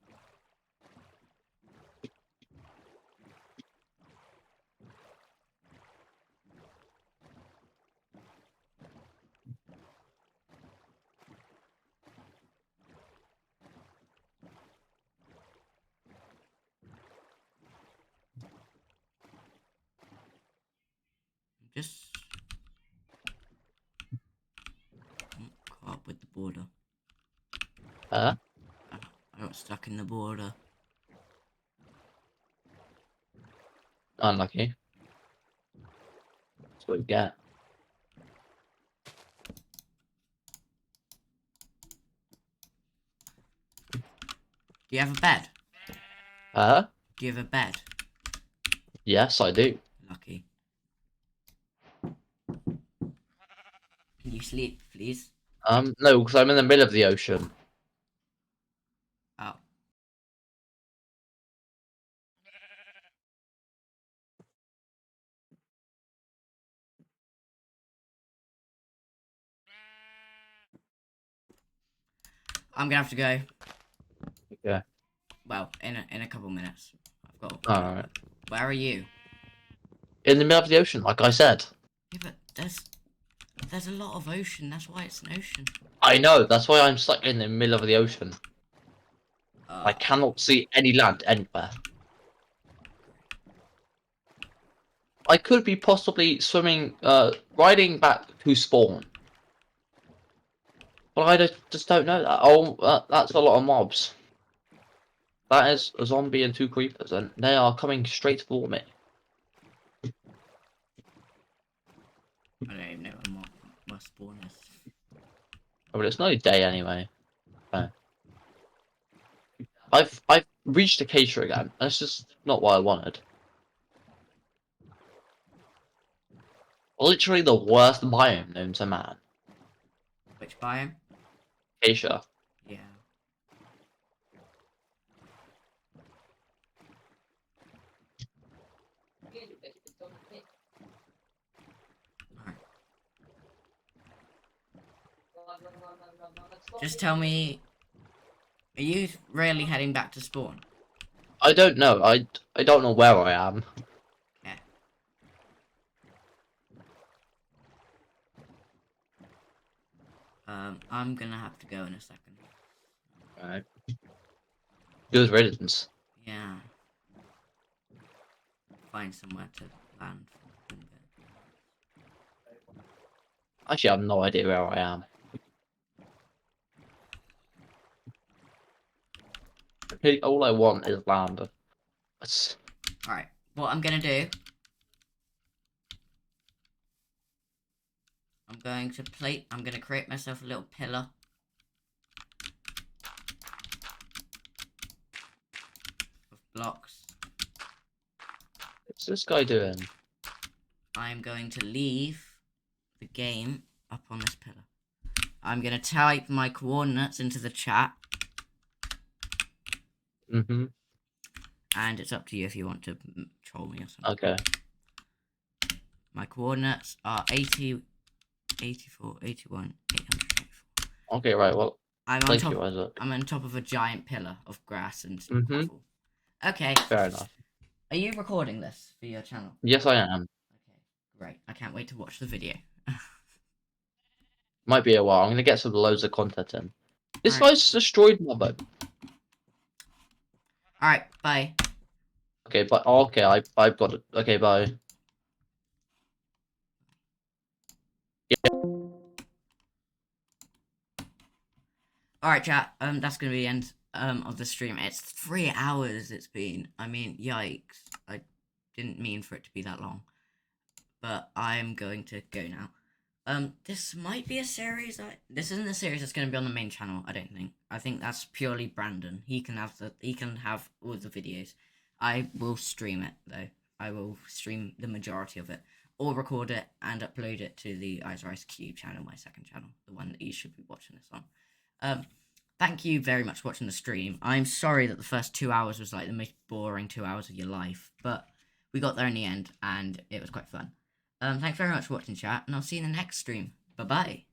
Just caught up with the border. I got stuck in the border. Unlucky. That's what you get. Do you have a bed? Do you have a bed? Yes, I do. Lucky. Can you sleep, please? No, because I'm in the middle of the ocean. Oh. I'm gonna have to go. Okay. Well, in a couple minutes. I've got. Alright. Where are you? In the middle of the ocean, like I said. Yeah, but there's a lot of ocean. That's why it's an ocean. I know, that's why I'm stuck in the middle of the ocean. I cannot see any land anywhere. I could be possibly swimming, riding back to spawn. But I just don't know that. Oh, that's a lot of mobs. That is a zombie and 2 creepers, and they are coming straight for me. I don't even know where spawn is. Oh, but it's not a day anyway. Okay. I've reached Acacia again. That's just not what I wanted. Literally the worst biome known to man. Which biome? Acacia. Yeah. Alright. Just tell me, are you really heading back to spawn? I don't know. I don't know where I am. Yeah. I'm gonna have to go in a second. Right. Good riddance. Yeah. Find somewhere to land for a bit. Actually, I have no idea where I am. All I want is land. Alright, what I'm gonna do, I'm gonna create myself a little pillar. blocks. What's this guy doing? I'm going to leave the game up on this pillar. I'm going to type my coordinates into the chat. Mm-hmm. And it's up to you if you want to troll me or something. Okay. My coordinates are 80, 84, 81, 884. Okay, right, well, I'm on thank top. you, Isaac. I'm on top of a giant pillar of grass and Mhm. gravel. Okay. Fair enough. Are you recording this for your channel? Yes, I am. Okay, great. I can't wait to watch the video. Might be a while. I'm gonna get some loads of content in. This Alright. guy's destroyed my boat. Alright, bye. Okay, but okay, I've got it. Okay, bye. Alright, chat. That's gonna be the end of the stream. It's 3 hours it's been. I mean, yikes. I didn't mean for it to be that long. But I'm going to go now. This might be a series. This isn't a series that's going to be on the main channel. I don't think. I think that's purely Brandon. He can have all the videos. I will stream it though. I will stream the majority of it, or record it and upload it to the Ice Cube channel, my second channel, the one that you should be watching this on. Thank you very much for watching the stream. I'm sorry that the first 2 hours was like the most boring 2 hours of your life, but we got there in the end, and it was quite fun. Thanks very much for watching, chat, and I'll see you in the next stream. Bye-bye.